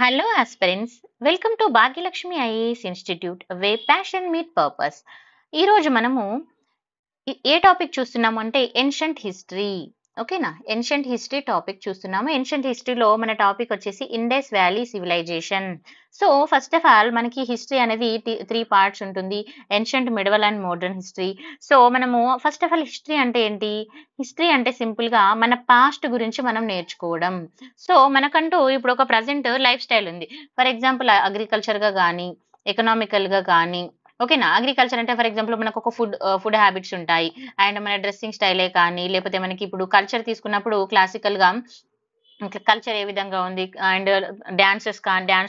Hello, aspirants. Welcome to Bhagyalakshmi IAS Institute, where passion meet purpose. ఈ రోజు మనము ఏ topic చూస్తున్నాము అంటే ఏన్షియంట్ హిస్టరీ. ఓకేనా? ఏన్షియంట్ హిస్టరీ టాపిక్ చూస్తున్నాము. ఏన్షియంట్ హిస్టరీలో మన టాపిక్ వచ్చేసి Indus valley civilization. So first of all మనకి హిస్టరీ అనేది త్రీ పార్ట్స్ ఉంటుంది. Ancient, medieval and modern history. So మనము ఫస్ట్ ఆఫ్ ఆల్ హిస్టరీ అంటే ఏంటి? హిస్టరీ అంటే సింపుల్ గా మన పాస్ట్ గురించి మనం నేర్చుకోవడం. సో మనకంటూ ఇప్పుడు ఒక ప్రజెంట్ లైఫ్ స్టైల్ ఉంది. ఫర్ ఎగ్జాంపుల్ అగ్రికల్చర్ గా కానీ, ఎకనామికల్ గా కానీ, ఓకేనా? అగ్రికల్చర్ అంటే ఫర్ ఎగ్జాంపుల్ మనకు ఒక ఫుడ్ హ్యాబిట్స్ ఉంటాయి. అండ్ మన డ్రెస్సింగ్ స్టైలే కానీ, లేకపోతే మనకి ఇప్పుడు కల్చర్ తీసుకున్నప్పుడు క్లాసికల్ గా కల్చర్ ఏ విధంగా ఉంది, అండ్ డాన్స్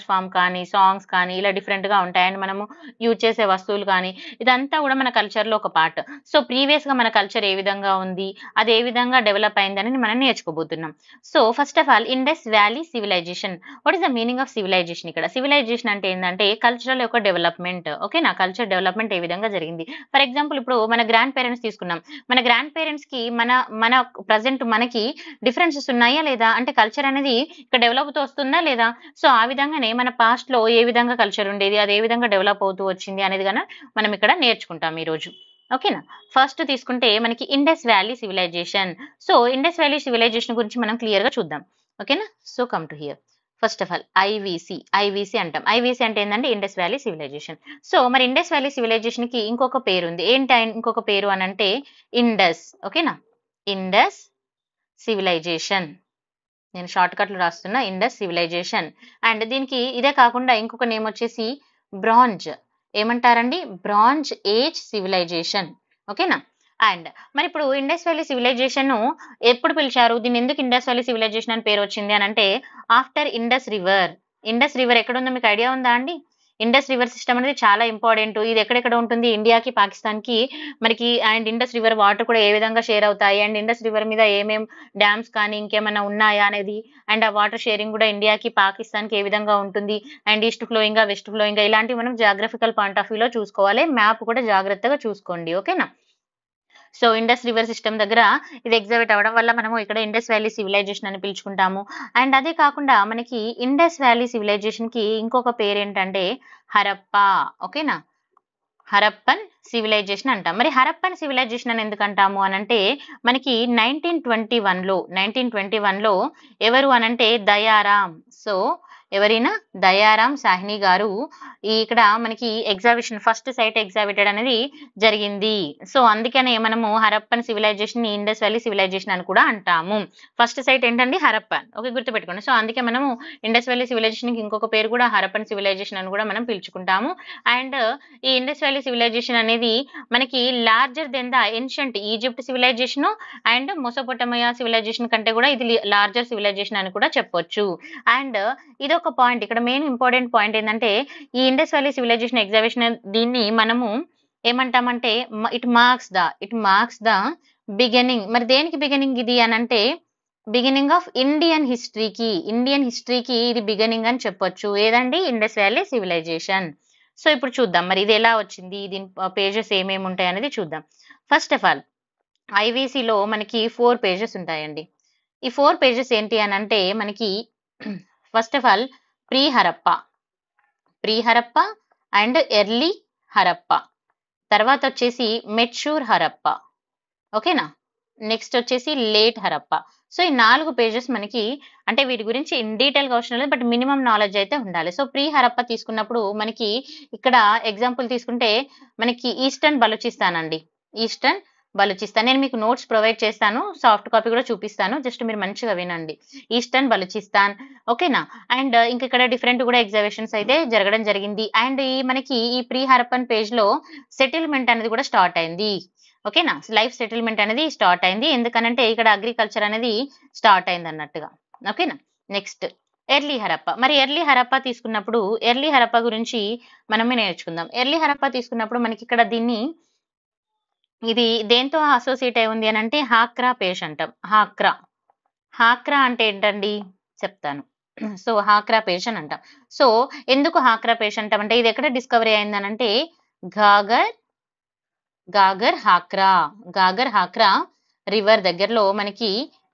ఫామ్ కానీ, సాంగ్స్ కానీ ఇలా డిఫరెంట్ గా ఉంటాయి. అండ్ మనము యూజ్ చేసే వస్తువులు కానీ, ఇదంతా కూడా మన కల్చర్ లో ఒక పార్ట్. సో ప్రీవియస్ గా మన కల్చర్ ఏ విధంగా ఉంది, అది ఏ విధంగా డెవలప్ అయిందని మనం నేర్చుకోబోతున్నాం. So first of all Indus valley civilization. What is the meaning of civilization? ఇక్కడ సివిలైజేషన్ అంటే ఏంటంటే కల్చరల్ యొక్క డెవలప్మెంట్. ఓకేనా? కల్చర్ డెవలప్మెంట్ ఏ విధంగా జరిగింది. ఫర్ ఎగ్జాంపుల్ ఇప్పుడు మన గ్రాండ్ పేరెంట్స్ తీసుకున్నాం. మన గ్రాండ్ పేరెంట్స్ కి మన మన ప్రజెంట్ మనకి డిఫరెన్సెస్ ఉన్నాయా లేదా, అంటే కల్చర్ అనేది ఇక్కడ డెవలప్ అవుతూ వస్తుందా లేదా? సో ఆ విధంగానే మన పాస్ట్ లో ఏ విధంగా కల్చర్ ఉండేది, అది ఏ విధంగా డెవలప్ అవుతూ వచ్చింది అనేది కన్నా మనం ఇక్కడ నేర్చుకుంటాం ఈ రోజు. ఓకేనా? ఫస్ట్ తీసుకుంటే మనకి Indus valley civilization. So Indus valley civilization గురించి మనం క్లియర్ గా చూద్దాం. ఓకేనా? So come to here. First of all IVC అంటాం. ఐవీసీ అంటే ఏంటంటే ఇండస్ వ్యాలీ సివిలైజేషన్. సో మరి ఇండస్ వ్యాలీ సివిలైజేషన్ కి ఇంకొక పేరు ఉంది. ఏంటి ఇంకొక పేరు అని అంటే ఇండస్. ఓకేనా? Indus civilization. నేను షార్ట్ కట్లు రాస్తున్నా, ఇండస్ సివిలైజేషన్. అండ్ దీనికి ఇదే కాకుండా ఇంకొక నేమ్ వచ్చేసి బ్రాంజ్. ఏమంటారండి? Bronze age civilization. ఓకేనా? అండ్ మరి ఇప్పుడు ఇండస్ వ్యాలీ సివిలైజేషన్ ఎప్పుడు పిలిచారు, దీన్ని ఎందుకు ఇండస్ వ్యాలీ సివిలైజేషన్ అని పేరు వచ్చింది అని అంటే after Indus river. Indus river ఎక్కడ ఉందో మీకు ఐడియా ఉందా అండి? ఇండస్ రివర్ సిస్టమ్ అనేది చాలా ఇంపార్టెంట్. ఇది ఎక్కడెక్కడ ఉంటుంది? ఇండియాకి, పాకిస్తాన్ కి మనకి. అండ్ ఇండస్ రివర్ వాటర్ కూడా ఏ విధంగా షేర్ అవుతాయి, అండ్ ఇండస్ రివర్ మీద ఏమేం డ్యామ్స్ కానీ ఇంకేమైనా ఉన్నాయా అనేది, అండ్ ఆ వాటర్ షేరింగ్ కూడా ఇండియాకి, పాకిస్తాన్ కి ఏ విధంగా ఉంటుంది, and east flowing, west flowing, ఇలాంటివి మనం జాగ్రఫికల్ పాయింట్ ఆఫ్ వ్యూలో చూసుకోవాలి. మ్యాప్ కూడా జాగ్రత్తగా చూసుకోండి. ఓకేనా? సో ఇండస్ రివర్ సిస్టమ్ దగ్గర ఇది ఎగ్జిబిట్ అవ్వడం వల్ల మనము ఇక్కడ ఇండస్ వ్యాలీ సివిలైజేషన్ అని పిలుచుకుంటాము. అండ్ అదే కాకుండా మనకి ఇండస్ వ్యాలీ సివిలైజేషన్ కి ఇంకొక పేరు ఏంటంటే హరప్పా. ఓకేనా? హరప్పన్ సివిలైజేషన్ అంటాం. మరి హరప్పన్ సివిలైజేషన్ అని ఎందుకు అంటాము అని అంటే మనకి 1921లో ఎవరు అనంటే దయారాం. సో ఎవరైనా దయారాం సాహ్ని గారు ఇక్కడ మనకి ఎగ్జాబిషన్, ఫస్ట్ సైట్ ఎగ్జాబిటెడ్ అనేది జరిగింది. సో అందుకనే మనము హరప్పన్ సివిలైజేషన్ ని ఇండస్ వ్యాలీ సివిలైజేషన్ అని కూడా అంటాము. ఫస్ట్ సైట్ ఏంటండి? హరప్పన్. ఓకే, గుర్తుపెట్టుకోండి. సో అందుకే మనము ఇండస్ వ్యాలీ సివిలైజేషన్ కి ఇంకొక పేరు కూడా హరప్పన్ సివిలైజేషన్ అని కూడా మనం పిలుచుకుంటాము. అండ్ ఈ ఇండస్ వ్యాలీ సివిలైజేషన్ అనేది మనకి larger than the ancient Egypt civilization and Mesopotamia civilization కంటే కూడా ఇది లార్జర్ సివిలైజేషన్ అని కూడా చెప్పొచ్చు. అండ్ ఇది ఒక పాయింట్, ఇక్కడ మెయిన్ ఇంపార్టెంట్ పాయింట్ ఏంటంటే ఈ ఇండస్ వ్యాలీ సివిలైజేషన్ ఎగ్జిబిషన్ దీన్ని మనము ఏమంటామంటే ఇట్ మార్క్స్ ద బిగినింగ్. మరి దేనికి బిగినింగ్ ఇది అని అంటే బిగినింగ్ ఆఫ్ ఇండియన్ హిస్టరీకి ఇది బిగినింగ్ అని చెప్పొచ్చు. ఏదండి? Indus valley civilization. సో ఇప్పుడు చూద్దాం మరి ఇది ఎలా వచ్చింది, దీని పేజెస్ ఏమేమి ఉంటాయి అనేది చూద్దాం. ఫస్ట్ ఆఫ్ ఆల్ ఐవీసీలో మనకి 4 పేజెస్ ఉంటాయండి. ఈ 4 పేజెస్ ఏంటి అని అంటే మనకి first of all pre Harappa and early Harappa, తర్వాత వచ్చేసి మెచ్యూర్ హరప్ప. ఓకేనా? నెక్స్ట్ వచ్చేసి లేట్ హరప్ప. సో ఈ 4 పేజెస్ మనకి అంటే వీటి గురించి ఇన్ డీటెయిల్ గా అవసరం లేదు, బట్ మినిమం నాలెడ్జ్ అయితే ఉండాలి. సో ప్రీ హరప్ప తీసుకున్నప్పుడు మనకి ఇక్కడ ఎగ్జాంపుల్ తీసుకుంటే మనకి ఈస్టర్న్ బలూచిస్తాన్. నేను మీకు నోట్స్ ప్రొవైడ్ చేస్తాను, సాఫ్ట్ కాపీ కూడా చూపిస్తాను, జస్ట్ మీరు మంచిగా వినండి. ఈస్టర్న్ బలూచిస్తాన్. ఓకేనా? అండ్ ఇంక ఇక్కడ డిఫరెంట్ కూడా ఎగ్జిబిషన్స్ అయితే జరగడం జరిగింది. అండ్ ఈ మనకి ఈ ప్రీ హరప్పన్ పేజ్ లో సెటిల్మెంట్ అనేది కూడా స్టార్ట్ అయింది. ఓకేనా? లైఫ్ సెటిల్మెంట్ అనేది స్టార్ట్ అయింది, ఎందుకనంటే ఇక్కడ అగ్రికల్చర్ అనేది స్టార్ట్ అయింది అన్నట్టుగా. ఓకేనా? Next early Harappa. మరి ఎర్లీ హరప్ప తీసుకున్నప్పుడు ఎర్లీ హరప్ప గురించి మనమే నేర్చుకుందాం. ఎర్లీ హరప్ప తీసుకున్నప్పుడు మనకి ఇక్కడ ఇది దేంతో అసోసియేట్ అయి ఉంది అని అంటే హాక్రా పేజ్ అంటాం. హాక్రా అంటే ఏంటండి చెప్తాను. సో హాక్రా పేజ్ అని అంటాం. సో ఎందుకు హాక్రా పేజ్ అంటాం అంటే ఇది ఎక్కడ డిస్కవరీ అయిందని అంటే గాగర్ హాక్రా రివర్ దగ్గరలో మనకి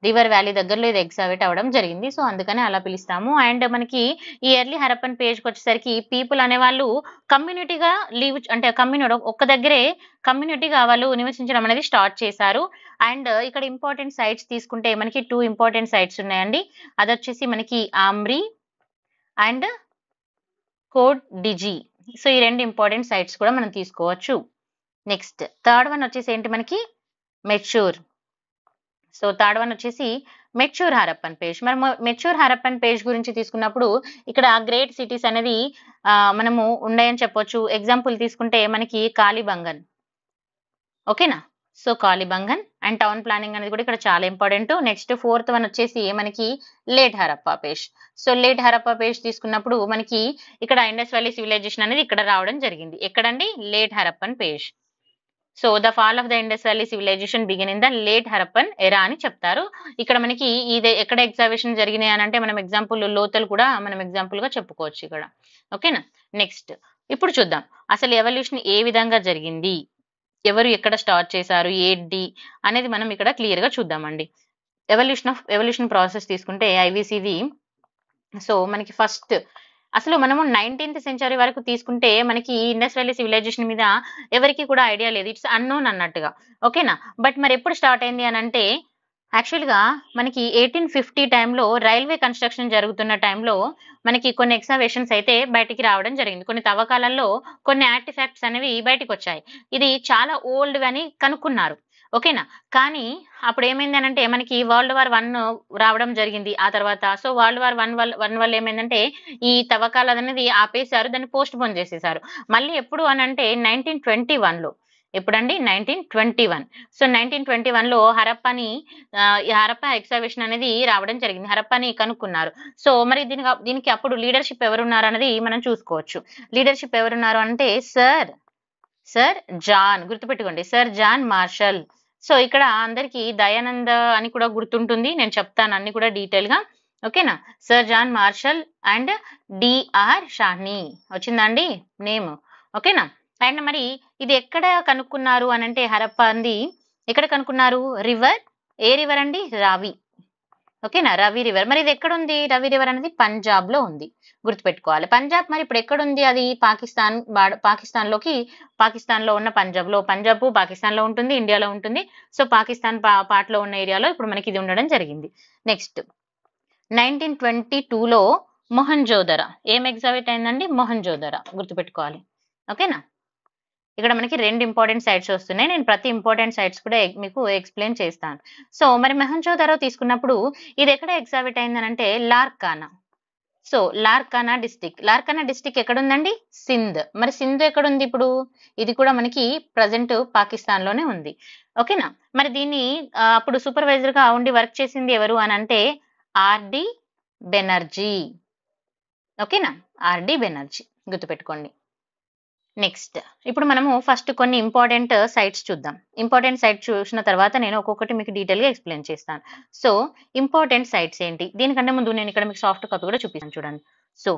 రివర్ వ్యాలీ దగ్గరలో ఇది ఎగ్జావిట్ అవ్వడం జరిగింది. సో అందుకని అలా పిలుస్తాము. అండ్ మనకి ఈ ఎర్లీ హరప్పన్ పేజ్కి వచ్చేసరికి పీపుల్ అనేవాళ్ళు కమ్యూనిటీగా అంటే కమ్యూనిటీ ఒక్క దగ్గరే కమ్యూనిటీగా వాళ్ళు నివసించడం అనేది స్టార్ట్ చేశారు. అండ్ ఇక్కడ ఇంపార్టెంట్ సైట్స్ తీసుకుంటే మనకి 2 ఇంపార్టెంట్ సైట్స్ ఉన్నాయండి. అదొచ్చేసి మనకి ఆమ్రీ అండ్ కోట్ డిజీ. సో ఈ 2 ఇంపార్టెంట్ సైట్స్ కూడా మనం తీసుకోవచ్చు. నెక్స్ట్ థర్డ్ వన్ వచ్చేసి ఏంటి మనకి మెచ్యూర్. సో థర్డ్ వన్ వచ్చేసి మెచ్యూర్ హరప్పన్ పేజ్. మరి మెచ్యూర్ హరప్పన్ పేజ్ గురించి తీసుకున్నప్పుడు ఇక్కడ గ్రేట్ సిటీస్ అనేది మనము ఉన్నాయని చెప్పొచ్చు. ఎగ్జాంపుల్ తీసుకుంటే మనకి కాళీబంగన్, ఓకేనా. So Kalibangan and town planning అనేది కూడా ఇక్కడ చాలా ఇంపార్టెంట్. నెక్స్ట్ ఫోర్త్ వన్ వచ్చేసి మనకి late Harappa page. So late Harappa page తీసుకున్నప్పుడు మనకి ఇక్కడ ఇండస్ వ్యాలీ సివిలైజేషన్ అనేది ఇక్కడ రావడం జరిగింది. ఎక్కడండి? Late Harappan phase. So the fall of the Indus valley civilization begin in the late Harappan era అని చెప్తారు. ఇక్కడ మనకి ఇది ఎక్కడ ఎగ్జాబిషన్ జరిగినాయి అని అంటే మనం ఎగ్జాంపుల్ లోతలు కూడా మనం ఎగ్జాంపుల్ గా చెప్పుకోవచ్చు ఇక్కడ, ఓకేనా. నెక్స్ట్ ఇప్పుడు చూద్దాం అసలు ఎవల్యూషన్ ఏ విధంగా జరిగింది, ఎవరు ఎక్కడ స్టార్ట్ చేశారు, ఏంటి అనేది మనం ఇక్కడ క్లియర్ గా చూద్దామండి. ఎవల్యూషన్ ప్రాసెస్ తీసుకుంటే ఐవిసిది. సో మనకి ఫస్ట్ అసలు మనము 19th సెంచరీ వరకు తీసుకుంటే మనకి ఇండస్ వ్యాలీ సివిలైజేషన్ మీద ఎవరికి కూడా ఐడియా లేదు, ఇట్స్ అన్నోన్ అన్నట్టుగా, ఓకేనా. బట్ మరి ఎప్పుడు స్టార్ట్ అయింది అని అంటే యాక్చువల్గా మనకి 1850 టైంలో రైల్వే కన్స్ట్రక్షన్ జరుగుతున్న టైంలో మనకి కొన్ని ఎక్స్కవేషన్స్ అయితే బయటికి రావడం జరిగింది. కొన్ని తవ్వకాలలో కొన్ని ఆర్టిఫాక్ట్స్ అనేవి బయటకు వచ్చాయి. ఇది చాలా ఓల్డ్ అని కనుక్కున్నారు, ఓకేనా. కానీ అప్పుడు ఏమైంది అని అంటే మనకి వరల్డ్ వార్ 1 రావడం జరిగింది ఆ తర్వాత. సో వరల్డ్ వార్ 1 వల్ల ఏమైందంటే ఈ తవ్వకాలు అనేది ఆపేశారు, దాన్ని పోస్ట్ పోన్ చేసేసారు. మళ్ళీ ఎప్పుడు అని అంటే 1921లో. ఎప్పుడండి? 1921. సో 1921లో హరప్పా ఎక్స్కవేషన్ అనేది రావడం జరిగింది, హరప్పాని కనుక్కున్నారు. సో మరి దీనికి అప్పుడు లీడర్షిప్ ఎవరున్నారు అనేది మనం చూసుకోవచ్చు. లీడర్షిప్ ఎవరున్నారు అంటే సర్ జాన్, గుర్తుపెట్టుకోండి, సర్ జాన్ మార్షల్. సో ఇక్కడ అందరికి దయానంద అని కూడా గుర్తుంటుంది, నేను చెప్తాను అన్ని కూడా డీటెయిల్ గా, ఓకేనా. Sir John Marshall and DR Sahni వచ్చిందండి నేమ్, ఓకేనా. అండ్ మరి ఇది ఎక్కడ కనుక్కున్నారు అని అంటే హరప్పాది ఎక్కడ కనుక్కున్నారు? ఏ రివర్ అండి? రావి, ఓకేనా, రవి రివర్. మరి ఇది ఎక్కడ ఉంది? రవి రివర్ అనేది పంజాబ్ లో ఉంది, గుర్తుపెట్టుకోవాలి. పంజాబ్ మరి ఇప్పుడు ఎక్కడుంది? అది పాకిస్తాన్ లో ఉన్న పంజాబ్ పాకిస్తాన్ లో ఉంటుంది, ఇండియాలో ఉంటుంది. సో పాకిస్తాన్ పార్ట్ లో ఉన్న ఏరియాలో ఇప్పుడు మనకి ఇది ఉండడం జరిగింది. నెక్స్ట్ 1922లో మొహంజోదర ఏం ఎగ్జాబిట్ అయిందండి? మొహంజోదర, గుర్తుపెట్టుకోవాలి, ఓకేనా. ఇక్కడ మనకి 2 ఇంపార్టెంట్ సైట్స్ వస్తున్నాయి, నేను ప్రతి ఇంపార్టెంట్ సైట్స్ కూడా మీకు ఎక్స్ప్లెయిన్ చేస్తాను. సో మరి మొహంజోదరో తీసుకున్నప్పుడు ఇది ఎక్కడ ఎగ్జాబిట్ అయిందనంటే లార్కానా. సో లార్కానా డిస్టిక్ ఎక్కడ ఉందండి? సింధ్. మరి సింధ్ ఎక్కడ ఉంది ఇప్పుడు? ఇది కూడా మనకి ప్రజెంట్ పాకిస్తాన్ లోనే ఉంది, ఓకేనా. మరి దీన్ని అప్పుడు సూపర్వైజర్ గా ఉండి వర్క్ చేసింది ఎవరు అని అంటే ఆర్డి బెనర్జీ, ఓకేనా, ఆర్డి బెనర్జీ, గుర్తుపెట్టుకోండి. నెక్స్ట్ ఇప్పుడు మనము ఫస్ట్ కొన్ని ఇంపార్టెంట్ సైట్స్ చూద్దాం. ఇంపార్టెంట్ సైట్ చూసిన తర్వాత నేను ఒక్కొక్కటి మీకు డీటెయిల్ గా ఎక్స్ప్లెయిన్ చేస్తాను. సో ఇంపార్టెంట్ సైట్స్ ఏంటి? దీనికంటే ముందు నేను ఇక్కడ మీకు సాఫ్ట్ కాపీ కూడా చూపిస్తాను, చూడండి. సో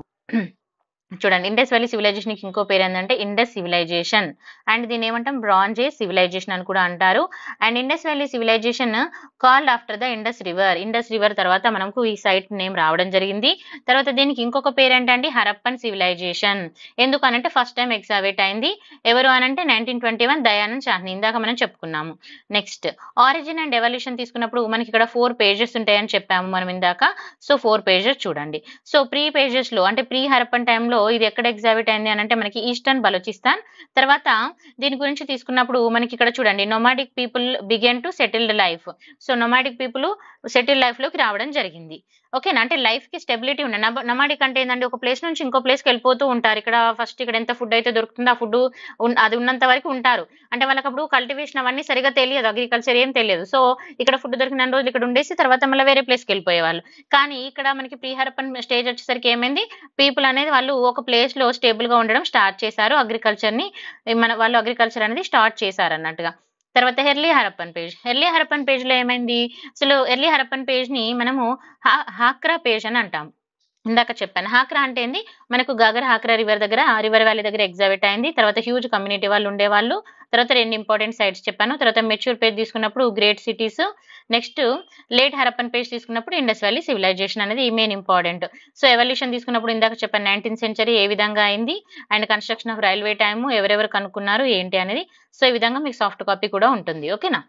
చూడండి, ఇండస్ వ్యాలీ సివిలైజేషన్ కి ఇంకో పేరు ఏంటంటే ఇండస్ సివిలైజేషన్, అండ్ దీని ఏమంటాం? బ్రాంజ్ ఏజ్ సివిలైజేషన్ అని కూడా అంటారు. And Indus valley civilization called after the Indus river తర్వాత మనకు ఈ సైట్ నేమ్ రావడం జరిగింది. తర్వాత దీనికి ఇంకొక పేరు ఏంటంటే హరప్పన్ సివిలైజేషన్. ఎందుకనంటే ఫస్ట్ టైం ఎగ్జాబిట్ అయింది ఎవరు అనంటే 1921 దయానంద్ షాహ్ని, ఇందాక మనం చెప్పుకున్నాము. నెక్స్ట్ ఆరిజిన్ అండ్ ఎవల్యూషన్ తీసుకున్నప్పుడు మనకి ఇక్కడ 4 పేజెస్ ఉంటాయని చెప్పాము మనం ఇందాక. సో 4 పేజెస్ చూడండి. సో ప్రీ పేజెస్ లో అంటే ప్రీ హరప్పన్ టైంలో ఇది ఎక్కడ ఎగ్జాబిట్ అయింది అని అంటే మనకి ఈస్టర్న్ బలోచిస్తాన్. తర్వాత దీని గురించి తీసుకున్నప్పుడు మనకి ఇక్కడ చూడండి, nomadic people began to settled life. So nomadic people settle life లోకి రావడం జరిగింది, ఓకేనా. అంటే లైఫ్ కి స్టెబిలిటీ ఉంది. నొమాడిక్ అంటే ఏంటంటే ఒక ప్లేస్ నుంచి ఇంకో ప్లేస్కి వెళ్ళిపోతూ ఉంటారు. ఇక్కడ ఫస్ట్ ఇక్కడ ఎంత ఫుడ్ అయితే దొరుకుతుందో ఆ ఫుడ్ అది ఉన్నంత వరకు ఉంటారు. అంటే వాళ్ళకి అప్పుడు కల్టివేషన్ అవన్నీ సరిగా తెలియదు, అగ్రికల్చర్ ఏం తెలియదు. సో ఇక్కడ ఫుడ్ దొరికిన రోజులు ఇక్కడ ఉండేసి తర్వాత మళ్ళీ వేరే ప్లేస్కి వెళ్ళిపోయేవాళ్ళు. కానీ ఇక్కడ మనకి ప్రీ హరప్పన్ స్టేజ్ వచ్చేసరికి ఏమైంది? పీపుల్ అనేది వాళ్ళు ఒక ప్లేస్ లో స్టేబుల్ గా ఉండడం స్టార్ట్ చేశారు, వాళ్ళు అగ్రికల్చర్ అనేది స్టార్ట్ చేశారు అన్నట్టుగా. తర్వాత ఎర్లీ హరప్పన్ పేజ్ లో ఏమైంది? అసలు ఎర్లీ హరప్పన్ పేజ్ ని మనము హాక్రా పేజ్ అని అంటాం. ఇందాక చెప్పాను. హాక్రా అంటే ఏంది? మనకు గాగర్ హాక్రా రివర్ దగ్గర రివర్ వ్యాలీ దగ్గర ఎగ్జిబిట్ అయింది. తర్వాత హ్యూజ్ కమ్యూనిటీ వాళ్ళు ఉండేవాళ్ళు. తర్వాత 2 ఇంపార్టెంట్ సైట్స్ చెప్పాను. తర్వాత మెచ్యూర్ పేజ్ తీసుకున్నప్పుడు great cities. Next late Harappan page తీసుకున్నప్పుడు ఇండస్ వ్యాలీ సివిలైజేషన్ అనేది మెయిన్ ఇంపార్టెంట్. సో ఎవల్యూషన్ తీసుకున్నప్పుడు ఇందాక చెప్పాను 19th సెంచరీ ఏ విధంగా అయింది and construction of railway time ఎవరెవరు కనుక్కున్నారు ఏంటి అనేది. సో ఈ విధంగా మీకు సాఫ్ట్ కాపీ కూడా ఉంటుంది. ఓకేనా?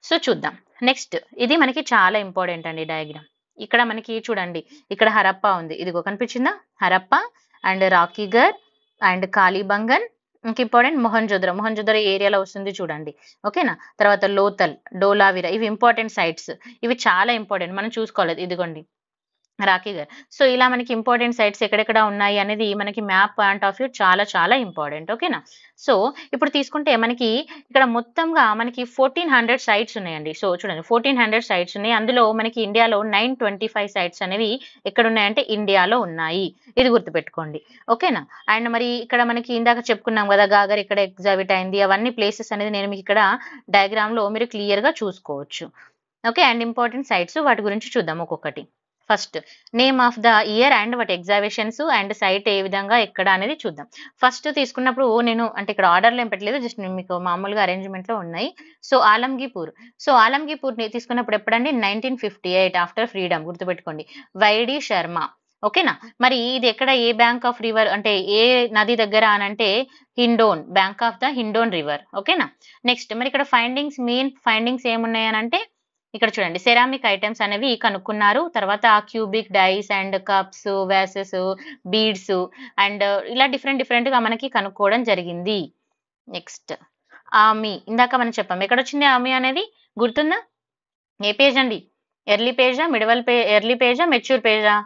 సో చూద్దాం. నెక్స్ట్ ఇది మనకి చాలా ఇంపార్టెంట్ అండి డయాగ్రామ్. ఇక్కడ మనకి చూడండి ఇక్కడ హరప్పా ఉంది. ఇదిగో కనిపించిందా? Harappa and Rakhigarhi and Kalibangan. ఇంక ఇంపార్టెంట్ మొహంజొదరో. మొహంజొదరో ఏరియాలో వస్తుంది చూడండి. ఓకేనా? తర్వాత లోతల్, డోలావిరా ఇవి ఇంపార్టెంట్ సైట్స్. ఇవి చాలా ఇంపార్టెంట్. మనం చూసుకోవాలి. ఇదిగోండి రాకీగర్. సో ఇలా మనకి ఇంపార్టెంట్ సైట్స్ ఎక్కడెక్కడ ఉన్నాయి అనేది మనకి మ్యాప్ పాయింట్ ఆఫ్ వ్యూ చాలా చాలా ఇంపార్టెంట్. ఓకేనా? సో ఇప్పుడు తీసుకుంటే మనకి ఇక్కడ మొత్తంగా మనకి 1400 సైట్స్ ఉన్నాయండి. సో చూడండి 1400 సైట్స్ ఉన్నాయి. అందులో మనకి ఇండియాలో 925 సైట్స్ అనేవి ఎక్కడ ఉన్నాయంటే ఇండియాలో ఉన్నాయి. ఇది గుర్తుపెట్టుకోండి. ఓకేనా? అండ్ మరి ఇక్కడ మనకి ఇందాక చెప్పుకున్నాం కదా గాగర్ ఇక్కడ ఎగ్జిబిట్ అయింది. అవన్నీ ప్లేసెస్ అనేది నేను మీకు ఇక్కడ డయాగ్రామ్ లో మీరు క్లియర్ గా చూసుకోవచ్చు. ఓకే అండ్ ఇంపార్టెంట్ సైట్స్ వాటి గురించి చూద్దాం ఒక్కొక్కటి. First name of the year and వాటి ఎగ్జాబిషన్స్ అండ్ సైట్ ఏ విధంగా ఎక్కడ అనేది చూద్దాం. ఫస్ట్ తీసుకున్నప్పుడు నేను అంటే ఇక్కడ ఆర్డర్లో ఏం పెట్టలేదు, జస్ట్ మీకు మామూలుగా అరేంజ్మెంట్ లో ఉన్నాయి. సో ఆలంగీపూర్. సో ఆలంగీపూర్ తీసుకున్నప్పుడు ఎప్పుడండి 1958 ఆఫ్టర్ ఫ్రీడమ్. గుర్తుపెట్టుకోండి. వైడి శర్మ. ఓకేనా? మరి ఇది ఎక్కడ ఏ బ్యాంక్ ఆఫ్ రివర్ అంటే ఏ నది దగ్గర అని అంటే హిండోన్, బ్యాంక్ ఆఫ్ ద హిండోన్ రివర్. ఓకేనా? నెక్స్ట్ మరి ఇక్కడ ఫైండింగ్స్ మెయిన్ ఫైండింగ్స్ ఏమున్నాయి అని అంటే ఇక్కడ చూడండి సెరామిక్ ఐటమ్స్ అనేవి కనుక్కున్నారు. తర్వాత cubic dice and cups, vases, beads and ఇలా డిఫరెంట్ గా మనకి కనుక్కోవడం జరిగింది. Next army. ఇందాక మనం చెప్పాం ఎక్కడ వచ్చింది ఆర్మీ అనేది గుర్తుందా? ఏ పేజ్ అండి? ఎర్లీ పేజా, మిడివల్ పే ఎర్లీ పేజా, మెచ్యూర్ పేజా?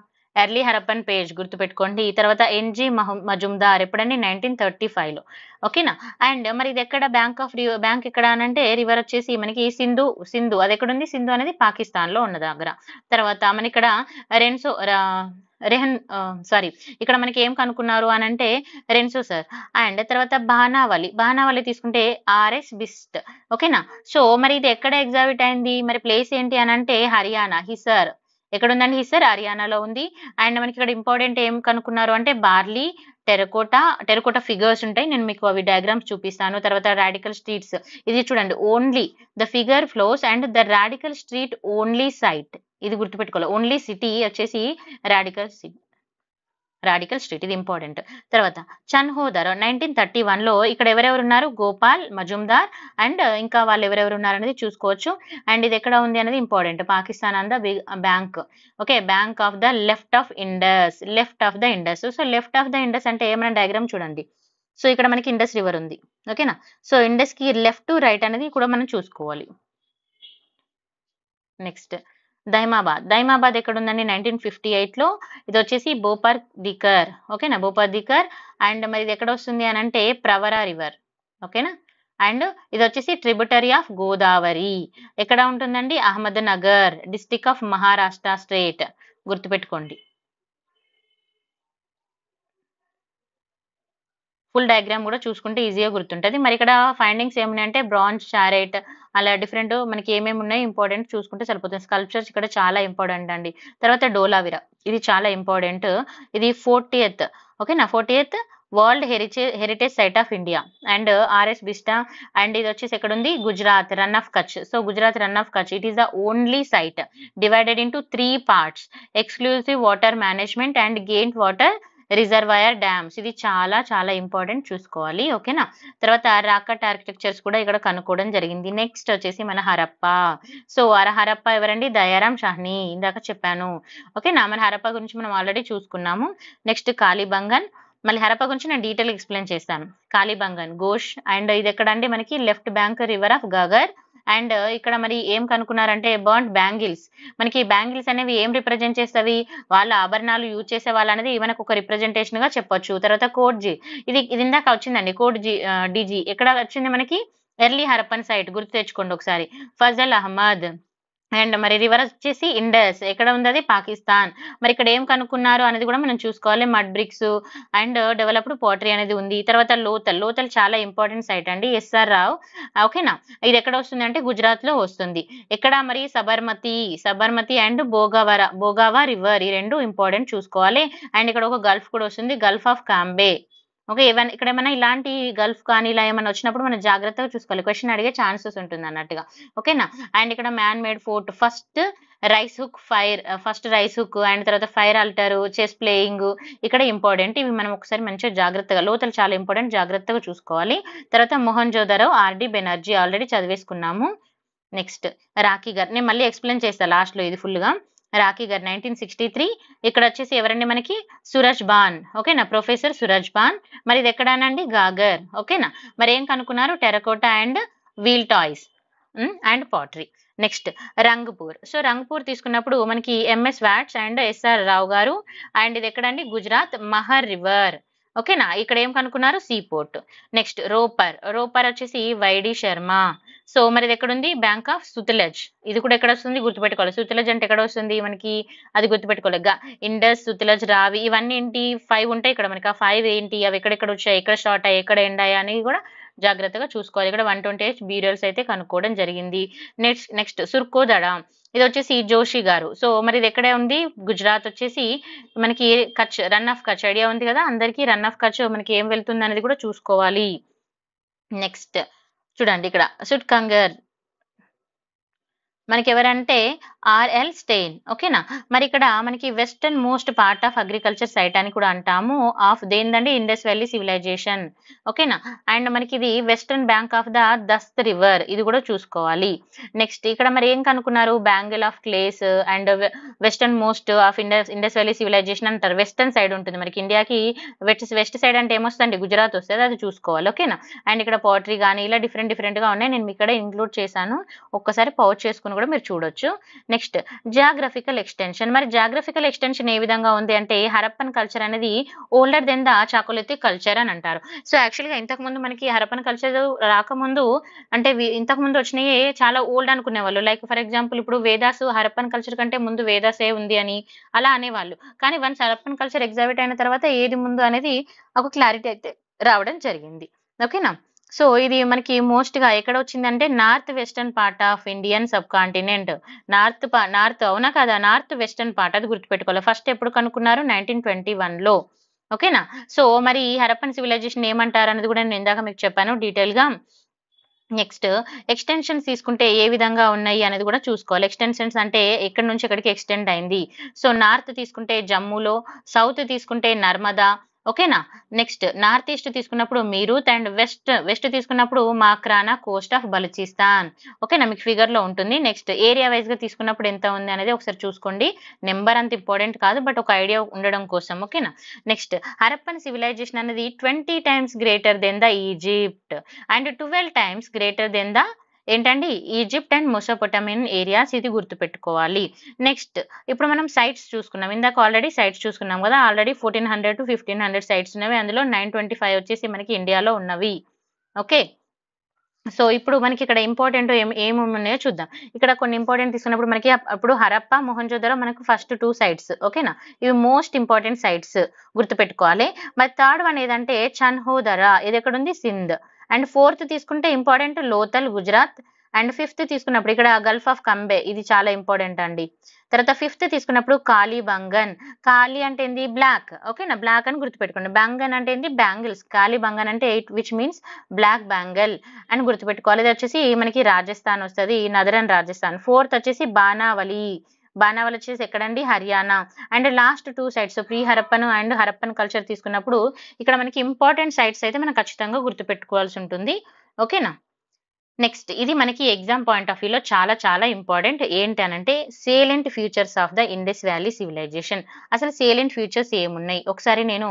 ఎర్లీ హరప్పన్ పేజ్ గుర్తుపెట్టుకోండి. తర్వాత ఎన్జి మజుందార్ ఎప్పుడండి 1935 లో. ఓకేనా? అండ్ మరి ఇది ఎక్కడ బ్యాంక్ ఎక్కడ అనంటే రివర్ వచ్చేసి మనకి సింధు అది ఎక్కడ ఉంది? సింధు అనేది పాకిస్తాన్ లో ఉన్న దగ్గర. తర్వాత మన ఇక్కడ రెన్సో రెహన్ సారీ ఇక్కడ మనకి ఏం కనుక్కున్నారు అని అంటే రెన్సో సార్. అండ్ తర్వాత బానావలి తీసుకుంటే ఆర్ఎస్ బిస్ట్. ఓకేనా? సో మరి ఇది ఎక్కడ ఎగ్జిబిట్ అయింది? మరి ప్లేస్ ఏంటి అని అంటే హర్యానా, హిసర్. ఎక్కడ ఉందండి? హిసర్ హర్యానాలో ఉంది. అండ్ మనకి ఇక్కడ ఇంపార్టెంట్ ఏం కనుక్కున్నారు అంటే బార్లీ, టెరకోటా ఫిగర్స్ ఉంటాయి. నేను మీకు అవి డయాగ్రామ్స్ చూపిస్తాను. తర్వాత రాడికల్ స్ట్రీట్స్. ఇది చూడండి only the figure flows and the radical street only site. ఇది గుర్తుపెట్టుకోవాలి. ఓన్లీ సిటీ వచ్చేసి రాడికల్ స్ట్రీట్. ఇది ఇంపార్టెంట్. తర్వాత చన్హోదర్ 1931 లో ఇక్కడ ఎవరెవరు ఉన్నారు? గోపాల్ మజుందార్ అండ్ ఇంకా వాళ్ళు ఎవరెవరు ఉన్నారు అనేది చూసుకోవచ్చు. అండ్ ఇది ఎక్కడ ఉంది అనేది important. Pakistan on the bank. Okay, bank of the left of Indus. So left of the Indus అంటే ఏమైనా డయాగ్రామ్ చూడండి. సో ఇక్కడ మనకి ఇండస్ రివర్ ఉంది. ఓకేనా? సో ఇండస్ కి లెఫ్ట్ రైట్ అనేది కూడా మనం చూసుకోవాలి. నెక్స్ట్ దైమాబాద్ ఎక్కడ ఉందండి? 1958 లో. ఇది వచ్చేసి భోపార్ దికర్. ఓకేనా? భోపార్ దికర్. అండ్ మరి ఇది ఎక్కడ వస్తుంది అని అంటే ప్రవరా రివర్. ఓకేనా? అండ్ ఇది వచ్చేసి ట్రిబ్యూటరీ ఆఫ్ గోదావరి. ఎక్కడ ఉంటుందండి? Ahmednagar, district of Maharashtra state. గుర్తుపెట్టుకోండి. ఫుల్ డయాగ్రామ్ కూడా చూసుకుంటే ఈజీగా గుర్తుంటది. మరి ఇక్కడ ఫైండింగ్స్ ఏమున్నాయంటే బ్రాంజ్ చారెట్ అలా డిఫరెంట్ మనకి ఏమేమి ఉన్నాయి ఇంపార్టెంట్ చూసుకుంటే సరిపోతుంది. స్కల్ప్చర్స్ ఇక్కడ చాలా ఇంపార్టెంట్ అండి. తర్వాత డోలావిరా ఇది చాలా ఇంపార్టెంట్. ఇది 40th. ఓకేనా? 40th world heritage site of India. And RS Bisht. And ఇది వచ్చేసి ఎక్కడ ఉంది? Gujarat, Rann of Kutch. So Gujarat Rann of Kutch it is the only site divided into 3 parts. Exclusive water management and gain water reservoir dams. ఇది చాలా చాలా ఇంపార్టెంట్ చూసుకోవాలి. ఓకేనా? తర్వాత రాకట్ ఆర్కిటెక్చర్స్ కూడా ఇక్కడ కనుక్కోవడం జరిగింది. నెక్స్ట్ వచ్చేసి మన హరప్పా. సో హరప్పా ఎవరండి? దయారాం షాహ్ని. ఇందాక చెప్పాను. ఓకేనా? మన హరప్పా గురించి మనం ఆల్రెడీ చూసుకున్నాము. నెక్స్ట్ కాళీబంగన్. మళ్ళీ హరప్పా గురించి నేను డీటెయిల్ ఎక్స్ప్లెయిన్ చేస్తాను. కాళీబంగన్, ఘోష్. అండ్ ఇది ఎక్కడ అండి? మనకి left bank river of Ghaggar. And ఇక్కడ మరి ఏం కనుక్కున్నారంటే బర్న్డ్ బ్యాంగిల్స్. మనకి బ్యాంగిల్స్ అనేవి ఏం రిప్రజెంట్ చేస్తవి? వాళ్ళ ఆభరణాలు యూజ్ చేసే వాళ్ళు అనేది మనకు ఒక రిప్రజెంటేషన్ గా చెప్పొచ్చు. తర్వాత కోడ్ జీ. ఇది ఇందాక వచ్చిందండి కోడ్ డిజీ. ఎక్కడ వచ్చింది మనకి? Early Harappan site. గుర్తు తెచ్చుకోండి ఒకసారి. ఫజల్ అహ్మద్. అండ్ మరి రివర్ వచ్చేసి ఇండస్. ఎక్కడ ఉంది అది? పాకిస్తాన్. మరి ఇక్కడ ఏం కనుక్కున్నారు అనేది కూడా మనం చూసుకోవాలి. Mud bricks and developed pottery అనేది ఉంది. తర్వాత లోతల్. లోతల్ చాలా ఇంపార్టెంట్ సైట్ అండి. ఎస్ఆర్ రావ్. ఓకేనా? ఇది ఎక్కడ వస్తుంది అంటే గుజరాత్ లో వస్తుంది. ఎక్కడ మరి? Sabarmati and Bhogava river. ఈ రెండు ఇంపార్టెంట్ చూసుకోవాలి. అండ్ ఇక్కడ ఒక గల్ఫ్ కూడా వస్తుంది. Gulf of Cambay. ఓకే. ఇక్కడ ఏమైనా ఇలాంటి గల్ఫ్ కానీ ఇలా ఏమైనా వచ్చినప్పుడు మనం జాగ్రత్తగా చూసుకోవాలి. క్వశ్చన్ అడిగే ఛాన్సెస్ ఉంటుంది అన్నట్టుగా. ఓకేనా? అండ్ ఇక్కడ man made fort, first rice hook and తర్వాత ఫైర్ ఆల్టర్, చెస్ ప్లేయింగ్ ఇక్కడ ఇంపార్టెంట్. ఇవి మనం ఒకసారి మంచిగా జాగ్రత్తగా, లోతలు చాలా ఇంపార్టెంట్, జాగ్రత్తగా చూసుకోవాలి. తర్వాత మొహంజోదరో, ఆర్డి బెనర్జీ ఆల్రెడీ చదివేసుకున్నాము. నెక్స్ట్ రాఖీ గారు. నేను మళ్ళీ ఎక్స్ప్లెయిన్ చేస్తాను లాస్ట్ లో ఇది ఫుల్ గా. రాఖీ గారు 1963. ఇక్కడ వచ్చేసి ఎవరండి మనకి? సూరజ్ బాన్. ఓకేనా? ప్రొఫెసర్ సూరజ్ బాన్. మరి ఇది ఎక్కడానండి? గాగర్. ఓకేనా? మరి ఏం కనుక్కున్నారు? Terracotta and wheel toys and pottery. Next Rangpur. So Rangpur తీసుకున్నప్పుడు మనకి MS Vats and SR Rao గారు. అండ్ ఇది ఎక్కడండి? గుజరాత్, మహర్ రివర్. ఓకేనా? ఇక్కడ ఏం కనుక్కున్నారు? See port. నెక్స్ట్ రోపర్ వచ్చేసి వైడి శర్మ. సో మరి ఇది ఎక్కడ ఉంది? Bank of Sutlej. ఇది కూడా ఎక్కడ వస్తుంది? గుర్తుపెట్టుకోవాలి. సుతలజ్ అంటే ఎక్కడ వస్తుంది మనకి? అది గుర్తుపెట్టుకోవాలి. ఇండస్, సుతలజ్, రావి ఇవన్నీ ఏంటి? 5 ఉంటాయి ఇక్కడ మనకి. ఆ 5 ఏంటి? అవి ఎక్కడెక్కడ వచ్చాయి, ఎక్కడ స్టార్ట్ అయ్యాయి, ఎక్కడ ఎండ్ అయ్యాయి అని కూడా జాగ్రత్తగా చూసుకోవాలి. ఇక్కడ 128 బీరియల్స్ అయితే కనుక్కోవడం జరిగింది. నెక్స్ట్ సుర్కోదడ. ఇది వచ్చేసి జోషి గారు. సో మరి ఇది ఎక్కడ ఉంది? గుజరాత్ వచ్చేసి మనకి Kutch, run of Kutch idea ఉంది కదా అందరికి. రన్ ఆఫ్ కచ్ మనకి ఏం వెళ్తుంది అనేది కూడా చూసుకోవాలి. నెక్స్ట్ చూడండి ఇక్కడ సుట్కంగర్ మనకి ఎవరంటే ఆర్ఎల్ స్టెయిన్. ఓకేనా? మరి ఇక్కడ మనకి western most part of agriculture site అని కూడా అంటాము. ఆఫ్ దేందండి? Indus valley civilization. ఓకేనా? అండ్ మనకి ఇది western bank of the Dasht river. ఇది కూడా చూసుకోవాలి. నెక్స్ట్ ఇక్కడ మరి ఏం కనుక్కున్నారు? Bangle of clays and western most of Indus valley civilization అంటారు. వెస్టర్న్ సైడ్ ఉంటుంది మనకి. ఇండియాకి వెస్ట్ సైడ్ అంటే ఏమొస్తుంది? గుజరాత్ వస్తుంది. అది చూసుకోవాలి. ఓకేనా? అండ్ ఇక్కడ పోటరీ కానీ ఇలా డిఫరెంట్ గా ఉన్నాయి. నేను ఇక్కడ ఇంక్లూడ్ చేశాను. ఒక్కసారి పౌచ్ చేసుకుని కూడా మీరు చూడొచ్చు. Next geographical extension. మరి జాగ్రఫికల్ ఎక్స్టెన్షన్ ఏ విధంగా ఉంది అంటే హరప్పన్ కల్చర్ అనేది ఓల్డర్ దెన్ ద చాకోలిథిక్ కల్చర్ అని అంటారు. సో యాక్చువల్ గా ఇంతకు ముందు మనకి హరప్పన్ కల్చర్ రాకముందు అంటే ఇంతకు ముందు వచ్చినాయి చాలా ఓల్డ్ అనుకునే వాళ్ళు. లైక్ ఫర్ ఎగ్జాంపుల్ ఇప్పుడు వేదాస్ హరప్పన్ కల్చర్ కంటే ముందు వేదాసే ఉంది అని అలా అనేవాళ్ళు. కానీ వన్స్ హరప్పన్ కల్చర్ ఎగ్జాబిట్ అయిన తర్వాత ఏది ముందు అనేది ఒక క్లారిటీ అయితే రావడం జరిగింది. ఓకేనా? సో ఇది మనకి మోస్ట్ గా ఎక్కడ వచ్చిందంటే north western part of Indian sub continent. North అవునా కదా? నార్త్ వెస్టర్న్ పార్ట్ అది గుర్తుపెట్టుకోవాలి. ఫస్ట్ ఎప్పుడు కనుక్కున్నారు? 1921 లో. ఓకేనా? సో మరి హరప్పన్ సివిలైజేషన్ ఏమంటారు అనేది కూడా నేను ఇందాక మీకు చెప్పాను డీటెయిల్ గా. నెక్స్ట్ ఎక్స్టెన్షన్స్ తీసుకుంటే ఏ విధంగా ఉన్నాయి అనేది కూడా చూసుకోవాలి. ఎక్స్టెన్షన్స్ అంటే ఎక్కడి నుంచి ఎక్కడికి ఎక్స్టెండ్ అయింది. సో నార్త్ తీసుకుంటే జమ్మూలో, సౌత్ తీసుకుంటే నర్మదా. ఓకేనా? నెక్స్ట్ నార్త్ ఈస్ట్ తీసుకున్నప్పుడు మీరూత్ అండ్ వెస్ట్ తీసుకున్నప్పుడు మాక్రానా కోస్ట్ ఆఫ్ బలూచిస్తాన్. ఓకేనా? మీకు ఫిగర్ లో ఉంటుంది. నెక్స్ట్ ఏరియా వైజ్ గా తీసుకున్నప్పుడు ఎంత ఉంది అనేది ఒకసారి చూసుకోండి. నెంబర్ అంత ఇంపార్టెంట్ కాదు, బట్ ఒక ఐడియా ఉండడం కోసం. ఓకేనా? నెక్స్ట్ హరప్పన్ సివిలైజేషన్ అనేది 20 times greater than the Egypt and 12 times greater than the ఏంటండి? Egypt and Mesopotamian areas. ఇది గుర్తుపెట్టుకోవాలి. నెక్స్ట్ ఇప్పుడు మనం సైట్స్ చూసుకున్నాం. ఇందాక ఆల్రెడీ సైట్స్ చూసుకున్నాం కదా. ఆల్రెడీ 1400 to 1500 సైట్స్ ఉన్నవి. అందులో 925 వచ్చేసి మనకి ఇండియాలో ఉన్నవి. ఓకే. సో ఇప్పుడు మనకి ఇక్కడ ఇంపార్టెంట్ ఏమి ఉన్నాయో చూద్దాం. ఇక్కడ కొన్ని ఇంపార్టెంట్ తీసుకున్నప్పుడు మనకి అప్పుడు హరప్ప, మొహంజోదరో మనకు ఫస్ట్ 2 సైట్స్. ఓకేనా? ఇవి మోస్ట్ ఇంపార్టెంట్ సైట్స్ గుర్తుపెట్టుకోవాలి. మరి థర్డ్ వన్ ఏదంటే చన్హోదరా. ఇది ఎక్కడ ఉంది? సింధ్. అండ్ ఫోర్త్ తీసుకుంటే important Lothal, Gujarat. And fifth తీసుకున్నప్పుడు ఇక్కడ గల్ఫ్ ఆఫ్ కంబే. ఇది చాలా ఇంపార్టెంట్ అండి. తర్వాత ఫిఫ్త్ తీసుకున్నప్పుడు కాళీబంగన్. కాళీ అంటే ఏంది? బ్లాక్. ఓకేనా? బ్లాక్ అని గుర్తుపెట్టుకోండి. బంగన్ అంటే ఏంది? బ్యాంగిల్స్. కాళీబంగన్ అంటే విచ్ మీన్స్ బ్లాక్ బ్యాంగిల్ అని గుర్తుపెట్టుకోవాలి. ఇది వచ్చేసి మనకి రాజస్థాన్ వస్తుంది, నదరన్ రాజస్థాన్. ఫోర్త్ వచ్చేసి బానావలి. బానావలి వచ్చేసి ఎక్కడండి? Haryana. And last 2 sites pre Harappan and Harappan culture తీసుకున్నప్పుడు ఇక్కడ మనకి ఇంపార్టెంట్ సైట్స్ అయితే మనం ఖచ్చితంగా గుర్తుపెట్టుకోవాల్సి ఉంటుంది. ఓకేనా? నెక్స్ట్ ఇది మనకి ఎగ్జామ్ పాయింట్ ఆఫ్ వ్యూలో చాలా చాలా ఇంపార్టెంట్. ఏంటి అనంటే salient features of the Indus valley civilization. అసలు సేలెంట్ ఫ్యూచర్స్ ఏమున్నాయి ఒకసారి నేను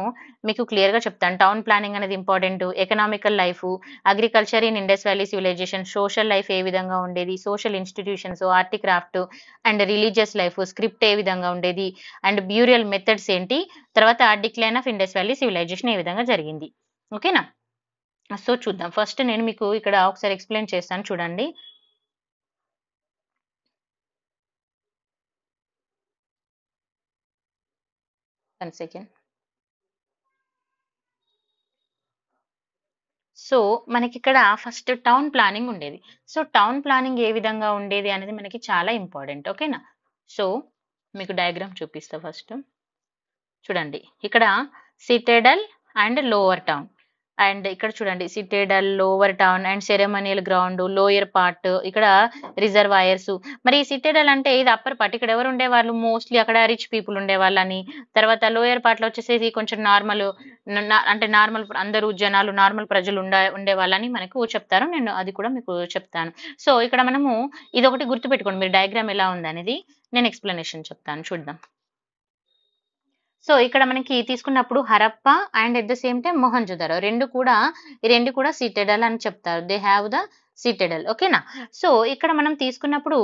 మీకు క్లియర్ గా చెప్తాను. టౌన్ ప్లానింగ్ అనేది important, economical life, agriculture in Indus valley civilization, social life ఏ విధంగా ఉండేది, social institutions, art craft and religious life, script ఏ విధంగా ఉండేది, అండ్ బ్యూరియల్ మెథడ్స్ ఏంటి, తర్వాత decline of Indus valley civilization ఏ విధంగా జరిగింది. ఓకేనా? సో చూద్దాం. ఫస్ట్ నేను మీకు ఇక్కడ ఒకసారి ఎక్స్ప్లెయిన్ చేస్తాను చూడండి. 1 సెకండ్. సో మనకి ఇక్కడ ఫస్ట్ టౌన్ ప్లానింగ్ ఉండేది. సో టౌన్ ప్లానింగ్ ఏ విధంగా ఉండేది అనేది మనకి చాలా ఇంపార్టెంట్. ఓకేనా? సో మీకు డయాగ్రామ్ చూపిస్తా ఫస్ట్. చూడండి ఇక్కడ citadel and lower town. And ఇక్కడ చూడండి citadel, lower town and ceremonial ground, lower part, ఇక్కడ రిజర్వాయర్స్. మరి ఈ సిటెడల్ అంటే ఇది అప్పర్ పార్ట్. ఇక్కడ ఎవరు ఉండేవాళ్ళు? మోస్ట్లీ అక్కడ రిచ్ పీపుల్ ఉండేవాళ్ళని. తర్వాత లోయర్ పార్ట్ లో వచ్చేసేసి కొంచెం నార్మల్, అంటే నార్మల్ అందరూ జనాలు, నార్మల్ ప్రజలు ఉండేవాళ్ళని మనకు చెప్తారు. నేను అది కూడా మీకు చెప్తాను. సో ఇక్కడ మనము ఇది ఒకటి గుర్తుపెట్టుకోండి, మీరు డయాగ్రామ్ ఎలా ఉంది అనేది నేను ఎక్స్ప్లెనేషన్ చెప్తాను, చూద్దాం. సో ఇక్కడ మనకి తీసుకున్నప్పుడు Harappa and at the same time Mohenjodaro రెండు కూడా సిటెడల్ అని చెప్తారు. They have the citadel. ఓకేనా? సో ఇక్కడ మనం తీసుకున్నప్పుడు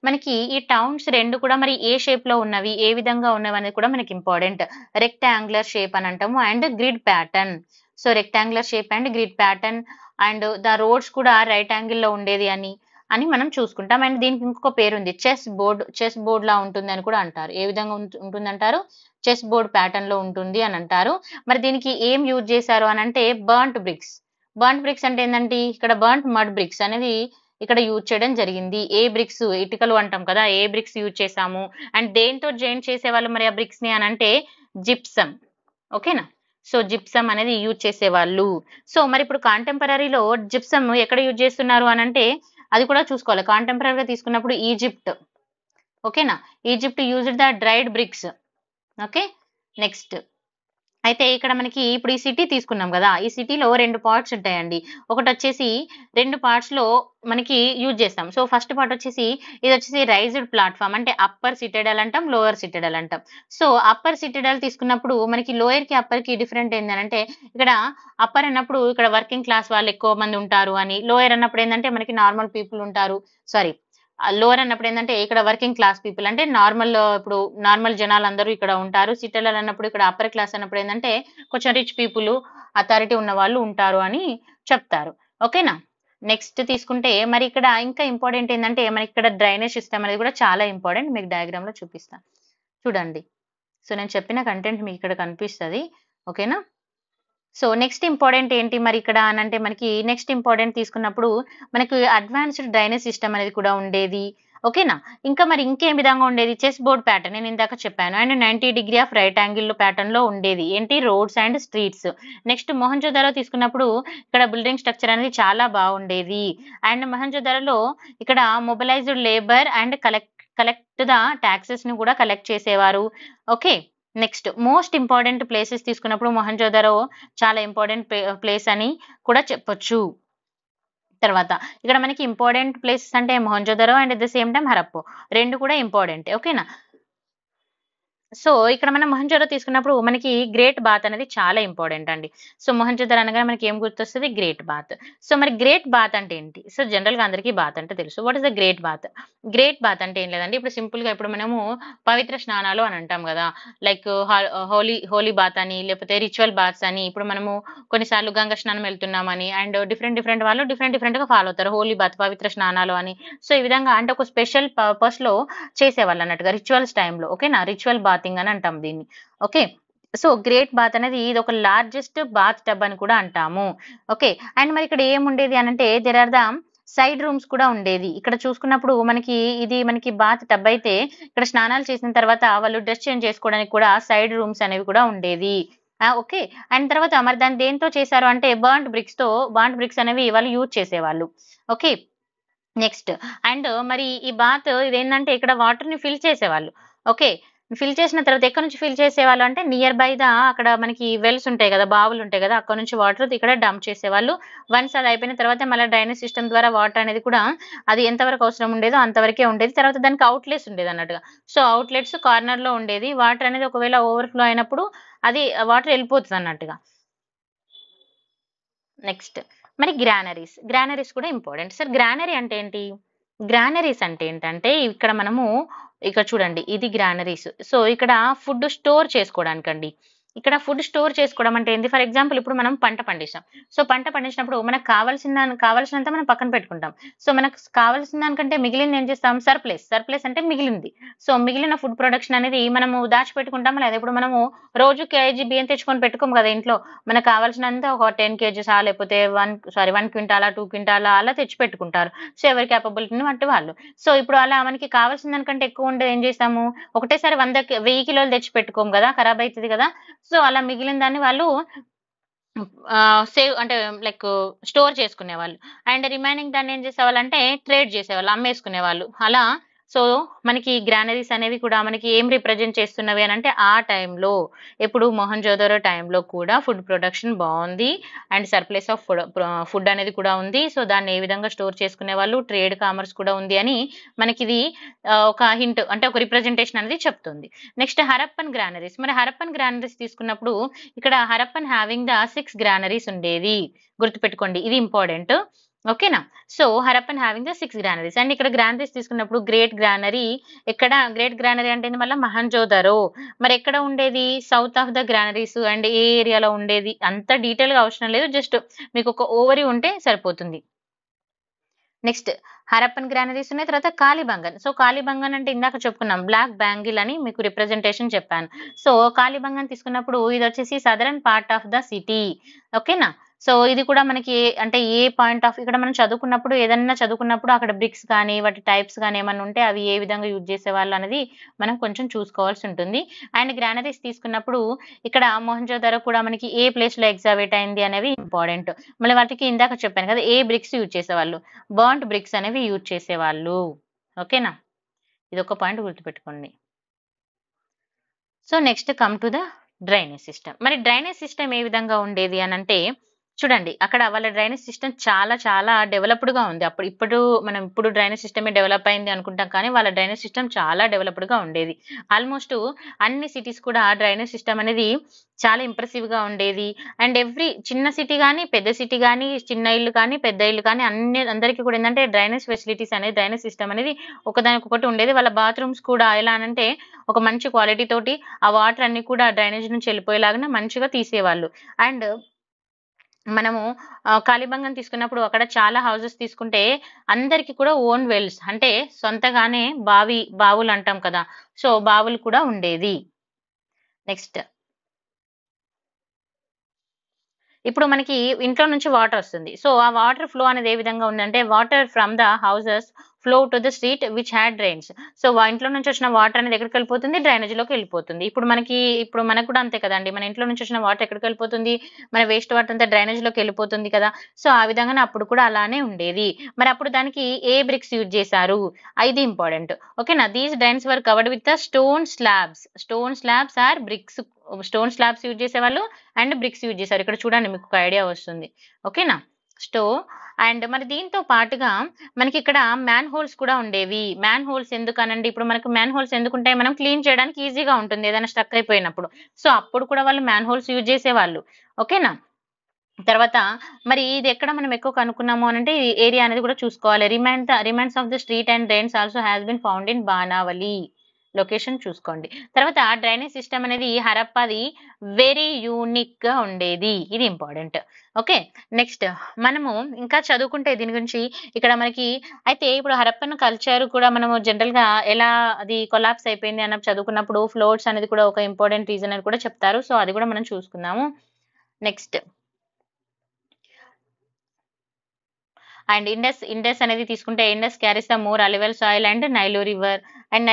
మనకి ఈ టౌన్స్ రెండు కూడా మరి ఏ షేప్ లో ఉన్నవి, ఏ విధంగా ఉన్నవి అనేది కూడా మనకి ఇంపార్టెంట్. రెక్టాంగులర్ షేప్ అని అంటాము and grid pattern. So rectangular shape and grid pattern and the roads కూడా రైట్ యాంగిల్ లో ఉండేది అని మనం చూసుకుంటాం. అండ్ దీనికి ఇంకొక పేరు ఉంది, చెస్ బోర్డ్ లా ఉంటుంది అని కూడా అంటారు. ఏ విధంగా ఉంటుంది అంటారు? చెస్ బోర్డ్ ప్యాటర్న్ లో ఉంటుంది అని అంటారు. మరి దీనికి ఏం యూజ్ చేశారు అని అంటే బర్న్ట్ బ్రిక్స్. బర్న్ట్ బ్రిక్స్ అంటే ఏంటంటే ఇక్కడ బర్న్ట్ మడ్ బ్రిక్స్ అనేది ఇక్కడ యూజ్ చేయడం జరిగింది. ఏ బ్రిక్స్, ఇటుకలు అంటాం కదా, ఏ బ్రిక్స్ యూజ్ చేసాము. అండ్ దేంతో జాయింట్ చేసేవాళ్ళు మరి ఆ బ్రిక్స్ ని అని అంటే జిప్సమ్. ఓకేనా? సో జిప్సమ్ అనేది యూజ్ చేసేవాళ్ళు. సో మరి ఇప్పుడు కాంటెంపరీలో జిప్సమ్ ఎక్కడ యూజ్ చేస్తున్నారు అని అంటే అది కూడా చూసుకోవాలి. కాంటెంపరీగా తీసుకున్నప్పుడు ఈజిప్ట్. ఓకేనా? Egypt used the dried bricks. Okay, next అయితే ఇక్కడ మనకి ఇప్పుడు ఈ సిటీ తీసుకున్నాం కదా, ఈ సిటీలో రెండు పార్ట్స్ ఉంటాయండి. ఒకటి వచ్చేసి రెండు పార్ట్స్ లో మనకి యూజ్ చేస్తాం. సో ఫస్ట్ పార్ట్ వచ్చేసి ఇది వచ్చేసి రైజ్డ్ ప్లాట్ఫామ్, అంటే అప్పర్ సిటెడల్ అంటాం, లోయర్ సిటెడల్ అంటాం. సో అప్పర్ సిటెడల్ తీసుకున్నప్పుడు మనకి లోయర్ కి అప్పర్ కి డిఫరెంట్ ఏంటంటే ఇక్కడ అప్పర్ అన్నప్పుడు ఇక్కడ వర్కింగ్ క్లాస్ వాళ్ళు ఎక్కువ మంది ఉంటారు అని, లోయర్ అన్నప్పుడు ఏంటంటే మనకి నార్మల్ పీపుల్ ఉంటారు. సారీ, లోవర్ అన్నప్పుడు ఏంటంటే ఇక్కడ వర్కింగ్ క్లాస్ పీపుల్ అంటే నార్మల్, ఇప్పుడు నార్మల్ జనాలు అందరూ ఇక్కడ ఉంటారు. సిటెడల్ అన్నప్పుడు ఇక్కడ అప్పర్ క్లాస్ అన్నప్పుడు ఏంటంటే కొంచెం రిచ్ పీపుల్, అథారిటీ ఉన్న వాళ్ళు ఉంటారు అని చెప్తారు. ఓకేనా? నెక్స్ట్ తీసుకుంటే మరి ఇక్కడ ఇంకా ఇంపార్టెంట్ ఏంటంటే మనకి ఇక్కడ డ్రైనేజ్ సిస్టమ్ అనేది కూడా చాలా ఇంపార్టెంట్. మీకు డయాగ్రామ్ లో చూపిస్తాను, చూడండి. సో నేను చెప్పిన కంటెంట్ మీకు ఇక్కడ కనిపిస్తుంది. ఓకేనా? సో నెక్స్ట్ ఇంపార్టెంట్ ఏంటి మరి ఇక్కడ అనంటే మనకి నెక్స్ట్ ఇంపార్టెంట్ తీసుకున్నప్పుడు మనకి అడ్వాన్స్డ్ డ్రైనేజ్ సిస్టమ్ అనేది కూడా ఉండేది. ఓకేనా? ఇంకా మరి ఇంకేం విధంగా ఉండేది? చెస్ బోర్డ్ ప్యాటర్న్ నేను ఇందాక చెప్పాను. And 90 degree of right angle pattern లో ఉండేది. ఏంటి? Roads and streets. Next Mohenjo-daro తీసుకున్నప్పుడు ఇక్కడ బిల్డింగ్ స్ట్రక్చర్ అనేది చాలా బాగుండేది. అండ్ మొహంజోదారోలో ఇక్కడ mobilised labour and collect the taxes ని కూడా కలెక్ట్ చేసేవారు. Okay, next most important places తీసుకున్నప్పుడు మొహంజోదారో చాలా ఇంపార్టెంట్ ప్లేస్ అని కూడా చెప్పొచ్చు. తర్వాత ఇక్కడ మనకి ఇంపార్టెంట్ ప్లేసెస్ అంటే Mohenjodaro and at the same time Harappa రెండు కూడా ఇంపార్టెంట్. ఓకేనా? సో ఇక్కడ మనం మొహంజోదారో తీసుకున్నప్పుడు మనకి గ్రేట్ బాత్ అనేది చాలా ఇంపార్టెంట్ అండి. సో మొహంజోదారో అనగానే మనకి ఏం గుర్తొస్తుంది? Great bath. సో మరి గ్రేట్ బాత్ అంటే ఏంటి? సో జనరల్ గా అందరికీ బాత్ అంటే తెలుసు. What is the great bath? Great bath అంటే ఏం లేదండి, ఇప్పుడు సింపుల్ గా ఇప్పుడు మనము పవిత్ర స్నానాలు అని అంటాం కదా, లైక్ హోలీ బాత్ అని, లేకపోతే రిచువల్ బాత్స్ అని. ఇప్పుడు మనము కొన్నిసార్లు గంగా స్నానం వెళ్తున్నామని అండ్ డిఫరెంట్ వాళ్ళు డిఫరెంట్ గా ఫాలో అవుతారు, హోలీ బాత్, పవిత్ర స్నానాలు అని. సో ఈ విధంగా అంటే ఒక స్పెషల్ పర్పస్ లో చేసేవాళ్ళు అన్నట్టుగా రిచువల్స్ టైంలో. ఓకేనా? రిచువల్ బాతింగ్ అని అంటాం దీన్ని. ఓకే, సో గ్రేట్ బాత్ అనేది ఇది ఒక లార్జెస్ట్ బాత్ టబ్ అని కూడా అంటాము. ఓకే, అండ్ మరి ఇక్కడ ఏముండేది అని అంటే there are the side rooms కూడా ఉండేది. ఇక్కడ చూసుకున్నప్పుడు మనకి బాత్ టబ్ అయితే ఇక్కడ స్నానాలు చేసిన తర్వాత వాళ్ళు డ్రెస్ చేంజ్ చేసుకోవడానికి కూడా సైడ్ రూమ్స్ అనేవి కూడా ఉండేది. ఓకే, అండ్ తర్వాత మరి దాన్ని దేంతో చేశారు అంటే బర్న్ట్ బ్రిక్స్ అనేవి వాళ్ళు యూజ్ చేసేవాళ్ళు. ఓకే, నెక్స్ట్ అండ్ మరి ఈ బాత్ ఇదేంటంటే ఇక్కడ వాటర్ ని ఫిల్ చేసేవాళ్ళు. ఓకే, ఫిల్ చేసిన తర్వాత ఎక్కడ నుంచి ఫిల్ చేసేవాళ్ళు అంటే నియర్ బై ద అక్కడ మనకి వెల్స్ ఉంటాయి కదా, బావులు ఉంటాయి కదా, అక్కడ నుంచి వాటర్ ఇక్కడ డంప్ చేసేవాళ్ళు. వన్స్ అది అయిపోయిన తర్వాత మళ్ళీ డ్రైనేజ్ సిస్టమ్ ద్వారా వాటర్ అనేది కూడా అది ఎంతవరకు అవసరం ఉండేదో అంతవరకే ఉండేది. తర్వాత దానికి అవుట్లెట్స్ ఉండేది అన్నట్టుగా. సో అవుట్లెట్స్ కార్నర్ లో ఉండేది. వాటర్ అనేది ఒకవేళ ఓవర్ఫ్లో అయినప్పుడు అది వాటర్ వెళ్ళిపోతుంది అన్నట్టుగా. నెక్స్ట్ మరి గ్రానరీస్ కూడా ఇంపార్టెంట్. సార్ గ్రానరీ అంటే ఏంటి? గ్రానరీస్ అంటే ఏంటంటే ఇక్కడ మనము ఇక్కడ చూడండి ఇది గ్రానరీస్. సో ఇక్కడ ఫుడ్ స్టోర్ చేసుకోవడానికండి. ఇక్కడ ఫుడ్ స్టోర్ చేసుకోవడం అంటే ఏంది? ఫర్ ఎగ్జాంపుల్ ఇప్పుడు మనం పంట పండిస్తాం. సో, పంట పండించినప్పుడు మనకు కావాల్సినంత మనం పక్కన పెట్టుకుంటాం. సో, మనకు కావాల్సిన దానికంటే మిగిలింది ఏం చేస్తాం? సర్ప్లస్. సర్ప్లస్ అంటే మిగిలింది. సో, మిగిలిన ఫుడ్ ప్రొడక్షన్ అనేది మనము దాచిపెట్టుకుంటామా లేదా? ఇప్పుడు మనము రోజు కేజీ బియ్యం తెచ్చుకొని పెట్టుకోము కదా ఇంట్లో. మనకు కావాల్సినంత ఒక 10 కేజీసా లేకపోతే 1 క్వింటాలా, 2 క్వింటాలా అలా తెచ్చి పెట్టుకుంటారు. సో, ఎవరి కేపబిలిటీని బట్టి వాళ్ళు. సో, ఇప్పుడు అలా మనకి కావాల్సిన దానికంటే ఎక్కువ ఉండేది ఏం చేస్తాము? ఒకటేసారి 1000 కిలోలు తెచ్చి పెట్టుకోము కదా! ఖరాబ్ అయితది కదా! సో, అలా మిగిలిన దాన్ని వాళ్ళు సేవ్ అంటే లైక్ స్టోర్ చేసుకునేవాళ్ళు. అండ్ రిమైనింగ్ దాన్ని ఏం చేసేవాళ్ళంటే ట్రేడ్ చేసేవాళ్ళు, అమ్మేసుకునేవాళ్ళు. అలా సో, మనకి గ్రానరీస్ అనేవి కూడా మనకి ఏం రిప్రజెంట్ చేస్తున్నవి అనంటే ఆ టైంలో ఎప్పుడు మొహంజోదారో టైంలో కూడా ఫుడ్ ప్రొడక్షన్ బావుంది. అండ్ సర్ప్లస్ ఆఫ్ ఫుడ్ అనేది కూడా ఉంది. సో, దాన్ని ఏ విధంగా స్టోర్ చేసుకునేవాళ్ళు, ట్రేడ్ కామర్స్ కూడా ఉంది అని మనకిది ఒక హింట్ అంటే ఒక రిప్రజెంటేషన్ అనేది చెప్తుంది. Next Harappan granaries. మరి హరప్పన్ గ్రానరీస్ తీసుకున్నప్పుడు ఇక్కడ హరప్పన్ హ్యావింగ్ ద 6 గ్రానరీస్ ఉండేది. గుర్తుపెట్టుకోండి. ఇది ఇంపార్టెంట్. ఓకేనా? So, Harappan having the 6 granaries. And ఇక్కడ గ్రానరీస్ తీసుకున్నప్పుడు గ్రేట్ గ్రానరీ ఎక్కడ? గ్రేట్ గ్రానరీ అంటే ఏంది మళ్ళా మొహంజోదారో. మరి ఎక్కడ ఉండేది? South of the granaries and ఏ ఏరియాలో ఉండేది? అంత డీటెయిల్‌గా అవసరం లేదు. జస్ట్ మీకు ఒక ఓవరీ ఉంటే సరిపోతుంది. నెక్స్ట్ హరప్పన్ గ్రానరీస్ ఉన్నాయి. తర్వాత కాలిబంగన్. సో, కాలిబంగన్ అంటే ఇందాక చెప్పుకున్నాం. బ్లాక్ బ్యాంగిల్ అని మీకు రిప్రజెంటేషన్ చెప్పాను. సో, కాలిబంగన్ తీసుకున్నప్పుడు ఇదొచ్చేసి southern part of the city. ఓకేనా? సో, ఇది కూడా మనకి అంటే ఏ పాయింట్ ఆఫ్ ఇక్కడ మనం చదువుకున్నప్పుడు ఏదన్నా చదువుకున్నప్పుడు అక్కడ బ్రిక్స్ గాని, వాటి టైప్స్ గాని ఏమన్నా ఉంటే అవి ఏ విధంగా యూజ్ చేసేవాళ్ళు అనేది మనం కొంచెం చూసుకోవాల్సి ఉంటుంది. అండ్ గ్రానరీస్ తీసుకున్నప్పుడు ఇక్కడ మొహంజోదారో కూడా మనకి ఏ ప్లేస్‌లో ఎగ్జావేట్ అయింది అనేవి ఇంపార్టెంట్. మళ్ళీ వాటికి ఇందాక చెప్పాను కదా! ఏ బ్రిక్స్ యూజ్ చేసేవాళ్ళు. బర్న్డ్ బ్రిక్స్ అనేవి యూజ్ చేసేవాళ్ళు. ఓకేనా? ఇదొక పాయింట్ గుర్తుపెట్టుకోండి. So, next come to the drainage system. మరి డ్రైనేజ్ సిస్టమ్ ఏ విధంగా ఉండేది అనంటే, చూడండి అక్కడ వాళ్ళ డ్రైనేజ్ సిస్టమ్ చాలా చాలా డెవలప్డ్‌గా ఉంది. మనం ఇప్పుడు డ్రైనేజ్ సిస్టమే డెవలప్ అయింది అనుకుంటాం కానీ, వాళ్ళ డ్రైనేజ్ సిస్టమ్ చాలా డెవలప్డ్‌గా ఉండేది. ఆల్‌మోస్ట్ అన్ని సిటీస్ కూడా డ్రైనేజ్ సిస్టమ్ అనేది చాలా ఇంప్రెసివ్‌గా ఉండేది. అండ్ చిన్న సిటీ గాని, పెద్ద సిటీ గాని, చిన్న ఇల్లు కానీ, పెద్ద ఇల్లు కానీ అందరికి కూడా ఏందంటే డ్రైనేజ్ ఫెసిలిటీస్ అనేది డ్రైనేజ్ సిస్టమ్ అనేది ఒకదానికొకటి ఉండేది. వాళ్ళ బాత్రూమ్స్ కూడా ఎలా అనంటే ఒక మంచి క్వాలిటీ తోటి ఆ వాటర్ అన్ని కూడా డ్రైనేజ్ నుంచి వెళ్ళిపోయేలాగానే మంచిగా తీసేవాళ్ళు. అండ్ మనము కాళీబంగన్ తీసుకున్నప్పుడు అక్కడ చాలా హౌసెస్ తీసుకుంటే అందరికి కూడా ఓన్ వెల్స్ అంటే సొంతగానే బావులు అంటాం కదా! సో, బావులు కూడా ఉండేది. నెక్స్ట్ ఇప్పుడు మనకి ఇంట్లో నుంచి వాటర్ వస్తుంది. సో, ఆ వాటర్ ఫ్లో అనేది ఏ విధంగా ఉందంటే water from the houses flow to the street which had drains. So, ఇంట్లో నుంచి వచ్చిన వాటర్ అనేది ఎక్కడికెళ్ళిపోతుంది? డ్రైనేజ్‌లోకి వెళ్ళిపోతుంది. ఇప్పుడు మనకు కూడా అంతే కదండీ! మన ఇంట్లో నుంచి వచ్చిన వాటర్ ఎక్కడికెళ్ళిపోతుంది? మన వేస్ట్ వాటర్ అంతా డ్రైనేజ్‌లోకి వెళ్ళిపోతుంది కదా! సో, ఆ విధంగానే అప్పుడు కూడా అలానే ఉండేది. మరి అప్పుడు దానికి ఏ బ్రిక్స్ యూజ్ చేశారు? ఇది ఇంపార్టెంట్. ఓకేనా? These drains were covered with the stone slabs. Stone slabs or bricks. Stone slabs use చేసేవాళ్ళు. అండ్ బ్రిక్స్ యూజ్ చేశారు. ఇక్కడ చూడండి మీకు ఒక ఐడియా వస్తుంది. ఓకేనా? అండ్ మరి దీంతో పాటుగా మనకిక్కడ మ్యాన్ హోల్స్ కూడా ఉండేవి. మ్యాన్ హోల్స్ ఎందుకనండి? ఇప్పుడు మనకు మ్యాన్ హోల్స్ ఎందుకుంటాయి? మనం క్లీన్ చేయడానికి ఈజీగా ఉంటుంది ఏదైనా స్ట్రక్ అయిపోయినప్పుడు. సో, అప్పుడు కూడా వాళ్ళు మ్యాన్ హోల్స్ యూజ్ చేసేవాళ్ళు. ఓకేనా? తర్వాత మరి ఇది ఎక్కడ మనం ఎక్కువ కనుక్కున్నాము అనంటే ఈ ఏరియా అనేది కూడా చూసుకోవాలి. Remains of the street and drains also has been found in Banawali. Location చూసుకోండి. తర్వాత డ్రైనేజ్ సిస్టమ్ అనేది హరప్పాది వెరీ యూనిక్‌గా ఉండేది. ఇది ఇంపార్టెంట్. ఓకే. నెక్స్ట్ మనము ఇంకా చదువుకుంటే దీని గురించి ఇక్కడ మనకి అయితే ఇప్పుడు హరప్పన్ కల్చర్ కూడా మనము జనరల్‌గా ఎలా అది కొలాప్స్ అయిపోయింది అన్నప్పుడు చదువుకున్నప్పుడు ఫ్లోడ్స్ అనేది కూడా ఒక ఇంపార్టెంట్ రీజన్ అని కూడా చెప్తారు. సో, అది కూడా మనం చూసుకుందాము. నెక్స్ట్ అండ్ ఇండస్ అనేది తీసుకుంటే Indus carries the more alluvial soil and Nile river. And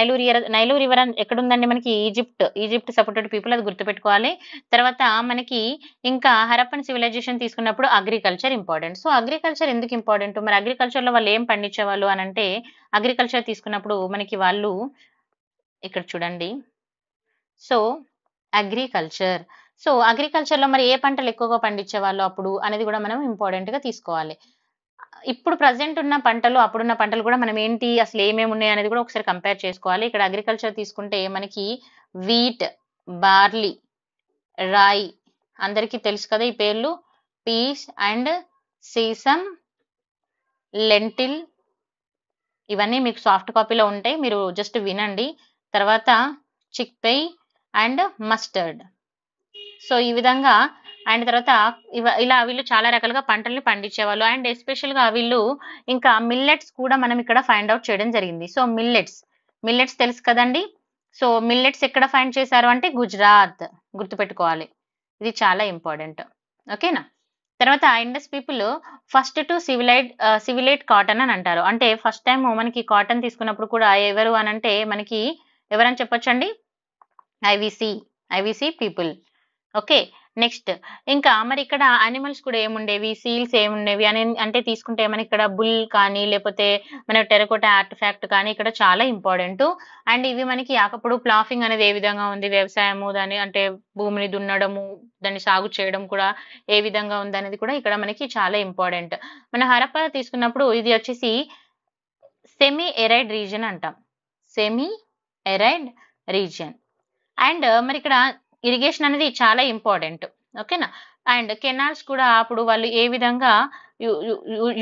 Nile river ఎక్కడుందండి మనకి? ఈజిప్ట్ సపోర్టెడ్ పీపుల్ అది గుర్తుపెట్టుకోవాలి. తర్వాత మనకి ఇంకా హరప్పన్ సివిలైజేషన్ తీసుకున్నప్పుడు అగ్రికల్చర్ ఇంపార్టెంట్. సో, అగ్రికల్చర్ ఎందుకు ఇంపార్టెంట్? మరి అగ్రికల్చర్‌లో వాళ్ళు ఏం పండించేవాళ్ళు అనంటే అగ్రికల్చర్ తీసుకున్నప్పుడు మనకి వాళ్ళు ఇక్కడ చూడండి. So, agriculture. సో, అగ్రికల్చర్‌లో మరి ఏ పంటలు ఎక్కువగా పండించేవాళ్ళు అప్పుడు అనేది కూడా మనం ఇంపార్టెంట్‌గా తీసుకోవాలి. ఇప్పుడు ప్రెజెంట్ ఉన్న పంటలు, అప్పుడున్న పంటలు కూడా మనం ఏంటి అసలు ఏమేమి ఉన్నాయనేది కూడా ఒకసారి కంపేర్ చేసుకోవాలి. ఇక్కడ అగ్రికల్చర్ తీసుకుంటే మనకి వీట్, బార్లీ, రాయి అందరికీ తెలుసు కదా ఈ పేర్లు. పీస్ అండ్ సీసమ్, లెంటిల్ ఇవన్నీ మీకు సాఫ్ట్ కాపీలో ఉంటాయి. మీరు జస్ట్ వినండి. తర్వాత చిక్‌పీ అండ్ మస్టర్డ్. సో ఈ విధంగా అండ్ తర్వాత ఇలా వీళ్ళు చాలా రకాలుగా పంటల్ని పండించేవాళ్ళు. అండ్ ఎస్పెషల్గా వీళ్ళు ఇంకా మిల్లెట్స్ కూడా మనం ఇక్కడ ఫైండ్ అవుట్ చేయడం జరిగింది. సో మిల్లెట్స్ తెలుసు కదండి. సో మిల్లెట్స్ ఎక్కడ ఫైండ్ చేశారు అంటే గుజరాత్, గుర్తుపెట్టుకోవాలి. ఇది చాలా ఇంపార్టెంట్. ఓకేనా. తర్వాత Indus people first to civilize cotton అని అంటారు. అంటే ఫస్ట్ టైం మనకి కాటన్ తీసుకున్నప్పుడు కూడా ఎవరు అని అంటే మనకి ఎవరని చెప్పొచ్చండి, ఐవిసి పీపుల్. ఓకే. నెక్స్ట్ ఇంకా మరి ఇక్కడ యానిమల్స్ కూడా ఏముండేవి, సీల్స్ ఏముండేవి అని అంటే తీసుకుంటే మన ఇక్కడ బుల్ కానీ లేకపోతే మన టెరకోటా ఆర్టిఫాక్ట్ కానీ ఇక్కడ చాలా ఇంపార్టెంట్. అండ్ ఇవి మనకి అప్పుడు ప్లాఫింగ్ అనేది ఏ విధంగా ఉంది, వ్యవసాయము దాన్ని అంటే భూమిని దున్నడము, దాన్ని సాగు చేయడం కూడా ఏ విధంగా ఉంది అనేది కూడా ఇక్కడ మనకి చాలా ఇంపార్టెంట్. మన హరప్పా తీసుకున్నప్పుడు ఇది వచ్చేసి సెమీ ఎరైడ్ రీజియన్ అంటాం, సెమీ ఎరైడ్ రీజియన్. అండ్ మరి ఇక్కడ ఇరిగేషన్ అనేది చాలా ఇంపార్టెంట్. ఓకేనా. అండ్ కెనాల్స్ కూడా అప్పుడు వాళ్ళు ఏ విధంగా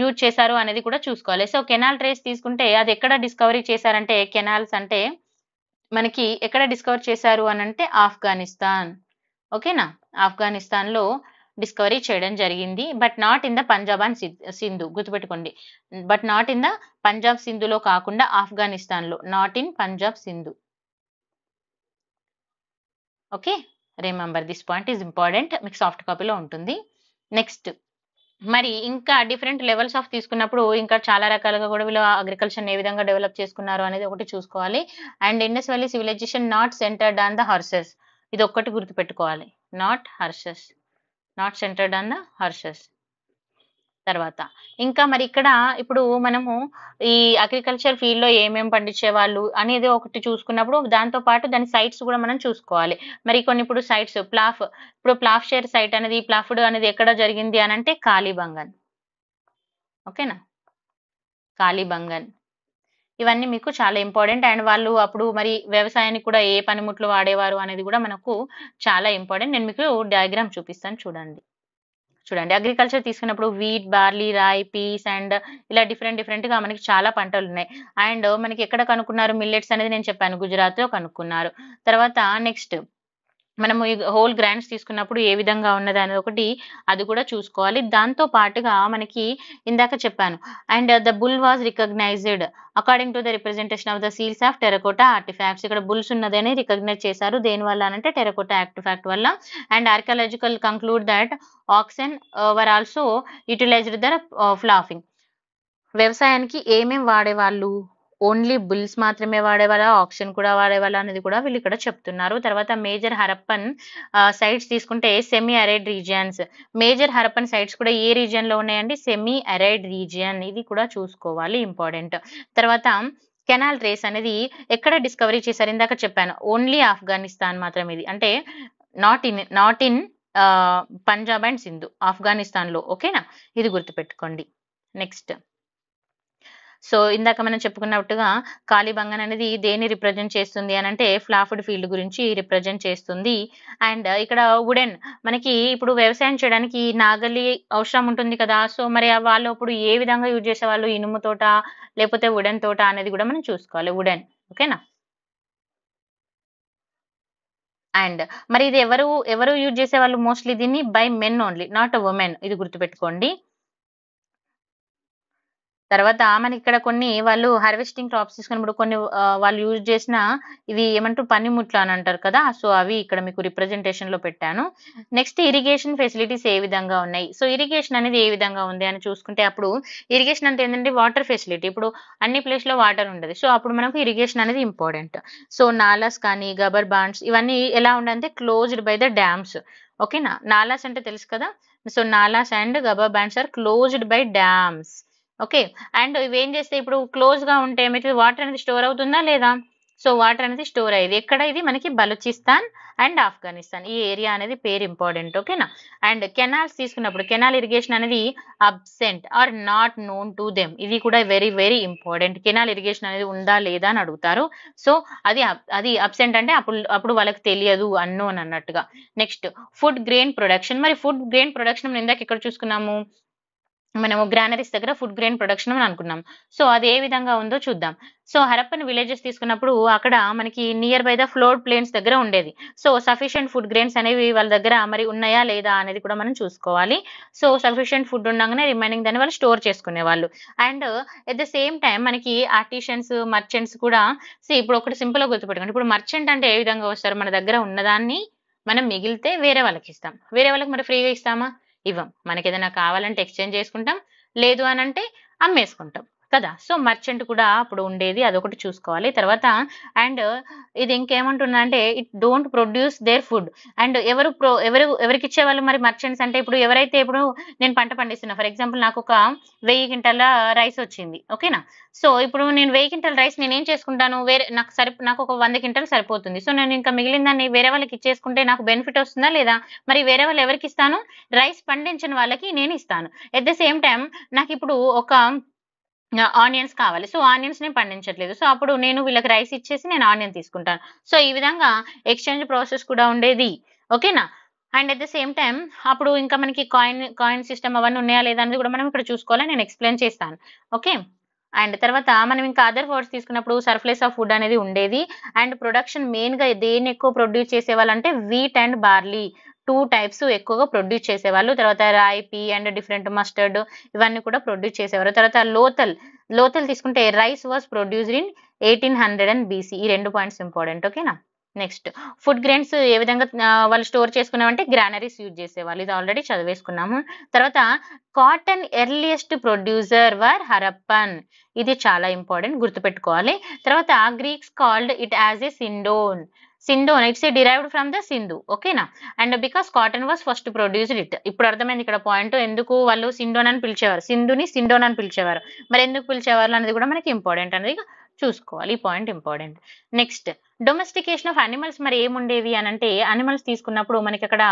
యూజ్ చేశారు అనేది కూడా చూసుకోవాలి. సో కెనాల్ ట్రేస్ తీసుకుంటే అది ఎక్కడ డిస్కవరీ చేశారంటే, కెనాల్స్ అంటే మనకి ఎక్కడ డిస్కవర్ చేశారు అని అంటే ఆఫ్ఘనిస్తాన్. ఓకేనా. ఆఫ్ఘనిస్తాన్ లో డిస్కవరీ చేయడం జరిగింది. But not in the Punjab and Sindhu, గుర్తుపెట్టుకోండి. But not in the Punjab సింధులో కాకుండా ఆఫ్ఘనిస్తాన్ లో, not in Punjab Sindhu. Okay, remember this point is important, మీకు సాఫ్ట్ కాపీలో ఉంటుంది. నెక్స్ట్ మరి ఇంకా డిఫరెంట్ లెవెల్స్ ఆఫ్ తీసుకున్నప్పుడు ఇంకా చాలా రకాలుగా కూడా వీళ్ళు అగ్రికల్చర్ ఏ విధంగా డెవలప్ చేసుకున్నారు అనేది ఒకటి చూసుకోవాలి. And Indus valley civilization not centered on the horses, ఇది ఒక్కటి గుర్తుపెట్టుకోవాలి, not centered on the horses. తర్వాత ఇంకా మరి ఇక్కడ ఇప్పుడు మనము ఈ అగ్రికల్చర్ ఫీల్డ్ లో ఏమేమి పండించే వాళ్ళు అనేది ఒకటి చూసుకున్నప్పుడు దాంతో పాటు దాని సైట్స్ కూడా మనం చూసుకోవాలి. మరి కొన్ని ఇప్పుడు సైట్స్ ప్లాఫ్ షేర్ సైట్ అనేది, ప్లాఫ్డ్ అనేది ఎక్కడ జరిగింది అని అంటే కాళీబంగన్. ఓకేనా, కాళీబంగన్. ఇవన్నీ మీకు చాలా ఇంపార్టెంట్. అండ్ వాళ్ళు అప్పుడు మరి వ్యవసాయానికి కూడా ఏ పనిముట్లు వాడేవారు అనేది కూడా మనకు చాలా ఇంపార్టెంట్. నేను మీకు డయాగ్రామ్ చూపిస్తాను, చూడండి. అగ్రికల్చర్ తీసుకున్నప్పుడు wheat, barley, rye, peas and ఇలా డిఫరెంట్ గా మనకి చాలా పంటలు ఉన్నాయి. అండ్ మనకి ఎక్కడ కనుక్కున్నారు మిల్లెట్స్ అనేది నేను చెప్పాను, గుజరాత్ లో కనుక్కున్నారు. తర్వాత నెక్స్ట్ మనము ఈ హోల్ గ్రాండ్స్ తీసుకున్నప్పుడు ఏ విధంగా ఉన్నది అనేది ఒకటి అది కూడా చూసుకోవాలి. దాంతో పాటుగా మనకి ఇందాక చెప్పాను, and the bull was recognized according to the representation of the seals of terracotta artifacts. ఇక్కడ బుల్స్ ఉన్నదని రికగ్నైజ్ చేశారు, దేని వల్ల అంటే టెరకోటా ఆర్టిఫాక్ట్ వల్ల. And archaeological conclude that oxen were also utilized the ploughing. వ్యవసాయానికి ఏమేం వాడేవాళ్ళు, ఓన్లీ బుల్స్ మాత్రమే వాడేవాళ్ళ, ఆక్షన్ కూడా వాడేవాళ్ళ అనేది కూడా వీళ్ళు ఇక్కడ చెప్తున్నారు. తర్వాత మేజర్ హరప్పన్ సైట్స్ తీసుకుంటే semi arid regions. Major Harappan sites కూడా ఏ రీజియన్ లో ఉన్నాయండి, సెమీ అరైడ్ రీజియన్, ఇది కూడా చూసుకోవాలి, ఇంపార్టెంట్. తర్వాత కెనాల్ ట్రేస్ అనేది ఎక్కడ డిస్కవరీ చేశారు, ఇందాక చెప్పాను ఓన్లీ ఆఫ్ఘనిస్తాన్ మాత్రం, ఇది అంటే not in Punjab and Sindhu, Afghanistan లో. ఓకేనా, ఇది గుర్తుపెట్టుకోండి. నెక్స్ట్ సో ఇందాక మనం చెప్పుకున్నట్టుగా కాళీబంగన్ అనేది దేన్ని రిప్రజెంట్ చేస్తుంది అని అంటే ఫ్లాఫ్డ్ ఫీల్డ్ గురించి రిప్రజెంట్ చేస్తుంది. అండ్ ఇక్కడ వుడెన్, మనకి ఇప్పుడు వ్యవసాయం చేయడానికి నాగలి అవసరం ఉంటుంది కదా. సో మరి వాళ్ళు అప్పుడు ఏ విధంగా యూజ్ చేసేవాళ్ళు, ఇనుము తోట లేకపోతే వుడెన్ తోట అనేది కూడా మనం చూసుకోవాలి, వుడెన్. ఓకేనా. అండ్ మరి ఇది ఎవరు యూజ్ చేసేవాళ్ళు మోస్ట్లీ దీన్ని, by men only, not women, ఇది గుర్తుపెట్టుకోండి. తర్వాత మనకి ఇక్కడ కొన్ని వాళ్ళు హార్వెస్టింగ్ క్రాప్స్ తీసుకున్నప్పుడు కొన్ని వాళ్ళు యూజ్ చేసిన ఇవి ఏమంటారు పనిముట్లు అని అంటారు కదా. సో అవి ఇక్కడ మీకు రిప్రజెంటేషన్ లో పెట్టాను. నెక్స్ట్ ఇరిగేషన్ ఫెసిలిటీస్ ఏ విధంగా ఉన్నాయి. సో ఇరిగేషన్ అనేది ఏ విధంగా ఉంది అని చూసుకుంటే, అప్పుడు ఇరిగేషన్ అంటే ఏంటంటే వాటర్ ఫెసిలిటీ. ఇప్పుడు అన్ని ప్లేస్ లో వాటర్ ఉండదు, సో అప్పుడు మనకు ఇరిగేషన్ అనేది ఇంపార్టెంట్. సో నాలాస్ కానీ గబర్ బాండ్స్ ఇవన్నీ ఎలా ఉండాలంటే క్లోజ్డ్ బై ద డ్యామ్స్. ఓకేనా, నాలాస్ అంటే తెలుసు కదా. So nalas and gabarbands are closed by dams. Okay. And ఇవేం చేస్తే ఇప్పుడు క్లోజ్ గా ఉంటే ఏమైతే వాటర్ అనేది స్టోర్ అవుతుందా లేదా. సో వాటర్ అనేది స్టోర్ అయ్యేది ఎక్కడ, ఇది మనకి బలూచిస్తాన్ అండ్ ఆఫ్ఘనిస్తాన్, ఈ ఏరియా అనేది పేరు ఇంపార్టెంట్. ఓకేనా. అండ్ కెనాల్స్ తీసుకున్నప్పుడు కెనాల్ ఇరిగేషన్ అనేది absent are not known to them, ఇది కూడా వెరీ ఇంపార్టెంట్. కెనాల్ ఇరిగేషన్ అనేది ఉందా లేదా అని అడుగుతారు. సో అది అబ్సెంట్ అంటే అప్పుడు వాళ్ళకి తెలియదు, అన్నోన్ అన్నట్టుగా. Next food grain production. మరి ఫుడ్ గ్రెయిన్ ప్రొడక్షన్ ఇందాక ఎక్కడ చూసుకున్నాము, మనము గ్రానరీస్ దగ్గర ఫుడ్ గ్రెయిన్ ప్రొడక్షన్ అని అనుకున్నాం. సో అది ఏ విధంగా ఉందో చూద్దాం. సో హరప్పన్ విలేజెస్ తీసుకున్నప్పుడు అక్కడ మనకి near by the flood plains దగ్గర ఉండేది. సో సఫిషియెంట్ ఫుడ్ గ్రెయిన్స్ అనేవి వాళ్ళ దగ్గర మరి ఉన్నాయా లేదా అనేది కూడా మనం చూసుకోవాలి. సో సఫిషియెంట్ ఫుడ్ ఉండగానే రిమైనింగ్ దాన్ని వాళ్ళు స్టోర్ చేసుకునేవాళ్ళు. And at the same time మనకి ఆర్టిషన్స్, మర్చెంట్స్ కూడా ఇప్పుడు ఒకటి సింపుల్‌గా గుర్తుపెట్టుకోండి. ఇప్పుడు మర్చెంట్ అంటే ఏ విధంగా వస్తారు? మన దగ్గర ఉన్నదాన్ని మనం మిగిలితే వేరే వాళ్ళకి ఇస్తాం. వేరే వాళ్ళకి మరి ఫ్రీగా ఇస్తామా? ఇవ్వం. మనకేదైనా కావాలంటే ఎక్స్‌చేంజ్ చేసుకుంటాం. లేదు అనంటే అమ్మేసుకుంటాం కదా! సో, మర్చెంట్ కూడా అప్పుడు ఉండేది. అదొకటి చూసుకోవాలి. తర్వాత అండ్ ఇది ఇంకేమంటున్నా అంటే it don't produce their food. And ఎవరికిచ్చేవాళ్ళు మరి మర్చెంట్స్ అంటే ఇప్పుడు ఎవరైతే ఇప్పుడు నేను పంట పండిస్తున్నా. ఫర్ ఎగ్జాంపుల్ నాకొక 1000 క్వింటాల రైస్ వచ్చింది. ఓకేనా? సో, ఇప్పుడు నేను 1000 క్వింటాల రైస్ నేనేం చేసుకుంటాను? వేరే నాకొక 100 క్వింటాలు సరిపోతుంది. సో, నేను ఇంకా మిగిలిన దాన్ని వేరే వాళ్ళకి ఇచ్చేసుకుంటే నాకు బెనిఫిట్ వస్తుందా? లేదా? మరి వేరే వాళ్ళు ఎవరికిస్తాను? రైస్ పండించని వాళ్ళకి నేనిస్తాను. ఎట్ ద సేమ్ టైమ్ నాకిప్పుడు ఒక ఆనియన్స్ కావాలి. సో, ఆనియన్స్ నేను పండించట్లేదు. సో, అప్పుడు నేను వీళ్ళకి రైస్ ఇచ్చేసి నేను ఆనియన్ తీసుకుంటాను. సో, ఈ విధంగా ఎక్స్‌చేంజ్ ప్రాసెస్ కూడా ఉండేది. ఓకేనా? And at the same time అప్పుడు ఇంకా మనకి కాయిన్ సిస్టమ్ అవన్నీ ఉన్నాయా లేదా అనేది కూడా మనం ఇక్కడ చూసుకోవాలి. నేను ఎక్స్‌ప్లెయిన్ చేస్తాను. ఓకే. అండ్ తర్వాత మనం ఇంకా అదర్ వర్డ్స్ తీసుకున్నప్పుడు సర్ప్లస్ ఆఫ్ ఫుడ్ అనేది ఉండేది. అండ్ ప్రొడక్షన్ మెయిన్‌గా దేన్ని ఎక్కువ ప్రొడ్యూస్ చేసేవాళ్ళంటే వీట్ అండ్ బార్లీ. 2 టైప్స్ ఎక్కువగా ప్రొడ్యూస్ చేసేవాళ్ళు. తర్వాత రాయి, పీ అండ్ డిఫరెంట్ మస్టర్డ్ ఇవన్నీ కూడా ప్రొడ్యూస్ చేసేవారు. తర్వాత లోతల్ తీసుకుంటే rice was produced in 1800 BC. ఈ 2 పాయింట్స్ ఇంపార్టెంట్. ఓకేనా? నెక్స్ట్ ఫుడ్ గ్రెయిన్స్ ఏ విధంగా వాళ్ళు స్టోర్ చేసుకున్నామంటే గ్రానరీస్ యూజ్ చేసేవాళ్ళు. ఇది ఆల్రెడీ చదివేసుకున్నాము. తర్వాత cotton earliest producer were Harappan. ఇది చాలా ఇంపార్టెంట్ గుర్తుపెట్టుకోవాలి. తర్వాత Greeks called it as a sindon. Sindon it's a derived from the Sindhu. ఓకేనా? And because cotton was first produced it. ఇప్పుడు అర్థమైంది ఇక్కడ పాయింట్. ఎందుకు వాళ్ళు సిండోన్ అని పిలిచేవారు? సింధుని సిండోన్ అని పిలిచేవారు. మరి ఎందుకు పిలిచేవారు అనేది కూడా మనకి ఇంపార్టెంట్ అనేది చూసుకోవాలి. ఈ point important. Next domestication of animals మరి ఏముండేవి అనంటే అనిమల్స్ తీసుకున్నప్పుడు మనకి అక్కడ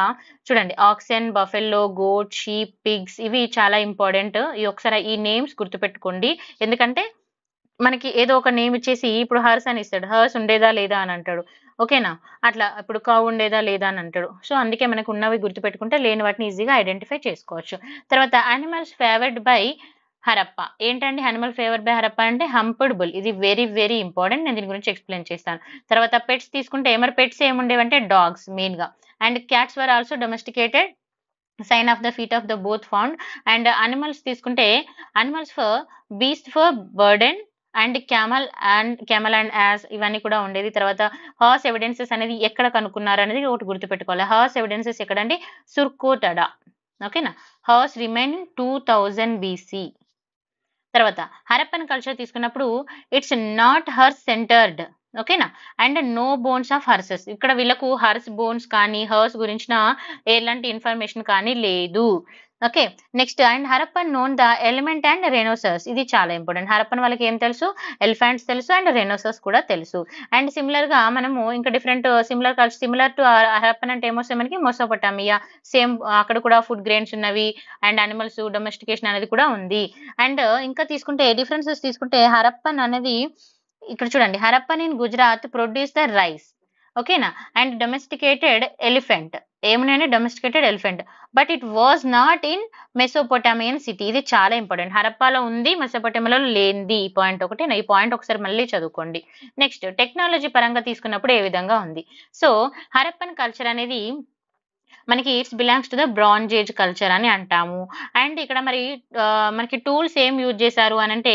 చూడండి oxen, buffalo, goat, sheep, pigs ఇవి చాలా ఇంపార్టెంట్. ఒకసారి ఈ నేమ్స్ గుర్తుపెట్టుకోండి. ఎందుకంటే మనకి ఏదో ఒక నేమ్ ఇచ్చేసి ఇప్పుడు హర్స్ అని ఇస్తాడు. హర్స్ ఉండేదా లేదా అని అంటాడు. ఓకేనా? అట్లా ఇప్పుడు కౌ ఉండేదా లేదా అని అంటాడు. సో, అందుకే మనకు ఉన్నవి గుర్తుపెట్టుకుంటే లేని వాటిని ఈజీగా ఐడెంటిఫై చేసుకోవచ్చు. తర్వాత యానిమల్స్ ఫేవర్డ్ బై హరప్ప. ఏంటండి యానిమల్ ఫేవర్డ్ బై హరప్ప అంటే హంప్డ్ బుల్. ఇది వెరీ వెరీ ఇంపార్టెంట్. నేను దీని గురించి ఎక్స్‌ప్లెయిన్ చేస్తాను. తర్వాత పెట్స్ తీసుకుంటే మరి పెట్స్ ఏముండేవంటే డాగ్స్ మెయిన్‌గా. And cats were also domesticated. Sign of the feet of the both found. And animals తీసుకుంటే animals for beast for burden and camel and ass ఇవన్నీ కూడా ఉండేది. తర్వాత హార్స్ ఎవిడెన్సెస్ అనేది ఎక్కడ కనుక్కున్నారు అనేది ఒకటి గుర్తుపెట్టుకోవాలి. హార్స్ ఎవిడెన్సెస్ ఎక్కడంటే సుర్కోటడా. ఓకేనా? Horse remain 2000 BC. తర్వాత హరప్పన్ కల్చర్ తీసుకున్నప్పుడు ఇట్స్ నాట్ హర్స్ సెంటర్డ్. ఓకేనా? And no bones of horses. ఇక్కడ వీళ్ళకు హర్స్ బోన్స్ కానీ హర్స్ గురించిన ఎలాంటి ఇన్ఫర్మేషన్ కానీ లేదు. Okay. Next and Harappan known the element and rhinoceros. ఇది చాలా ఇంపార్టెంట్. హరప్పన్ వాళ్ళకి ఏం తెలుసు? ఎలిఫెంట్స్ తెలుసు అండ్ రెనోసర్స్ కూడా తెలుసు. అండ్ సిమిలర్ గా మనము ఇంకా డిఫరెంట్ సిమిలర్ టు హరప్పన్ అంటే ఏమొస్తాయి మనకి మెసోపొటామియా. సేమ్ అక్కడ కూడా ఫుడ్ గ్రెయిన్స్ ఉన్నవి అండ్ అనిమల్స్ డొమెస్టికేషన్ అనేది కూడా ఉంది. అండ్ ఇంకా తీసుకుంటే డిఫరెన్సెస్ తీసుకుంటే హరప్పన్ అనేది ఇక్కడ చూడండి Harappan in Gujarat produce the rice. ఓకేనా? And domesticated elephant. ఏమున్నాయండి? Domesticated elephant. But it was not in Mesopotamian city. ఇది చాలా ఇంపార్టెంట్. హరప్పాలో ఉంది, మెసోపొటామియాలో లేనిది. ఈ పాయింట్ ఒకటి. ఈ పాయింట్ ఒకసారి మళ్ళీ చదువుకోండి. నెక్స్ట్ టెక్నాలజీ పరంగా తీసుకున్నప్పుడు ఏ విధంగా ఉంది? సో హరప్పన్ కల్చర్ అనేది మనకి it's belongs to the bronze age culture అని అంటాము. అండ్ ఇక్కడ మరి మనకి టూల్స్ ఏం యూజ్ చేశారు అనంటే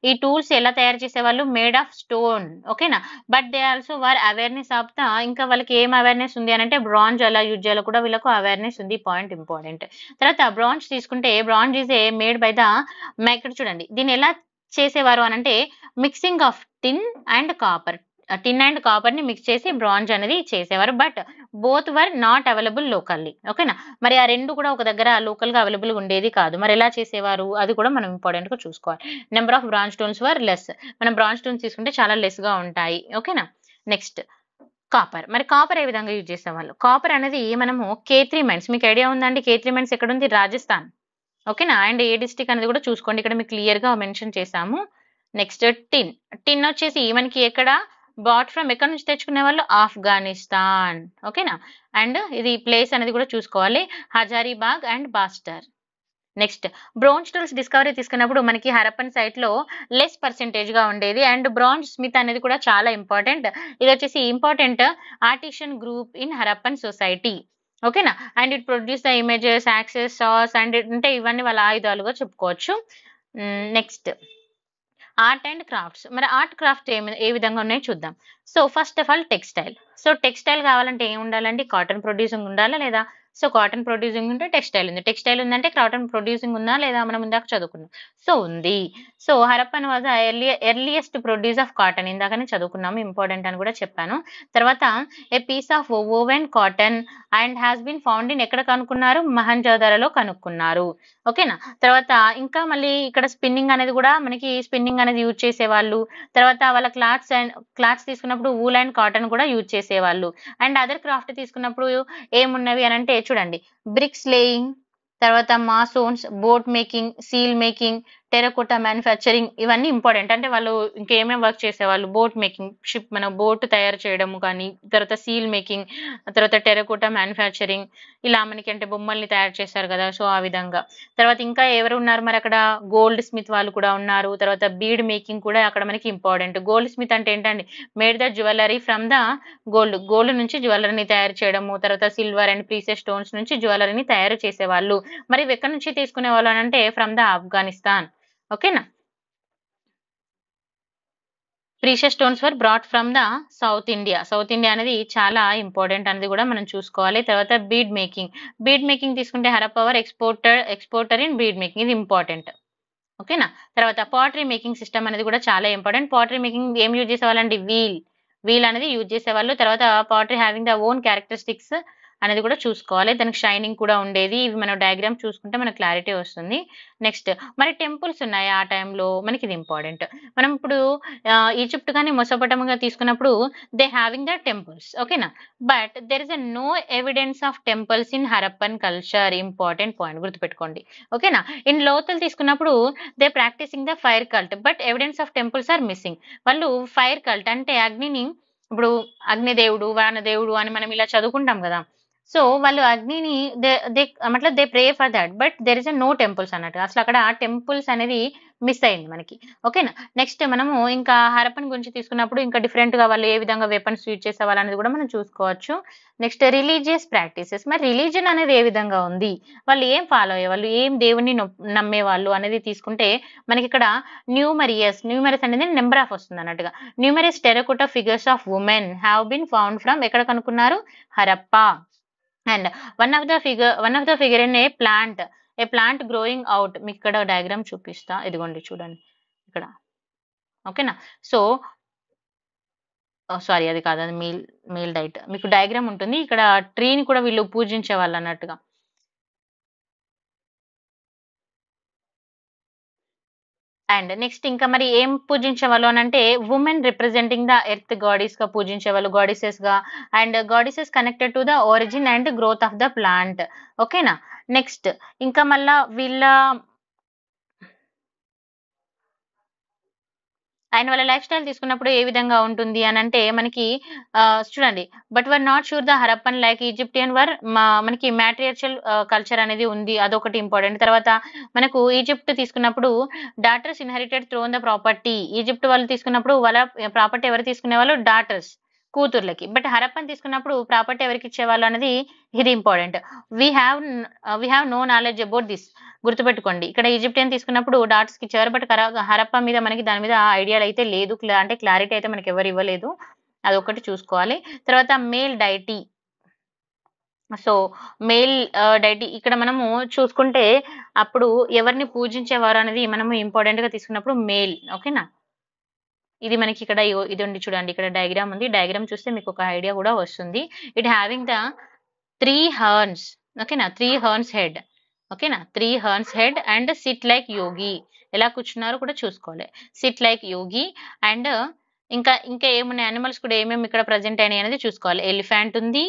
ఈ టూల్స్ ఎలా తయారు చేసేవాళ్ళు? Made of stone. ఓకేనా? But they also were awareness of the ఇంకా వాళ్ళకి ఏం అవేర్నెస్ ఉంది అనంటే బ్రాంజ్ ఎలా యూజ్ చేయాలో కూడా వీళ్ళకు అవేర్నెస్ ఉంది. Point important. తర్వాత బ్రాంజ్ తీసుకుంటే bronze is a made by the ఇక్కడ చూడండి దీన్ని ఎలా చేసేవారు అనంటే mixing of tin and copper. Tin and copper ని మిక్స్ చేసి బ్రాంజ్ అనేది చేసేవారు. But both were not available locally. ఓకేనా? మరి ఆ రెండు కూడా ఒక దగ్గర లోకల్ గా అవైలబుల్ ఉండేది కాదు. మరి ఎలా చేసేవారు అది కూడా మనం ఇంపార్టెంట్ గా చూసుకోవాలి. Number of bronze stones were less. మనం బ్రాంజ్ స్టోన్స్ తీసుకుంటే చాలా లెస్ గా ఉంటాయి. ఓకేనా? Next copper. మరి కాపర్ ఏ విధంగా యూజ్ చేసేవాళ్ళు? కాపర్ అనేది మనము K3 మైన్స్. మీకు ఐడియా ఉందండి K3 మైన్స్ ఎక్కడ ఉంది? రాజస్థాన్. ఓకేనా? అండ్ ఏ డిస్ట్రిక్ట్ అనేది కూడా చూసుకోండి. ఇక్కడ మీకు క్లియర్ గా మెన్షన్ చేశాము. నెక్స్ట్ టిన్. టిన్ వచ్చేసి మనకి ఎక్కడ బాట్ ఫ్రమ్ ఎక్కడ నుంచి తెచ్చుకునే వాళ్ళు? ఆఫ్ఘనిస్తాన్. ఓకేనా? అండ్ ఇది ప్లేస్ అనేది కూడా చూసుకోవాలి. Hazaribagh and Bastar. Next bronze tools discovery తీసుకున్నప్పుడు మనకి హరప్పన్ సైట్ లో లెస్ పర్సెంటేజ్ గా ఉండేది అండ్ బ్రాంజ్ స్మిత్ అనేది కూడా చాలా ఇంపార్టెంట్. ఇది వచ్చేసి important artisan group in Harappan society. ఓకేనా, and it produce the images, axes, saws and అంటే ఇవన్నీ వాళ్ళ ఆయుధాలుగా చెప్పుకోవచ్చు. Next art and crafts. మరి ఆర్ట్ క్రాఫ్ట్ ఏ విధంగా ఉన్నాయో చూద్దాం. So first of all textile. So textile కావాలంటే ఏం ఉండాలండి? కాటన్ ప్రొడ్యూసింగ్ ఉండాలా లేదా? సో కాటన్ ప్రొడ్యూసింగ్ ఉంటే టెక్స్టైల్ ఉంది. టెక్స్టైల్ ఉందంటే కాటన్ ప్రొడ్యూసింగ్ ఉందా లేదా? మనం ఇందాక చదువుకున్నాం. సో ఉంది. So Harappan was earliest produce of cotton. ఇందాకనే చదువుకున్నాము, ఇంపార్టెంట్ అని కూడా చెప్పాను. తర్వాత a piece of woven cotton and has been found in ఎక్కడ కనుక్కున్నారు? మహంజోదరలో కనుక్కున్నారు. ఓకేనా. తర్వాత ఇంకా మళ్ళీ ఇక్కడ స్పిన్నింగ్ అనేది కూడా మనకి స్పిన్నింగ్ అనేది యూజ్ చేసేవాళ్ళు. తర్వాత వాళ్ళ క్లాత్స్ తీసుకున్నప్పుడు వూల్ అండ్ కాటన్ కూడా యూజ్ చేసేవాళ్ళు. అండ్ అదర్ క్రాఫ్ట్ తీసుకున్నప్పుడు ఏమున్నవి అని అంటే చూడండి, బ్రిక్స్ లేయింగ్, తర్వాత Mason's, boat making, seal making, terracotta manufacturing, ఇవన్నీ ఇంపార్టెంట్. అంటే వాళ్ళు ఇంకేమేమి వర్క్ చేసేవాళ్ళు? బోట్ మేకింగ్, షిప్ మన బోట్ తయారు చేయడం కానీ, తర్వాత సీల్ మేకింగ్, తర్వాత టెరకోటా మ్యానుఫ్యాక్చరింగ్, ఇలా మనకి అంటే బొమ్మల్ని తయారు చేస్తారు కదా, సో ఆ విధంగా. తర్వాత ఇంకా ఎవరు ఉన్నారు మరి అక్కడ? గోల్డ్ స్మిత్ వాళ్ళు కూడా ఉన్నారు. తర్వాత బీడ్ మేకింగ్ కూడా అక్కడ మనకి ఇంపార్టెంట్. గోల్డ్ స్మిత్ అంటే ఏంటండి? Made the jewellery from the gold నుంచి జ్యువెలరీని తయారు చేయడము. తర్వాత సిల్వర్ అండ్ ప్రీషియస్ స్టోన్స్ నుంచి జ్యువెలరీని తయారు చేసేవాళ్ళు. మరి ఇవి ఎక్కడి నుంచి తీసుకునే వాళ్ళు అని అంటే ఫ్రమ్ ద ఆఫ్ఘనిస్తాన్. ఓకేనా. Precious stones were brought from the South India. South India అనేది చాలా ఇంపార్టెంట్ అనేది కూడా మనం చూసుకోవాలి. తర్వాత బీడ్ మేకింగ్ తీసుకుంటే హరప్పవర్ ఎక్స్పోర్టర్ ఇన్ బీడ్ మేకింగ్, ఇది ఇంపార్టెంట్. ఓకేనా. తర్వాత పాటరీ మేకింగ్ సిస్టమ్ అనేది కూడా చాలా ఇంపార్టెంట్. పాటరీ మేకింగ్ ఏం యూజ్ చేసేవాళ్ళండి? వీల్ అనేది యూజ్ చేసేవాళ్ళు. తర్వాత pottery having the own characteristics అనేది కూడా చూసుకోవాలి. దానికి షైనింగ్ కూడా ఉండేది. ఇవి మనం డయాగ్రామ్ చూసుకుంటే మనకు క్లారిటీ వస్తుంది. నెక్స్ట్ మరి టెంపుల్స్ ఉన్నాయి ఆ టైంలో, మనకి ఇది ఇంపార్టెంట్. మనం ఇప్పుడు ఈజిప్ట్ కానీ మొసపటంగా తీసుకున్నప్పుడు దే హ్యావింగ్ ద టెంపుల్స్. ఓకేనా. But there is no evidence of temples in Harappan culture. Important point గుర్తుపెట్టుకోండి. ఓకేనా. ఇన్ లోతల్ తీసుకున్నప్పుడు they practising the fire cult but evidence of temples are missing. వాళ్ళు ఫైర్ కల్ట్ అంటే అగ్నిని, ఇప్పుడు అగ్నిదేవుడు, వానదేవుడు అని మనం ఇలా చదువుకుంటాం కదా. సో వాళ్ళు అగ్నిని they pray for that but there is no temples అన్నట్టు. అసలు అక్కడ టెంపుల్స్ అనేది మిస్ అయింది మనకి. ఓకేనా. నెక్స్ట్ మనము ఇంకా హరప్పన్ గురించి తీసుకున్నప్పుడు ఇంకా డిఫరెంట్ గా వాళ్ళు ఏ విధంగా వెపన్స్ యూజ్ చేసేవాళ్ళు అనేది కూడా మనం చూసుకోవచ్చు. Next religious practices. మరి రిలీజన్ అనేది ఏ విధంగా ఉంది? వాళ్ళు ఏం ఫాలో అయ్యేవాళ్ళు? ఏం దేవుని నమ్మేవాళ్ళు అనేది తీసుకుంటే మనకి ఇక్కడ న్యూమరియస్ అనేది నెంబర్ ఆఫ్ వస్తుంది అన్నట్టుగా. Numerous terracotta figures of women have been found from ఎక్కడ కనుక్కున్నారు? Harappa. And one of the figure in a plant growing out. మీకు ఇక్కడ డయాగ్రామ్ చూపిస్తా, ఇదిగోండి చూడండి ఇక్కడ. ఓకేనా. సో సారీ, అది కాదు, అది మీల్ డైట్. మీకు డయాగ్రామ్ ఉంటుంది ఇక్కడ. ట్రీని కూడా వీళ్ళు పూజించే వాళ్ళు అన్నట్టుగా. అండ్ నెక్స్ట్ ఇంకా మరి ఏం పూజించేవాళ్ళు అని అంటే women representing the earth goddess గా పూజించేవాళ్ళు, గాడీసెస్ గా. And goddesses connected to the origin and growth of the plant. ఓకేనా. నెక్స్ట్ ఇంకా మళ్ళా వాళ్ళ లైఫ్ స్టైల్ తీసుకున్నప్పుడు ఏ విధంగా ఉంటుంది అని అంటే మనకి చూడండి, but were not sure the Harappan like Egyptian were. మనకి మ్యాట్రియార్షియల్ కల్చర్ అనేది ఉంది, అదొకటి ఇంపార్టెంట్. తర్వాత మనకు ఈజిప్ట్ తీసుకున్నప్పుడు daughters inherited throne the property. Egypt వాళ్ళు తీసుకున్నప్పుడు వాళ్ళ ప్రాపర్టీ ఎవరు తీసుకునే వాళ్ళు? డాటర్స్, కూతుర్లకి. బట్ హరప్పన్ తీసుకున్నప్పుడు ప్రాపర్టీ ఎవరికి ఇచ్చేవాళ్ళు అనేది ఇది important. We have no knowledge about this. గుర్తుపెట్టుకోండి, ఇక్కడ ఈజిప్టియన్ తీసుకున్నప్పుడు డాట్స్ కి ఇచ్చేవారు, బట్ హరప్పా మీద మనకి దాని మీద ఐడియాలు అయితే లేదు, అంటే క్లారిటీ అయితే మనకి ఎవరు ఇవ్వలేదు, అదొకటి చూసుకోవాలి. తర్వాత male deity. So male deity ఇక్కడ మనము చూసుకుంటే అప్పుడు ఎవరిని పూజించేవారు అనేది మనము ఇంపార్టెంట్ గా తీసుకున్నప్పుడు మేల్. ఓకేనా. ఇది మనకి ఇక్కడ ఇది ఉంది చూడండి, ఇక్కడ డయాగ్రామ్ ఉంది. డయాగ్రామ్ చూస్తే మీకు ఒక ఐడియా కూడా వస్తుంది. It having the 3 horns. ఓకేనా. 3 హార్న్స్ హెడ్. ఓకేనా. 3 horns head and sit like yogi. ఎలా కూర్చున్నారో కూడా చూసుకోవాలి. SIT like Yogi. అండ్ ఇంకా ఏమున్నాయి అనిమల్స్ కూడా ఏమేమి ఇక్కడ ప్రజెంట్ అయినాయి అనేది చూసుకోవాలి. ఎలిఫెంట్ ఉంది.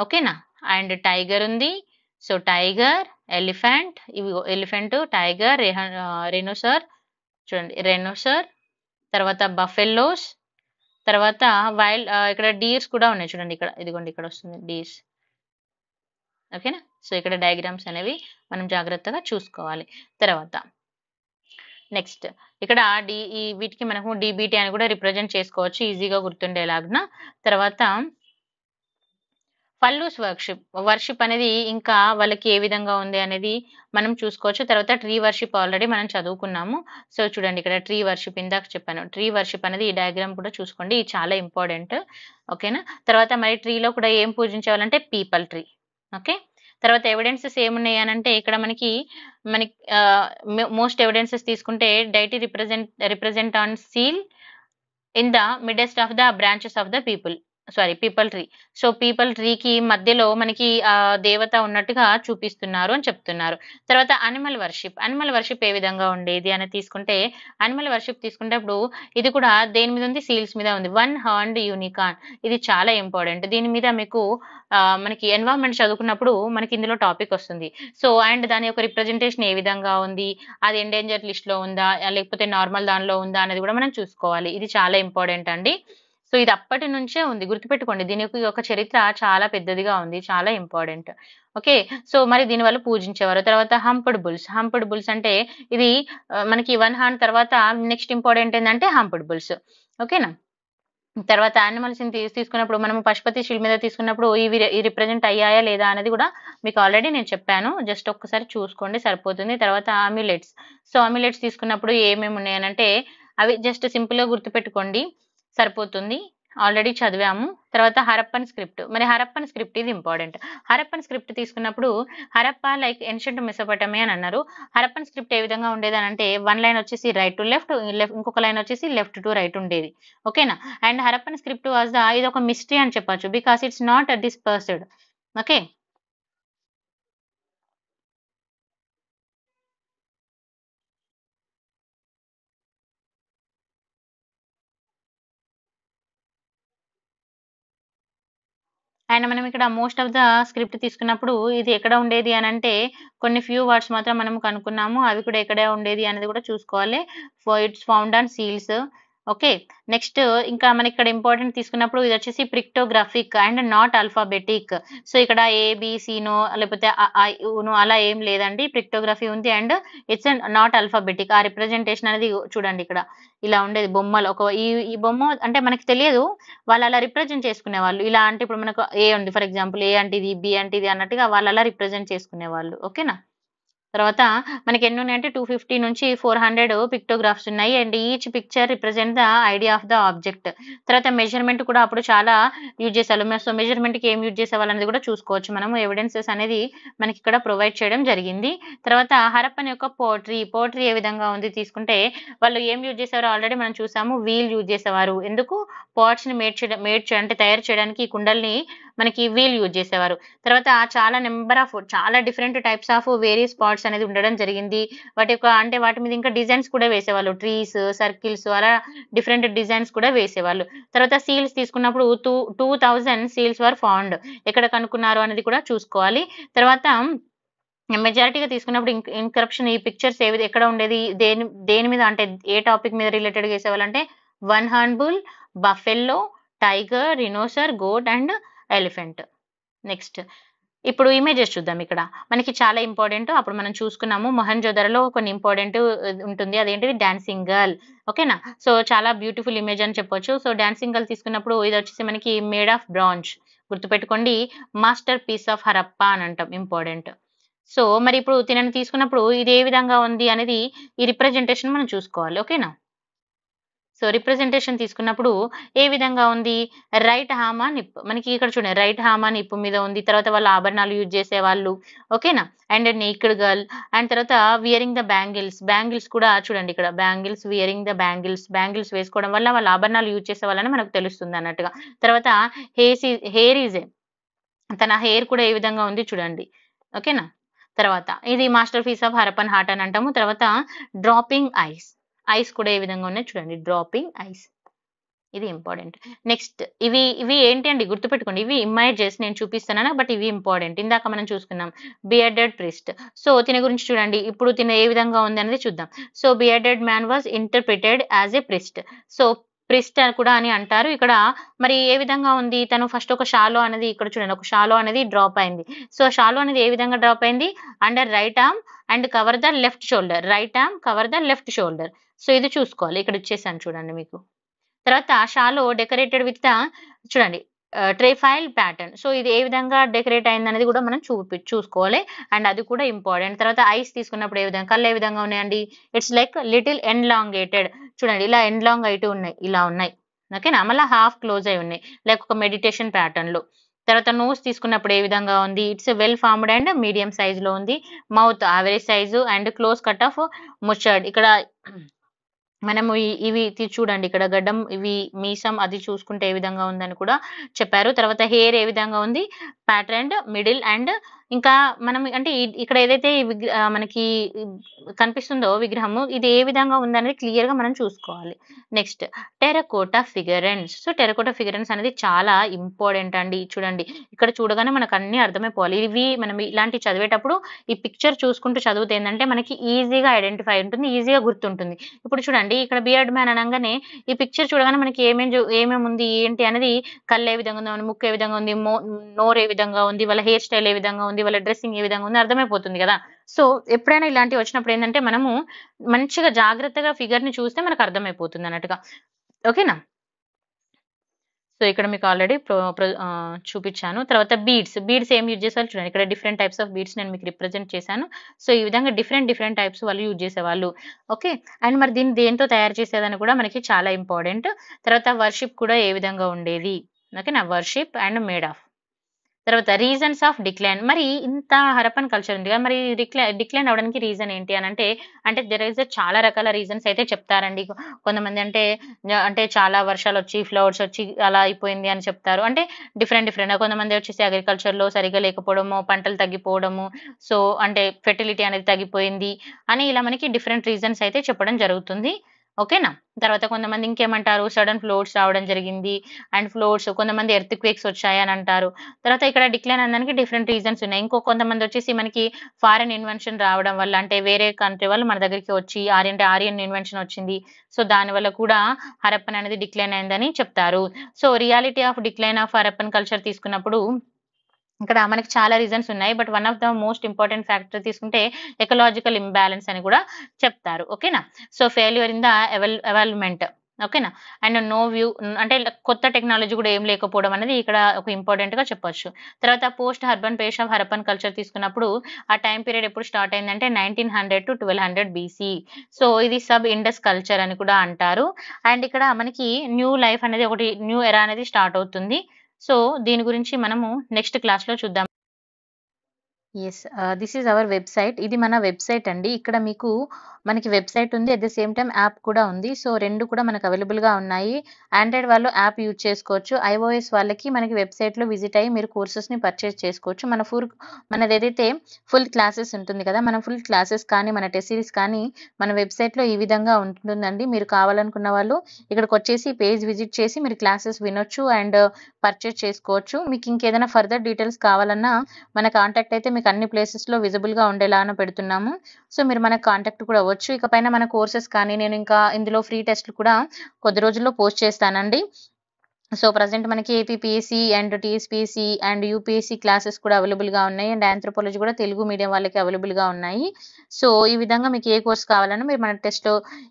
ఓకేనా. అండ్ టైగర్ ఉంది. సో టైగర్, ఎలిఫెంట్, ఇవి ఎలిఫెంట్, టైగర్, రెనోసర్, చూడండి రెనోసర్, తర్వాత బఫెల్లోస్, తర్వాత వైల్డ్ ఇక్కడ డీర్స్ కూడా ఉన్నాయి చూడండి ఇక్కడ, ఇదిగోండి ఇక్కడ వస్తుంది డీర్స్. ఓకేనా. సో ఇక్కడ డయాగ్రామ్స్ అనేవి మనం జాగ్రత్తగా చూసుకోవాలి. తర్వాత నెక్స్ట్ ఇక్కడ వీటికి మనము డిబిటి అని కూడా రిప్రజెంట్ చేసుకోవచ్చు ఈజీగా గుర్తుండేలాగా. తర్వాత ఫల్లూస్ వర్షిప్ అనేది ఇంకా వాళ్ళకి ఏ విధంగా ఉంది అనేది మనం చూసుకోవచ్చు. తర్వాత ట్రీ వర్షిప్ ఆల్రెడీ మనం చదువుకున్నాము. సో చూడండి ఇక్కడ ట్రీ వర్షిప్ ఇందాక చెప్పాను. ట్రీ వర్షిప్ అనేది ఈ డయాగ్రామ్ కూడా చూసుకోండి, ఇది చాలా ఇంపార్టెంట్. ఓకేనా. తర్వాత మరి ట్రీలో కూడా ఏం పూజించేవాళ్ళంటే పీపల్ ట్రీ. ఓకే. తర్వాత ఎవిడెన్సెస్ ఏమున్నాయి అని అంటే ఇక్కడ మనకి మోస్ట్ ఎవిడెన్సెస్ తీసుకుంటే deity represent on seal in the midst of the branches of the peepal tree. So peepal ట్రీకి మధ్యలో మనకి దేవత ఉన్నట్టుగా చూపిస్తున్నారు అని చెప్తున్నారు. తర్వాత అనిమల్ వర్షిప్ ఏ విధంగా ఉండేది అని తీసుకుంటే అనిమల్ వర్షిప్ తీసుకునేటప్పుడు ఇది కూడా దేని మీద ఉంది, సీల్స్ మీద ఉంది. 1 హార్న్డ్ యూనికార్న్, ఇది చాలా ఇంపార్టెంట్. దీని మీద మీకు మనకి ఎన్వైరన్మెంట్ చదువుకున్నప్పుడు మనకి ఇందులో టాపిక్ వస్తుంది. సో అండ్ దాని యొక్క రిప్రజెంటేషన్ ఏ విధంగా ఉంది, అది ఎండేంజర్ లిస్ట్ లో ఉందా లేకపోతే నార్మల్ దానిలో ఉందా అనేది కూడా మనం చూసుకోవాలి. ఇది చాలా ఇంపార్టెంట్ అండి. సో ఇది అప్పటి నుంచే ఉంది, గుర్తుపెట్టుకోండి. దీని యొక్క చరిత్ర చాలా పెద్దదిగా ఉంది, చాలా ఇంపార్టెంట్. ఓకే. సో మరి దీని వల్ల పూజించేవారు. తర్వాత హంప్డ్ బుల్స్ అంటే ఇది మనకి 1 హార్న్ తర్వాత నెక్స్ట్ ఇంపార్టెంట్ ఏంటంటే హంప్డ్ బుల్స్. ఓకేనా. తర్వాత యానిమల్స్ తీసుకున్నప్పుడు మనం పశుపతి షీల్డ్ మీద తీసుకున్నప్పుడు ఇవి రిప్రజెంట్ అయ్యాయా లేదా అనేది కూడా మీకు ఆల్రెడీ నేను చెప్పాను, జస్ట్ ఒక్కసారి చూసుకోండి సరిపోతుంది. తర్వాత అమ్యులెట్స్. సో అమ్యులెట్స్ తీసుకున్నప్పుడు ఏమేమి ఉన్నాయనంటే అవి జస్ట్ సింపుల్ గా గుర్తుపెట్టుకోండి సరిపోతుంది, ఆల్రెడీ చదివాము. తర్వాత హరప్పన్ స్క్రిప్ట్, మరి హరప్పన్ స్క్రిప్ట్ ఇది ఇంపార్టెంట్. హరప్పన్ స్క్రిప్ట్ తీసుకున్నప్పుడు హరప్ప లైక్ ఎన్షియంట్ మెసోపొటేమియా అని అన్నారు. హరప్పన్ స్క్రిప్ట్ ఏ విధంగా ఉండేది అని అంటే 1 లైన్ వచ్చేసి రైట్ టు లెఫ్ట్, ఇంకొక లైన్ వచ్చేసి లెఫ్ట్ టు రైట్ ఉండేది. ఓకేనా. అండ్ హరప్పన్ స్క్రిప్ట్ వాజ్ ఇది ఒక మిస్టరీ అని చెప్పొచ్చు, because it's not dispersed. Okay. And మనం ఇక్కడ మోస్ట్ ఆఫ్ ద స్క్రిప్ట్ తీసుకున్నప్పుడు ఇది ఎక్కడ ఉండేది అని అంటే కొన్ని ఫ్యూ వర్డ్స్ మాత్రం మనం కనుక్కున్నాము, అవి కూడా ఎక్కడ ఉండేది అనేది కూడా చూసుకోవాలి. It's found on seals. Okay. Next ఇంకా మన ఇక్కడ ఇంపార్టెంట్ తీసుకున్నప్పుడు ఇది వచ్చేసి pictographic and not alphabetic. So ఇక్కడ ఏబిసినో లేకపోతే నో అలా ఏం లేదండి, ప్రిక్టోగ్రఫీ ఉంది అండ్ ఇట్స్ నాట్ ఆల్ఫాబెటిక్. ఆ రిప్రజెంటేషన్ అనేది చూడండి ఇక్కడ ఇలా ఉండేది బొమ్మలు. ఈ బొమ్మ అంటే మనకి తెలియదు, వాళ్ళు అలా రిప్రజెంట్ చేసుకునే వాళ్ళు. ఇలా అంటే ఇప్పుడు మనకు ఏ ఉంది, ఫర్ ఎగ్జాంపుల్ ఏ అంటే ఇది, బి అంటే ఇది అన్నట్టుగా వాళ్ళు అలా రిప్రజెంట్ చేసుకునే వాళ్ళు. ఓకేనా. తర్వాత మనకి ఎన్ని ఉన్నాయంటే 250 నుంచి 400 పిక్టోగ్రాఫ్స్ ఉన్నాయి and each picture represent the idea of the object. తర్వాత మెజర్మెంట్ కూడా అప్పుడు చాలా యూజ్ చేసేవాళ్ళు. సో మెజర్మెంట్ కి ఏం యూజ్ చేసేవాళ్ళు అనేది కూడా చూసుకోవచ్చు మనం. ఎవిడెన్సెస్ అనేది మనకి ఇక్కడ ప్రొవైడ్ చేయడం జరిగింది. తర్వాత హరప్పన్ యొక్క పోట్రీ ఏ విధంగా ఉంది తీసుకుంటే వాళ్ళు ఏం యూజ్ చేసేవారు ఆల్రెడీ మనం చూసాము, వీల్ యూజ్ చేసేవారు. ఎందుకు, పాట్స్ ని అంటే తయారు చేయడానికి ఈ కుండల్ని మనకి వీల్ యూజ్ చేసేవారు. తర్వాత చాలా different types of various pots అనేది ఉండడం జరిగింది. వాటి మీద ఇంకా డిజైన్స్ కూడా వేసేవాళ్ళు, ట్రీస్, సర్కిల్స్, అలా డిఫరెంట్ డిజైన్స్ కూడా వేసేవాళ్ళు. తర్వాత సీల్స్ తీసుకున్నప్పుడు 2000 సీల్స్ వర్ ఫౌండ్, ఎక్కడ కనుక్కున్నారు అనేది కూడా చూసుకోవాలి. తర్వాత మెజారిటీగా తీసుకున్నప్పుడు ఇన్కరప్షన్ ఈ పిక్చర్స్ ఎక్కడ ఉండేది, దేని మీద అంటే ఏ టాపిక్ మీద రిలేటెడ్ చేసేవాళ్ళంటే 1 horn bull, buffalo, tiger, rhinoceros, goat and elephant. Next ఇప్పుడు ఇమేజెస్ చూద్దాం. ఇక్కడ మనకి చాలా ఇంపార్టెంట్, అప్పుడు మనం చూసుకున్నాము మొహంజోదరోలో కొన్ని ఇంపార్టెంట్ ఉంటుంది, అదేంటిది డాన్సింగ్ గర్ల్. ఓకేనా. సో చాలా బ్యూటిఫుల్ ఇమేజ్ అని చెప్పొచ్చు. సో డాన్సింగ్ గర్ల్ తీసుకున్నప్పుడు ఇది వచ్చేసి మనకి మేడ్ ఆఫ్ బ్రాంజ్, గుర్తుపెట్టుకోండి. మాస్టర్ పీస్ ఆఫ్ హరప్ప అని అంటాం, ఇంపార్టెంట్. సో మరి ఇప్పుడు తినని తీసుకున్నప్పుడు ఇది ఏ విధంగా ఉంది అనేది ఈ రిప్రజెంటేషన్ మనం చూసుకోవాలి. ఓకేనా. సో రిప్రజెంటేషన్ తీసుకున్నప్పుడు ఏ విధంగా ఉంది, రైట్ హామా నిప్, మనకి ఇక్కడ చూడండి రైట్ హామా నిప్పు మీద ఉంది. తర్వాత వాళ్ళ ఆభరణాలు యూజ్ చేసేవాళ్ళు. ఓకేనా. అండ్ నేక్డ్ గర్ల్ అండ్ తర్వాత వియరింగ్ ద బ్యాంగిల్స్ కూడా చూడండి ఇక్కడ వియరింగ్ ద బ్యాంగిల్స్ వేసుకోవడం వల్ల వాళ్ళ ఆభరణాలు యూజ్ చేసే వాళ్ళని మనకు తెలుస్తుంది అన్నట్టుగా. తర్వాత హెయిర్ ఈజ్ తన హెయిర్ కూడా ఏ విధంగా ఉంది చూడండి. ఓకేనా. తర్వాత ఇది masterpiece of Harappan art అని అంటాము. తర్వాత డ్రాపింగ్ ఐస్ కూడా ఏ విధంగా ఉన్నాయి చూడండి, డ్రాపింగ్ ఐస్, ఇది ఇంపార్టెంట్. నెక్స్ట్ ఇవి ఏంటి అండి గుర్తుపెట్టుకోండి, ఇవి ఇమేజెస్ నేను చూపిస్తున్నాను, బట్ ఇవి ఇంపార్టెంట్. ఇందాక మనం చూసుకున్నాం బియర్డెడ్ ప్రిస్ట్. సో తిన గురించి చూడండి, ఇప్పుడు తిన ఏ విధంగా ఉంది అనేది చూద్దాం. So bearded man was interpreted as a priest. So priest కూడా అని అంటారు. ఇక్కడ మరి ఏ విధంగా ఉంది? తను ఫస్ట్ ఒక షాలో అనేది ఇక్కడ చూడండి. ఒక షాలో అనేది డ్రాప్ అయింది. సో, షాలో అనేది ఏ విధంగా డ్రాప్ అయింది? Under right arm and cover the left shoulder. Right arm cover the left shoulder. So, ఇది చూసుకోవాలి. ఇక్కడ ఇచ్చేసాను చూడండి మీకు. తర్వాత షాలో డెకరేటెడ్ విత్ ద చూడండి ట్రేఫైల్ ప్యాటర్న్. సో, ఇది ఏ విధంగా డెకరేట్ అయిందనేది కూడా మనం చూసుకోవాలి. అండ్ అది కూడా ఇంపార్టెంట్. తర్వాత ఐస్ తీసుకున్నప్పుడు ఏ విధంగా కళ్ళు ఏ విధంగా ఉన్నాయండి? It's like little elongated. చూడండి ఇలా ఎన్లాంగ్ ఉన్నాయి. ఇలా ఉన్నాయి. ఓకేనా? మళ్ళా హాఫ్ క్లోజ్ అయి ఉన్నాయి. లైక్ ఒక మెడిటేషన్ ప్యాటర్న్‌లో. తర్వాత నోస్ తీసుకున్నప్పుడు ఏ విధంగా ఉంది? It's well formed and medium సైజ్‌లో ఉంది. Mouth average size and close cut of moustached. ఇక్కడ మనము ఇవి చూడండి ఇక్కడ గడ్డం, ఇవి మీసం అది చూసుకుంటే ఏ విధంగా ఉందని కూడా చెప్పారు. తర్వాత హెయిర్ ఏ విధంగా ఉంది? ప్యాటర్న్డ్, మిడిల్ అండ్ ఇంకా మనం అంటే ఇక్కడ ఏదైతే మనకి కనిపిస్తుందో విగ్రహము ఇది ఏ విధంగా ఉందనేది క్లియర్‌గా మనం చూసుకోవాలి. Next terracotta figurines. So, terracotta figurines అనేది చాలా ఇంపార్టెంట్ అండి. చూడండి ఇక్కడ చూడగానే మనకు అన్నీ అర్థమైపోవాలి. ఇవి మనం ఇలాంటివి చదివేటప్పుడు ఈ పిక్చర్ చూసుకుంటూ చదివితే ఏందంటే మనకి ఈజీగా ఐడెంటిఫై ఉంటుంది. ఈజీగా గుర్తుంటుంది. ఇప్పుడు చూడండి ఇక్కడ బియర్డ్ మ్యాన్ అనంగానే ఈ పిక్చర్ చూడగానే మనకి ఏమేమి ఉంది ఏంటి అనేది కళ్ళు ఏ విధంగా ఉంది, ముక్కు ఏ విధంగా ఉంది, నోరు ఏ విధంగా ఉంది, వాళ్ళ హెయిర్ స్టైల్ ఏ విధంగా ఉంది, వాళ్ళ డ్రెస్సింగ్ ఏ విధంగా ఉంది అర్థమైపోతుంది కదా. సో, ఎప్పుడైనా ఇలాంటివి వచ్చినప్పుడు ఏంటంటే మనము మంచిగా జాగ్రత్తగా ఫిగర్‌ని చూస్తే మనకు అర్థమైపోతుంది అన్నట్టుగా. ఓకేనా? సో, ఇక్కడ మీకు ఆల్రెడీ చూపించాను. తర్వాత బీడ్స్ ఏం యూజ్ చేసేవాళ్ళు చూడండి. ఇక్కడ డిఫరెంట్ టైప్స్ ఆఫ్ బీడ్స్ నేను మీకు రిప్రజెంట్ చేశాను. సో, ఈ విధంగా డిఫరెంట్ టైప్స్ వాళ్ళు యూజ్ చేసేవాళ్ళు. ఓకే. అండ్ మరి దీన్ని దేనితో తయారు చేసేదని కూడా మనకి చాలా ఇంపార్టెంట్. తర్వాత వర్షిప్ కూడా ఏ విధంగా ఉండేది? ఓకేనా? Worship and made of. తర్వాత రీజన్స్ ఆఫ్ డిక్లైన్. మరి ఇంత హరప్పన్ కల్చర్ ఉంది కదా! మరి డిక్లైన్ అవ్వడానికి రీజన్ ఏంటి అనంటే, అంటే దేర్ ఈస్ చాలా రకాల రీజన్స్ అయితే చెప్తారండి. కొంతమంది అంటే చాలా వర్షాలొచ్చి, ఫ్లడ్స్ వచ్చి అలా అయిపోయింది అని చెప్తారు. అంటే డిఫరెంట్‌గా కొంతమంది వచ్చేసి అగ్రికల్చర్‌లో సరిగ్గా లేకపోవడము, పంటలు తగ్గిపోవడము, సో, అంటే ఫెర్టిలిటీ అనేది తగ్గిపోయింది అని ఇలా మనకి డిఫరెంట్ రీజన్స్ అయితే చెప్పడం జరుగుతుంది. ఓకేనా? తర్వాత కొంతమంది ఇంకేమంటారు? సడెన్ ఫ్లడ్స్ రావడం జరిగింది. అండ్ కొంతమంది ఎర్త్‌క్వేక్స్ వచ్చాయి అని అంటారు. తర్వాత ఇక్కడ డిక్లైన్ అనడానికి డిఫరెంట్ రీజన్స్ ఉన్నాయి. కొంతమంది వచ్చేసి మనకి ఫారెన్ ఇన్వెన్షన్ రావడం వల్ల అంటే వేరే కంట్రీ వాళ్ళు మన దగ్గరికి వచ్చి ఆరియన్ ఇన్వెన్షన్ వచ్చింది. సో, దానివల్ల కూడా హరప్పన్ అనేది డిక్లైన్ అయిందని చెప్తారు. So, reality of decline of Harappan culture తీసుకున్నప్పుడు ఇక్కడ మనకి చాలా రీజన్స్ ఉన్నాయి. But one of the most important factor తీసుకుంటే ఎకలాజికల్ ఇంబాలెన్స్ అని కూడా చెప్తారు. ఓకేనా? So, failure in the evolvement. ఓకేనా? అండ్ నో వ్యూ అంటే కొత్త టెక్నాలజీ కూడా ఏం లేకపోవడం అనేది ఇక్కడ ఒక ఇంపార్టెంట్‌గా చెప్పొచ్చు. తర్వాత post urban phase of Harappan culture తీసుకున్నప్పుడు ఆ టైమ్ పీరియడ్ ఎప్పుడు స్టార్ట్ అయిందంటే 1900-1200 బీసీ. సో, ఇది సబ్ ఇండస్ కల్చర్ అని కూడా అంటారు. అండ్ ఇక్కడ మనకి న్యూ లైఫ్ అనేది ఒకటి న్యూ ఎరా అనేది స్టార్ట్ అవుతుంది. సో, దీని గురించి మనము నెక్స్ట్ క్లాస్‌లో చూద్దాం. Yes. This is our website. ఇది మన వెబ్‌సైట్ అండి. ఇక్కడ మీకు మనకి వెబ్‌సైట్ ఉంది. At the same time app కూడా ఉంది. సో, 2 కూడా మనకు అవైలబుల్‌గా ఉన్నాయి. ఆండ్రాయిడ్ వాళ్ళు యాప్ యూజ్ చేసుకోవచ్చు. ఐఓఎస్ వాళ్ళకి మనకి వెబ్‌సైట్‌లో విజిట్ అయ్యి మీరు కోర్సెస్‌ని పర్చేజ్ చేసుకోవచ్చు. మనదేదైతే ఫుల్ క్లాసెస్ ఉంటుంది కదా! మన ఫుల్ క్లాసెస్ కానీ, మన టెస్ట్ సిరీస్ కానీ మన వెబ్‌సైట్‌లో ఈ విధంగా ఉంటుందండి. మీరు కావాలనుకున్న వాళ్ళు ఇక్కడికొచ్చేసి పేజ్ విజిట్ చేసి మీరు క్లాసెస్ వినొచ్చు అండ్ పర్చేజ్ చేసుకోవచ్చు. మీకు ఇంకేదైనా ఫర్దర్ డీటెయిల్స్ కావాలన్నా మన కాంటాక్ట్ అయితే మీకు అన్ని ప్లేసెస్‌లో విజిబుల్‌గా ఉండేలాగా పెడుతున్నాము. సో, మీరు మనకు కాంటాక్ట్ కూడా అవ్వచ్చు. ఇకపైన మన కోర్సెస్ కానీ నేను ఇంకా ఇందులో ఫ్రీ టెస్ట్‌లు కూడా కొద్ది రోజుల్లో పోస్ట్ చేస్తానండి. సో, ప్రెజెంట్ మనకి APPSC and TSPSC and UPSC classes కూడా అవైలబుల్‌గా ఉన్నాయి. అండ్ ఆంథ్రోపాలజీ కూడా తెలుగు మీడియం వాళ్ళకి అవైలబుల్‌గా ఉన్నాయి. సో, ఈ విధంగా మీకు ఏ కోర్స్ కావాలన్నా మీరు మన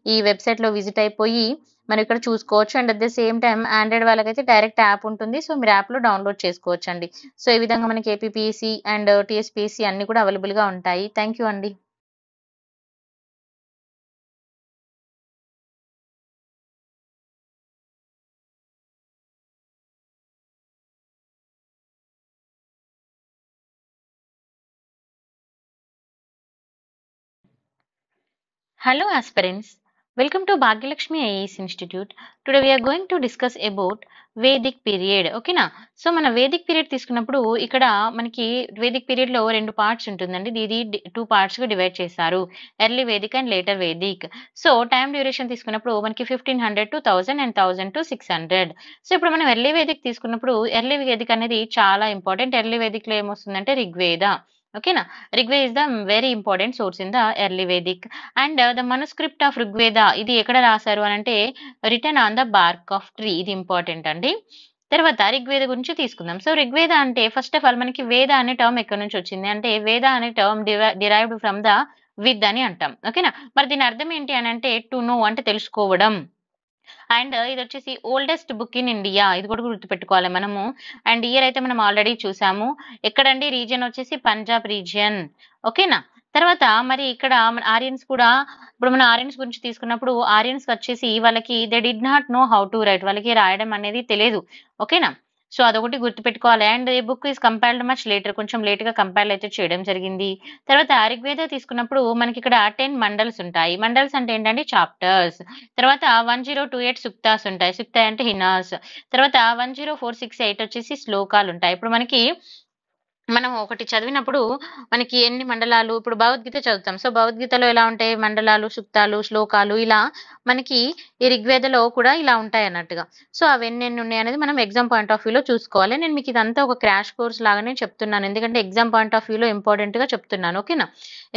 ఈ వెబ్‌సైట్‌లో విజిట్ అయిపోయి మనం ఇక్కడ చూసుకోవచ్చు. And at the same time Android వాళ్ళకైతే డైరెక్ట్ యాప్ ఉంటుంది. సో, మీరు యాప్‌లో డౌన్‌లోడ్ చేసుకోవచ్చండి. సో, ఈ విధంగా మనకి ఏపీపీఎస్సీ అండ్ టీఎస్‌పీఎస్సీ అన్నీ కూడా అవైలబుల్‌గా ఉంటాయి. థాంక్ యూ అండి. Hello aspirants, welcome to Bhagyalakshmi IAS Institute. Today we are going to discuss about Vedic period. ఓకేనా? సో, మన వేదిక్ పీరియడ్ తీసుకున్నప్పుడు ఇక్కడ మనకి వేదిక్ పీరియడ్‌లో 2 పార్ట్స్ ఉంటుందండి. ఇది 2 పార్ట్స్‌గా డివైడ్ చేశారు. Early Vedic and later Vedic. So, time duration తీసుకున్నప్పుడు మనకి 1500-1000 అండ్ 1000-600. సో, ఇప్పుడు మనం ఎర్లీ వేదిక్ తీసుకున్నప్పుడు ఎర్లీ వేదిక్ అనేది చాలా ఇంపార్టెంట్. ఎర్లీ వేదిక్‌లో ఏమొస్తుందంటే రిగ్వేద. ఓకేనా. Rigveda is the very important source in the early Vedic. And the manuscript of Rigveda ఇది ఎక్కడ రాశారు అని అంటే written on the bark of tree. ఇది ఇంపార్టెంట్ అండి. తర్వాత ఋగ్వేద గురించి తీసుకుందాం. సో ఋగ్వేద అంటే ఫస్ట్ ఆఫ్ ఆల్ మనకి వేద అనే టర్మ్ ఎక్కడి నుంచి వచ్చింది అంటే వేద అనే term derived from the with అని అంటాం. ఓకేనా. మరి దీని అర్థం ఏంటి అని అంటే టు నో అంటే తెలుసుకోవడం. అండ్ ఇది వచ్చేసి ఓల్డెస్ట్ బుక్ ఇన్ ఇండియా. ఇది కూడా గుర్తుపెట్టుకోవాలి మనము. అండ్ ఇయర్ అయితే మనం ఆల్రెడీ చూసాము. ఎక్కడండి రీజియన్ వచ్చేసి పంజాబ్ రీజియన్. ఓకేనా. తర్వాత మరి ఇక్కడ మన ఆరియన్స్ కూడా ఇప్పుడు మనం ఆరియన్స్ గురించి తీసుకున్నప్పుడు ఆరియన్స్ వచ్చేసి వాళ్ళకి they did not know how to right. వాళ్ళకి రాయడం అనేది తెలియదు. ఓకేనా. సో అదొకటి గుర్తుపెట్టుకోవాలి. అండ్ ఈ book is compiled much later. కొంచెం లేట్ గా కంపైల్ అయితే చేయడం జరిగింది. తర్వాత ఋగ్వేద తీసుకున్నప్పుడు మనకి ఇక్కడ 10 మండల్స్ ఉంటాయి. మండల్స్ అంటే ఏంటంటే చాప్టర్స్. తర్వాత 1028 సుక్తాస్ ఉంటాయి. సుక్త అంటే హినాస్. తర్వాత 10468 వచ్చేసి శ్లోకాలు ఉంటాయి. ఇప్పుడు మనం ఒకటి చదివినప్పుడు మనకి ఎన్ని మండలాలు ఇప్పుడు భగవద్గీత చదువుతాం. సో భగవద్గీతలో ఎలా ఉంటాయి మండలాలు, సూక్తాలు, శ్లోకాలు ఇలా మనకి ఈ ఋగ్వేదలో కూడా ఇలా ఉంటాయి అన్నట్టుగా. సో అవన్నీ ఎన్ని ఉన్నాయి అనేది మనం ఎగ్జామ్ పాయింట్ ఆఫ్ వ్యూలో చూసుకోవాలి. నేను మీకు ఇదంతా ఒక క్రాష్ కోర్స్ లాగానే చెప్తున్నాను. ఎందుకంటే ఎగ్జామ్ పాయింట్ ఆఫ్ వ్యూలో ఇంపార్టెంట్ గా చెప్తున్నాను. ఓకేనా.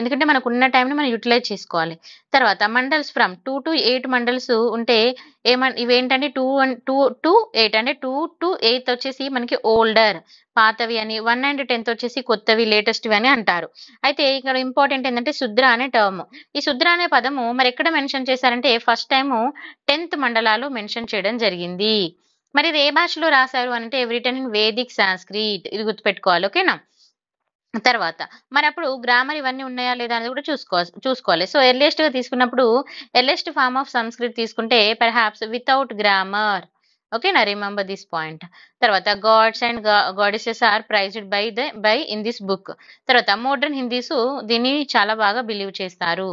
ఎందుకంటే మనకు ఉన్న టైంని మనం యూటిలైజ్ చేసుకోవాలి. తర్వాత మండల్స్ ఫ్రమ్ 2 to 8 మండల్స్ ఉంటే ఇవేంటంటే 2 to 8 అంటే 2 to 8 వచ్చేసి మనకి ఓల్డర్ పాతవి అని, 1 and 10 వచ్చేసి కొత్తవి లేటెస్ట్వి అని అంటారు. అయితే ఇక్కడ ఇంపార్టెంట్ ఏంటంటే శుద్ర అనే టర్మ్. ఈ శుద్ర అనే పదము మరి ఎక్కడ మెన్షన్ చేశారంటే ఫస్ట్ టైం 10th మండలాలు మెన్షన్ చేయడం జరిగింది. మరి ఇది ఏ భాషలో రాశారు అంటే రిటన్ ఇన్ వేదిక్ సాంస్క్రిట్. ఇది గుర్తుపెట్టుకోవాలి. ఓకేనా. తర్వాత మరి అప్పుడు గ్రామర్ ఇవన్నీ ఉన్నాయా లేదా అనేది కూడా చూసుకోవాలి. సో ఎర్లియస్ట్ గా తీసుకున్నప్పుడు ఎర్లియస్ట్ ఫార్మ్ ఆఫ్ సంస్కృత్ తీసుకుంటే పెర్హాప్స్ వితౌట్ గ్రామర్. ఓకేనా. Remember this point. తర్వాత gods and goddesses are praised by in this book. తర్వాత మోడర్న్ హిందీస్ దీన్ని చాలా బాగా బిలీవ్ చేస్తారు.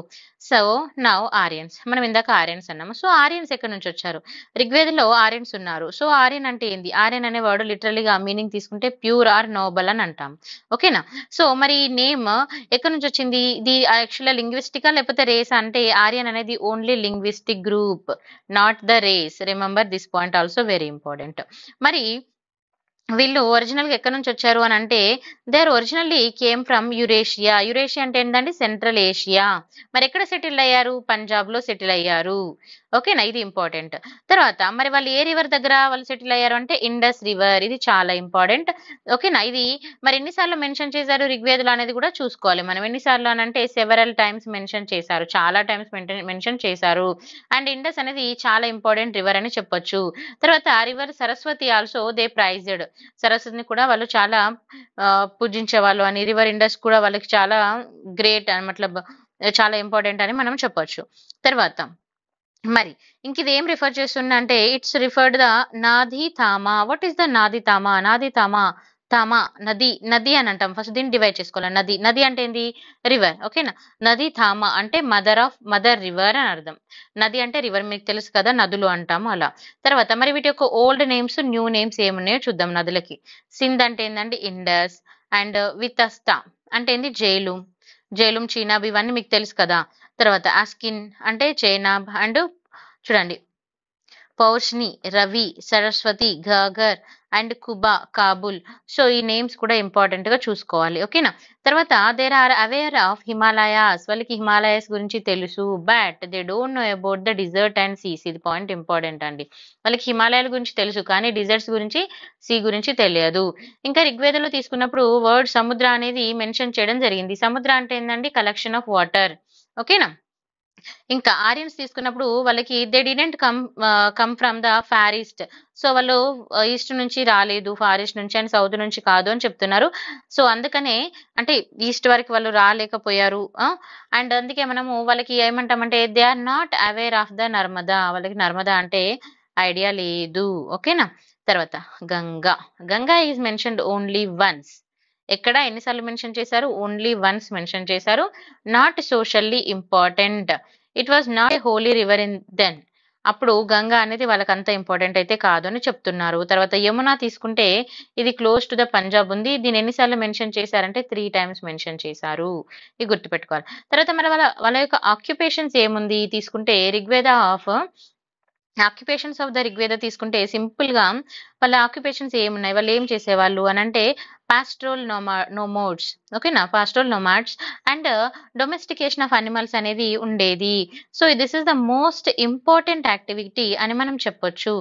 So now Aryans. మనం ఇందాక ఆరియన్స్ అన్నాము. సో ఆరియన్స్ ఎక్కడి నుంచి వచ్చారు? ఋగ్వేదంలో ఆరియన్స్ ఉన్నారు. సో ఆర్యన్ అంటే ఏంది? ఆర్యన్ అనే వర్డ్ లిటరలీగా మీనింగ్ తీసుకుంటే ప్యూర్ ఆర్ నోబల్ అని అంటాం. ఓకేనా. సో మరి నేమ్ ఎక్కడి నుంచి వచ్చింది? ఇది యాక్చువల్ లింగ్విస్టికా లేకపోతే రేస్ అంటే ఆర్యన్ అనేది only linguistic group, not the race. Remember this point also very important. మరి వీళ్ళు ఒరిజినల్ గా ఎక్కడి నుంచి వచ్చారు అని అంటే they are originally came from Eurasia. Eurasia అంటే ఏంటంటే సెంట్రల్ ఏషియా. మరి ఎక్కడ సెటిల్ అయ్యారు? పంజాబ్ లో సెటిల్ అయ్యారు. ఓకేనా. ఇది ఇంపార్టెంట్. తర్వాత మరి వాళ్ళు ఏ రివర్ దగ్గర వాళ్ళు సెటిల్ అయ్యారు అంటే ఇండస్ రివర్. ఇది చాలా ఇంపార్టెంట్. ఓకేనా. ఇది మరి ఎన్నిసార్లు మెన్షన్ చేశారు ఋగ్వేదలో అనేది కూడా చూసుకోవాలి మనం. ఎన్నిసార్లు అని అంటే సెవెరల్ టైమ్స్ మెన్షన్ చేశారు. చాలా టైమ్స్ మెన్షన్ చేశారు. అండ్ ఇండస్ అనేది చాలా ఇంపార్టెంట్ రివర్ అని చెప్పొచ్చు. తర్వాత river Saraswati also they praised. సరస్వతిని కూడా వాళ్ళు చాలా పూజించేవాళ్ళు అని, రివర్ ఇండస్ కూడా వాళ్ళకి చాలా గ్రేట్ అని మతలబ్ చాలా ఇంపార్టెంట్ అని మనం చెప్పొచ్చు. తర్వాత మరి ఇంక ఇది ఏం రిఫర్ చేస్తున్నా అంటే ఇట్స్ రిఫర్డ్ ద నాది తామా. వాట్ ఈస్ ద నాది తామా? నాది తామా తామా నది. నది అని అంటాం. ఫస్ట్ దీన్ని డివైడ్ చేసుకోవాలి. నది. నది అంటే ఏంది? రివర్. ఓకేనా. నది తామా అంటే మదర్ రివర్ అని అర్థం. నది అంటే రివర్ మీకు తెలుసు కదా, నదులు అంటాము అలా. తర్వాత మరి వీటి యొక్క ఓల్డ్ నేమ్స్ న్యూ నేమ్స్ ఏమున్నాయో చూద్దాం నదులకి. సింధ్ అంటే ఏంటంటే ఇండస్. అండ్ వితస్తా అంటే ఏంది? జైలుం. జైలుం చీనాబ్ ఇవన్నీ మీకు తెలుసు కదా. తర్వాత అస్కిన్ అంటే చైనాబ్. అండ్ చూడండి పౌష్ని, రవి, సరస్వతి, ఘాఘర్ అండ్ కుబా, కాబుల్. సో ఈ నేమ్స్ కూడా ఇంపార్టెంట్ గా చూసుకోవాలి. ఓకేనా. తర్వాత there are aware of Himalayas. వాళ్ళకి హిమాలయాస్ గురించి తెలుసు. But they don't know about the desert and seas. ఇది పాయింట్ ఇంపార్టెంట్ అండి. వాళ్ళకి హిమాలయాల గురించి తెలుసు కానీ డిజర్ట్స్ గురించి, సీ గురించి తెలియదు. ఇంకా ఋగ్వేదంలో తీసుకున్నప్పుడు వర్డ్ సముద్ర అనేది మెన్షన్ చేయడం జరిగింది. సముద్ర అంటే ఏంటండి? Collection of water. ఓకేనా. ఇంకా ఆరియన్స్ తీసుకున్నప్పుడు వాళ్ళకి they didn't come from the far east. So వాళ్ళు ఈస్ట్ నుంచి రాలేదు, ఫార్ ఈస్ట్ నుంచి అండ్ సౌత్ నుంచి కాదు అని చెప్తున్నారు. సో అందుకనే అంటే ఈస్ట్ వరకు వాళ్ళు రాలేకపోయారు. అండ్ అందుకే మనము వాళ్ళకి ఏమంటామంటే they are not aware of the Narmada. వాళ్ళకి నర్మదా అంటే ఐడియా లేదు. ఓకేనా. తర్వాత Ganga. Ganga is mentioned only once. ఎక్కడ ఎన్నిసార్లు మెన్షన్ చేశారు? ఓన్లీ వన్స్ మెన్షన్ చేశారు. Not socially important. It was not a holy river in then. అప్పుడు గంగా అనేది వాళ్ళకి అంత ఇంపార్టెంట్ అయితే కాదు అని చెప్తున్నారు. తర్వాత యమున తీసుకుంటే ఇది క్లోజ్ టు ద పంజాబ్ ఉంది. దీన్ని ఎన్నిసార్లు మెన్షన్ చేశారంటే 3 times మెన్షన్ చేశారు. ఇది గుర్తుపెట్టుకోవాలి. తర్వాత మరి వాళ్ళ యొక్క ఆక్యుపేషన్స్ ఏముంది తీసుకుంటే Rigveda of occupations of the Rigveda తీసుకుంటే సింపుల్ గా వాళ్ళ ఆక్యుపేషన్స్ ఏమున్నాయి, వాళ్ళు ఏం చేసేవాళ్ళు అని అంటే పాస్ట్రోల్ నోమోడ్స్, ఓకేనా, పాస్ట్రోల్ nomads and domestication of animals అనేది ఉండేది. So this is the most important activity అని మనం చెప్పొచ్చు,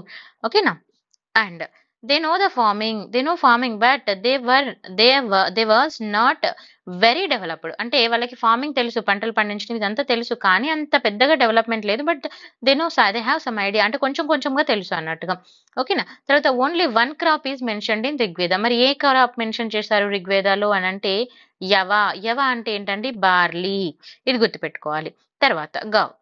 ఓకేనా. And they know farming, but they was not very developed. అంటే వాళ్ళకి ఫార్మింగ్ తెలుసు, పంటలు పండించడం ఇదంతా తెలుసు, కానీ అంత పెద్దగా డెవలప్మెంట్ లేదు. But they have some idea, అంటే కొంచెం కొంచెంగా తెలుసు అన్నట్టుగా, ఓకేనా. తర్వాత only one crop is mentioned in Rigveda. మరి ఏ క్రాప్ మెన్షన్ చేశారు ఋగ్వేదాలో అని అంటే యవ. యవ అంటే ఏంటండి, బార్లీ. ఇది గుర్తుపెట్టుకోవాలి. తర్వాత గవ్.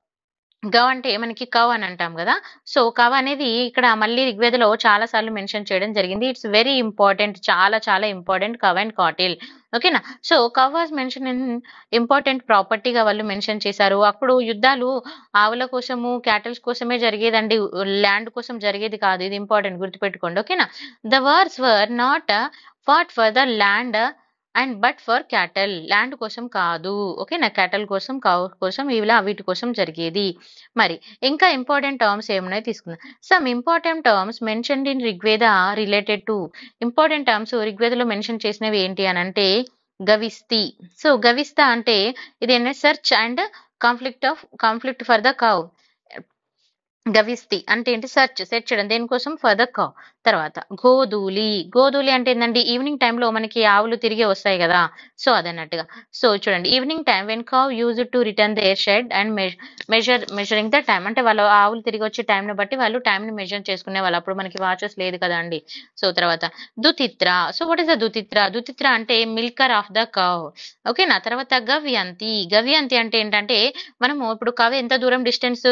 గవ్ అంటే మనకి కవ్ అని అంటాం కదా. సో కవ్ అనేది ఇక్కడ మళ్ళీ ఋగ్వేదలో చాలా సార్లు మెన్షన్ చేయడం జరిగింది. ఇట్స్ వెరీ ఇంపార్టెంట్, చాలా చాలా ఇంపార్టెంట్, కవ్ అండ్ కాటిల్, ఓకేనా. So cow was mention in important ప్రాపర్టీగా వాళ్ళు మెన్షన్ చేశారు. అప్పుడు యుద్ధాలు ఆవుల కోసము, క్యాటిల్స్ కోసమే జరిగేదండి, ల్యాండ్ కోసం జరిగేది కాదు. ఇది ఇంపార్టెంట్, గుర్తుపెట్టుకోండి, ఓకేనా. The wars were not fought for the land and but for క్యాటల్, land కోసం కాదు, ఓకేనా, క్యాటల్ కోసం, కౌ కోసం, ఇలా వీటి కోసం జరిగేది. మరి ఇంకా ఇంపార్టెంట్ టర్మ్స్ ఏమున్నాయో తీసుకుందాం. Some important terms mentioned in Rigveda related to, important terms ఋగ్వేదలో మెన్షన్ చేసినవి ఏంటి అని అంటే గవిస్తి. సో గవిస్త అంటే ఇది search and conflict for the cow. గవిస్తి అంటే ఏంటి, సెర్చ్ చేయడం, దేనికోసం, ఫర్ ద కౌ. తర్వాత గోధూలి. గోధూలి అంటే ఏంటండి, ఈవినింగ్ టైంలో మనకి ఆవులు తిరిగి వస్తాయి కదా, సో అదన్నట్టుగా. సో చూడండి, evening time when cow use to return their shed and measuring the time, అంటే వాళ్ళు ఆవులు తిరిగి వచ్చే టైంని బట్టి వాళ్ళు టైంని మెజర్ చేసుకునే వాళ్ళు. అప్పుడు మనకి వాచెస్ లేదు కదా అండి. సో తర్వాత దుతిత్ర. సో వాట్ ఇస్ ద దుతిత్ర? దుతిత్ర అంటే మిల్కర్ ఆఫ్ ద కౌ, ఓకేనా. తర్వాత గవ్యంతి. గవ్యంతి అంటే ఏంటంటే మనము ఇప్పుడు కవ్ ఎంత దూరం డిస్టెన్స్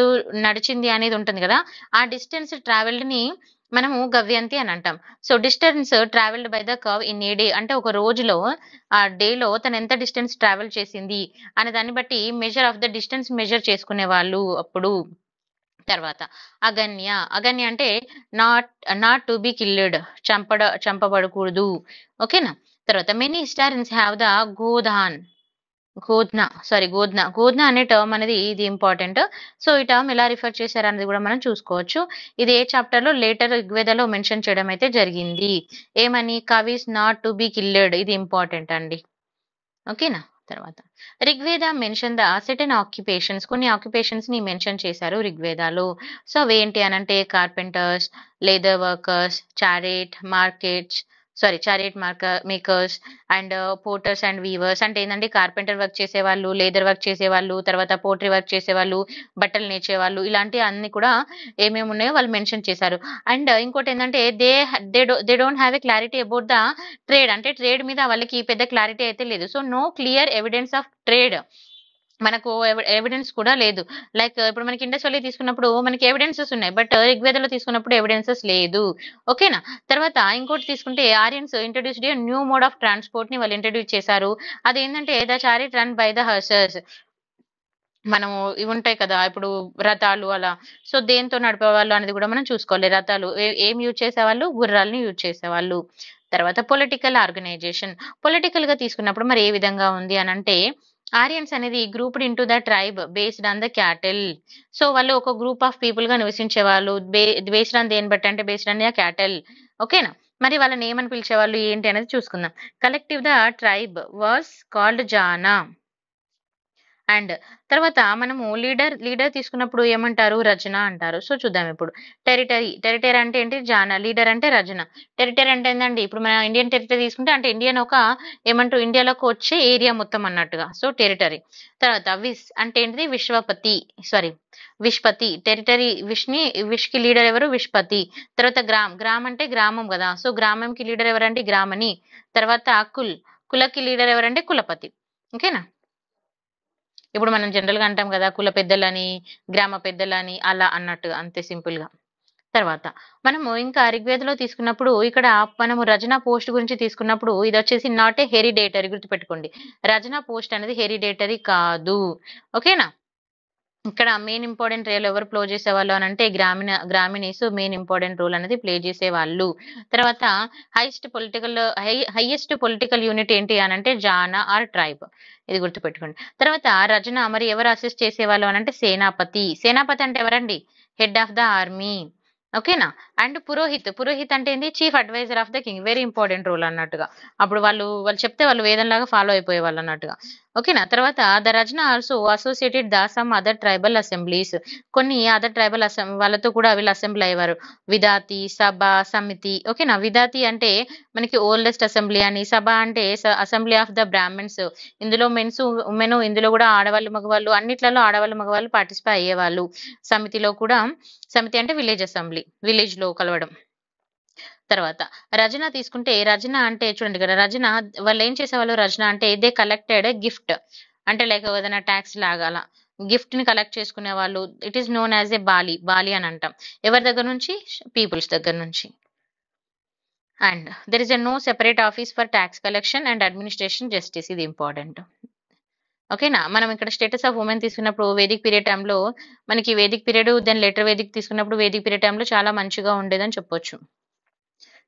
నడిచింది అనేది ఉంటుంది కదా, ఆ డిస్టెన్స్ ట్రావెల్డ్ ని మనము గవ్యంతి అని అంటాం. So distance travelled by the curve in a day, అంటే ఒక రోజులో, ఆ డేలో తను ఎంత డిస్టెన్స్ ట్రావెల్ చేసింది అనే దాన్ని బట్టి measure of the distance measure చేసుకునే వాళ్ళు అప్పుడు. తర్వాత అగన్య. అగన్య అంటే not not to be killed, చంపబడకూడదు, ఓకేనా. తర్వాత మెనీ హిస్టారియన్స్ హ్యావ్ ద గోధాన్. గోధన అనే టర్మ్ అనేది ఇది ఇంపార్టెంట్. సో ఈ టర్మ్ ఎలా రిఫర్ చేశారు అనేది కూడా మనం చూసుకోవచ్చు. ఇది ఏ చాప్టర్ లో, లేటర్ ఋగ్వేదలో మెన్షన్ చేయడం అయితే జరిగింది. ఏమని, cows not to be killed, ఇది ఇంపార్టెంట్ అండి, ఓకేనా. తర్వాత Rigveda mention the certain occupations, కొన్ని ఆక్యుపేషన్స్ ని మెన్షన్ చేశారు ఋగ్వేదాలో. సో అవేంటి అనంటే carpenters, leather workers, chariot makers and porters and weavers. అంటే ఏంటంటే కార్పెంటర్ వర్క్ చేసేవాళ్ళు, లేదర్ వర్క్ చేసేవాళ్ళు, తర్వాత పోట్రీ వర్క్ చేసేవాళ్ళు, బట్టలు నేర్చేవాళ్ళు, ఇలాంటి అన్ని కూడా ఏమేమి ఉన్నాయో వాళ్ళు మెన్షన్ చేశారు. అండ్ ఇంకోటి ఏంటంటే they don't have a clarity about the trade, అంటే ట్రేడ్ మీద వాళ్ళకి పెద్ద క్లారిటీ అయితే లేదు. So no clear evidence of trade, మనకు ఎవిడెన్స్ కూడా లేదు. లైక్ ఇప్పుడు మనకి ఇండస్ వ్యాలీ తీసుకున్నప్పుడు మనకి ఎవిడెన్సెస్ ఉన్నాయి, బట్ ఋగ్వేదలో తీసుకున్నప్పుడు ఎవిడెన్సెస్ లేదు, ఓకేనా. తర్వాత ఇంకోటి తీసుకుంటే Aryans introduced a new mode of transport ని వాళ్ళు ఇంట్రడ్యూస్ చేశారు. అదేంటంటే the chariot run by the horses. మనము ఇవి ఉంటాయి కదా ఇప్పుడు రథాలు అలా, సో దేంతో నడిపేవాళ్ళు అనేది కూడా మనం చూసుకోవాలి. రథాలు ఏం యూజ్ చేసేవాళ్ళు, గుర్రాలని యూజ్ చేసేవాళ్ళు. తర్వాత పొలిటికల్ ఆర్గనైజేషన్. పొలిటికల్ గా తీసుకున్నప్పుడు మరి ఏ విధంగా ఉంది అని అంటే ఆరియన్స్ అనేది grouped into the tribe based on the cattle. So వాళ్ళు ఒక గ్రూప్ ఆఫ్ పీపుల్ గా నివసించే వాళ్ళు, బేస్డ్ ఆన్ దేని బట్టి అంటే బేస్డ్ ఆన్ ద క్యాటిల్, ఓకేనా. మరి వాళ్ళని ఏమని పిలిచేవాళ్ళు ఏంటి అనేది చూసుకుందాం. Collective the tribe was called Jana. And తర్వాత మనము లీడర్ తీసుకున్నప్పుడు ఏమంటారు, రచన అంటారు. సో చూద్దాం ఇప్పుడు. టెరిటరీ అంటే ఏంటి, జానా. లీడర్ అంటే రచన. టెరిటరీ అంటే ఏంటండి, ఇప్పుడు మన ఇండియన్ టెరిటరీ తీసుకుంటే అంటే ఇండియన్ ఒక ఏమంటారు ఇండియాలోకి వచ్చే ఏరియా మొత్తం అన్నట్టుగా, సో టెరిటరీ. తర్వాత అంటే ఏంటిది, విష్పతి. టెరిటరీ విష్ కి లీడర్ ఎవరు, విష్పతి. తర్వాత గ్రామ్ అంటే గ్రామం కదా, సో గ్రామంకి లీడర్ ఎవరంటే గ్రామని. తర్వాత కులకి లీడర్ ఎవరంటే కులపతి, ఓకేనా. ఇప్పుడు మనం జనరల్ గా అంటాం కదా కుల పెద్దలని, గ్రామ పెద్దలని, అలా అన్నట్టు, అంతే సింపుల్ గా. తర్వాత మనము ఇంకా ఋగ్వేదలో తీసుకున్నప్పుడు ఇక్కడ మనము రచనా పోస్ట్ గురించి తీసుకున్నప్పుడు ఇది వచ్చేసి నాట్ ఏ హెరిడేటరీ, గుర్తుపెట్టుకోండి. రచనా పోస్ట్ అనేది హెరిడేటరీ కాదు, ఓకేనా. ఇక్కడ మెయిన్ ఇంపార్టెంట్ రోల్ ఎవరు ప్లే చేసేవాళ్ళు అని అంటే గ్రామీణీస్ మెయిన్ ఇంపార్టెంట్ రోల్ అనేది ప్లే చేసేవాళ్ళు. తర్వాత హైయెస్ట్ పొలిటికల్ యూనిట్ ఏంటి అని అంటే జానా ఆర్ ట్రైబ్, ఇది గుర్తుపెట్టుకోండి. తర్వాత రచన మరి ఎవరు అసిస్ట్ చేసేవాళ్ళు అని అంటే సేనాపతి. సేనాపతి అంటే ఎవరండి, హెడ్ ఆఫ్ ద ఆర్మీ, ఓకేనా. అండ్ పురోహిత్ అంటే ఏంది, chief adviser of the king, very important role అన్నట్టుగా. అప్పుడు వాళ్ళు చెప్తే వాళ్ళు వేదంలాగా ఫాలో అయిపోయే వాళ్ళు అన్నట్టుగా, ఓకేనా. తర్వాత the Rachana also associated the sum other tribal assemblies, కొన్ని అదర్ ట్రైబల్ వాళ్ళతో కూడా వీళ్ళు అసెంబ్లీ అయ్యేవారు. విదాతి, సభ, సమితి, ఓకేనా. విదాతి అంటే మనకి ఓల్డెస్ట్ అసెంబ్లీ అని, సభ అంటే అసెంబ్లీ ఆఫ్ ద బ్రాహ్మణ్స్, ఇందులో మెన్స్ ఉమెన్, ఇందులో కూడా ఆడవాళ్ళు మగవాళ్ళు అన్నిట్లలో ఆడవాళ్ళు మగవాళ్ళు పార్టిసిపేట్ అయ్యేవాళ్ళు. సమితిలో కూడా, సమితి అంటే విలేజ్ అసెంబ్లీ, విలేజ్ లో కలవడం. తర్వాత రచన తీసుకుంటే, రచన అంటే చూడండి ఇక్కడ రచన, వాళ్ళు ఏం చేసేవాళ్ళు రచన అంటే, దే కలెక్టెడ్ గిఫ్ట్, అంటే లైక్ ఏదైనా ట్యాక్స్ లాగా అలా గిఫ్ట్ ని కలెక్ట్ చేసుకునే వాళ్ళు. It is known as a బాలి అని అంటాం. ఎవరి దగ్గర నుంచి, పీపుల్స్ దగ్గర నుంచి. And there is a no separate office for tax collection and administration justice, ఇది ఇంపార్టెంట్, ఓకేనా. మనం ఇక్కడ స్టేటస్ ఆఫ్ ఉమెన్ తీసుకున్నప్పుడు వేదిక్ పీరియడ్ టైంలో మనకి Vedic period, then later Vedic తీసుకున్నప్పుడు వేదిక్ పీరియడ్ టైంలో చాలా మంచిగా ఉండేదని చెప్పొచ్చు.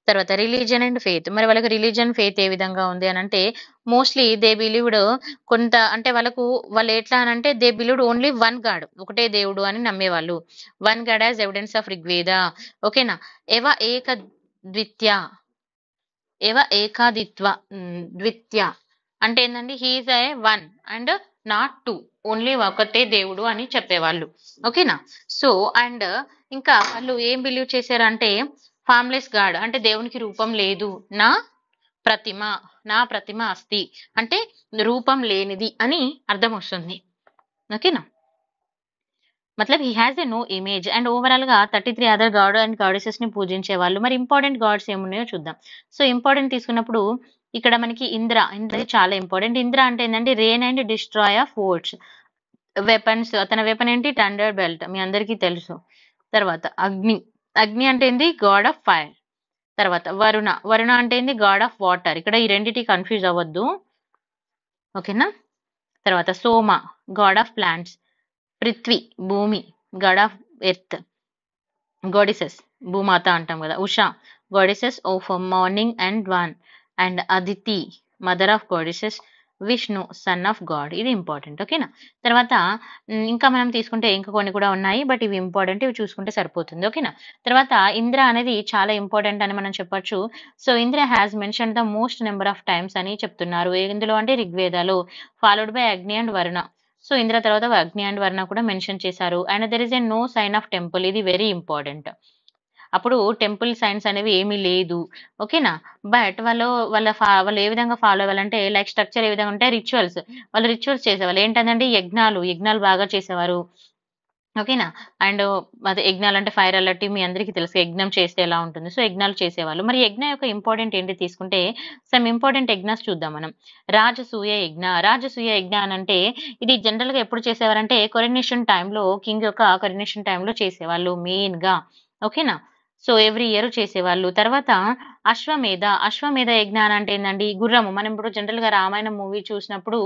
తర్వాత రిలీజియన్ అండ్ ఫెయిత్, మరి వాళ్ళకి రిలీజియన్ ఫెయిత్ ఏ విధంగా ఉంది అని అంటే, మోస్ట్లీ దే బిలీవ్డ్, కొంత అంటే వాళ్ళు ఎట్లా అని అంటే, they believed only one god, ఒకటే దేవుడు అని నమ్మేవాళ్ళు. One god as evidence of Rigveda, ఓకేనా. ఎవ ఏక ద్విత్య, ఏకాదిత్వ, ద్విత్య అంటే ఏంటంటే he is a one and not two, only ఒకటే దేవుడు అని చెప్పేవాళ్ళు, ఓకేనా. సో అండ్ ఇంకా వాళ్ళు ఏం బిలీవ్ చేశారంటే, ఫార్మ్లెస్ గాడ్ అంటే దేవునికి రూపం లేదు, నా ప్రతిమ, నా ప్రతిమ అస్తి అంటే రూపం లేనిది అని అర్థం వస్తుంది, ఓకేనా. మతలబ్ he has a no image. And overall గా 33 అదర్ గాడ్ అండ్ గాడెసెస్ ని పూజించే వాళ్ళు. మరి ఇంపార్టెంట్ గాడ్స్ ఏమున్నాయో చూద్దాం. సో ఇంపార్టెంట్ తీసుకున్నప్పుడు ఇక్కడ మనకి ఇంద్ర చాలా ఇంపార్టెంట్. ఇంద్ర అంటే ఏంటంటే rain and destroy of forts, weapons, తన వెపన్ ఏంటి, థండర్ బెల్ట్, మీ అందరికీ తెలుసు. తర్వాత అగ్ని అంటే ఏంది, గాడ్ ఆఫ్ ఫైర్. తర్వాత వరుణ అంటే ఏంది, గాడ్ ఆఫ్ వాటర్. ఇక్కడ ఈ రెండిటి కన్ఫ్యూజ్ అవ్వద్దు, ఓకేనా. తర్వాత సోమ, గాడ్ ఆఫ్ ప్లాంట్స్. పృథ్వీ, భూమి, గాడ్ ఆఫ్ ఎర్త్. గాడెసెస్, భూమాత అంటాం కదా. Usha, goddesses of morning and one. And Aditi, mother of goddesses. Vishnu, son of God. ఇది ఇంపార్టెంట్, ఓకేనా. తర్వాత ఇంకా మనం తీసుకుంటే ఇంకా కొన్ని కూడా ఉన్నాయి, బట్ ఇవి ఇంపార్టెంట్, ఇవి చూసుకుంటే సరిపోతుంది, ఓకేనా. తర్వాత ఇంద్ర అనేది చాలా ఇంపార్టెంట్ అని మనం చెప్పొచ్చు. So Indra has mention the most number of times అని చెప్తున్నారు. ఎందులో అంటే ఋగ్వేదాలో, followed by Agni and Varuna. So Indra తర్వాత అగ్ని అండ్ వర్ణ కూడా మెన్షన్ చేశారు. And there is a no sign of temple, ఇది వెరీ ఇంపార్టెంట్. అప్పుడు టెంపుల్ సైన్స్ అనేవి ఏమీ లేదు, ఓకేనా. బట్ వాళ్ళు ఏ విధంగా ఫాలో అవ్వాలంటే, లైక్ స్ట్రక్చర్ ఏ విధంగా ఉంటే రిచువల్స్, వాళ్ళు రిచువల్స్ చేసేవాళ్ళు. ఏంటంటే యజ్ఞాలు బాగా చేసేవారు, ఓకేనా. అండ్ అదే యజ్ఞాలు అంటే ఫైర్ అలర్ట్, మీ అందరికీ తెలుసు యజ్ఞం చేస్తే ఎలా ఉంటుంది. సో యజ్ఞాలు చేసేవాళ్ళు. మరి యజ్ఞ యొక్క ఇంపార్టెంట్ ఏంటి తీసుకుంటే, సమ్ ఇంపార్టెంట్ యజ్ఞాస్ చూద్దాం మనం. రాజసూయ యజ్ఞ అని అంటే, ఇది జనరల్ గా ఎప్పుడు చేసేవారంటే, కొరినేషన్ టైంలో, కింగ్ యొక్క కొరినేషన్ టైంలో చేసేవాళ్ళు మెయిన్ గా, ఓకేనా. సో ఎవ్రీ ఇయర్ చేసేవాళ్ళు. తర్వాత అశ్వమేధ యజ్ఞ అని అంటే ఏంటండి, గుర్రము. మనం ఇప్పుడు జనరల్ గా రామాయణం మూవీ చూసినప్పుడు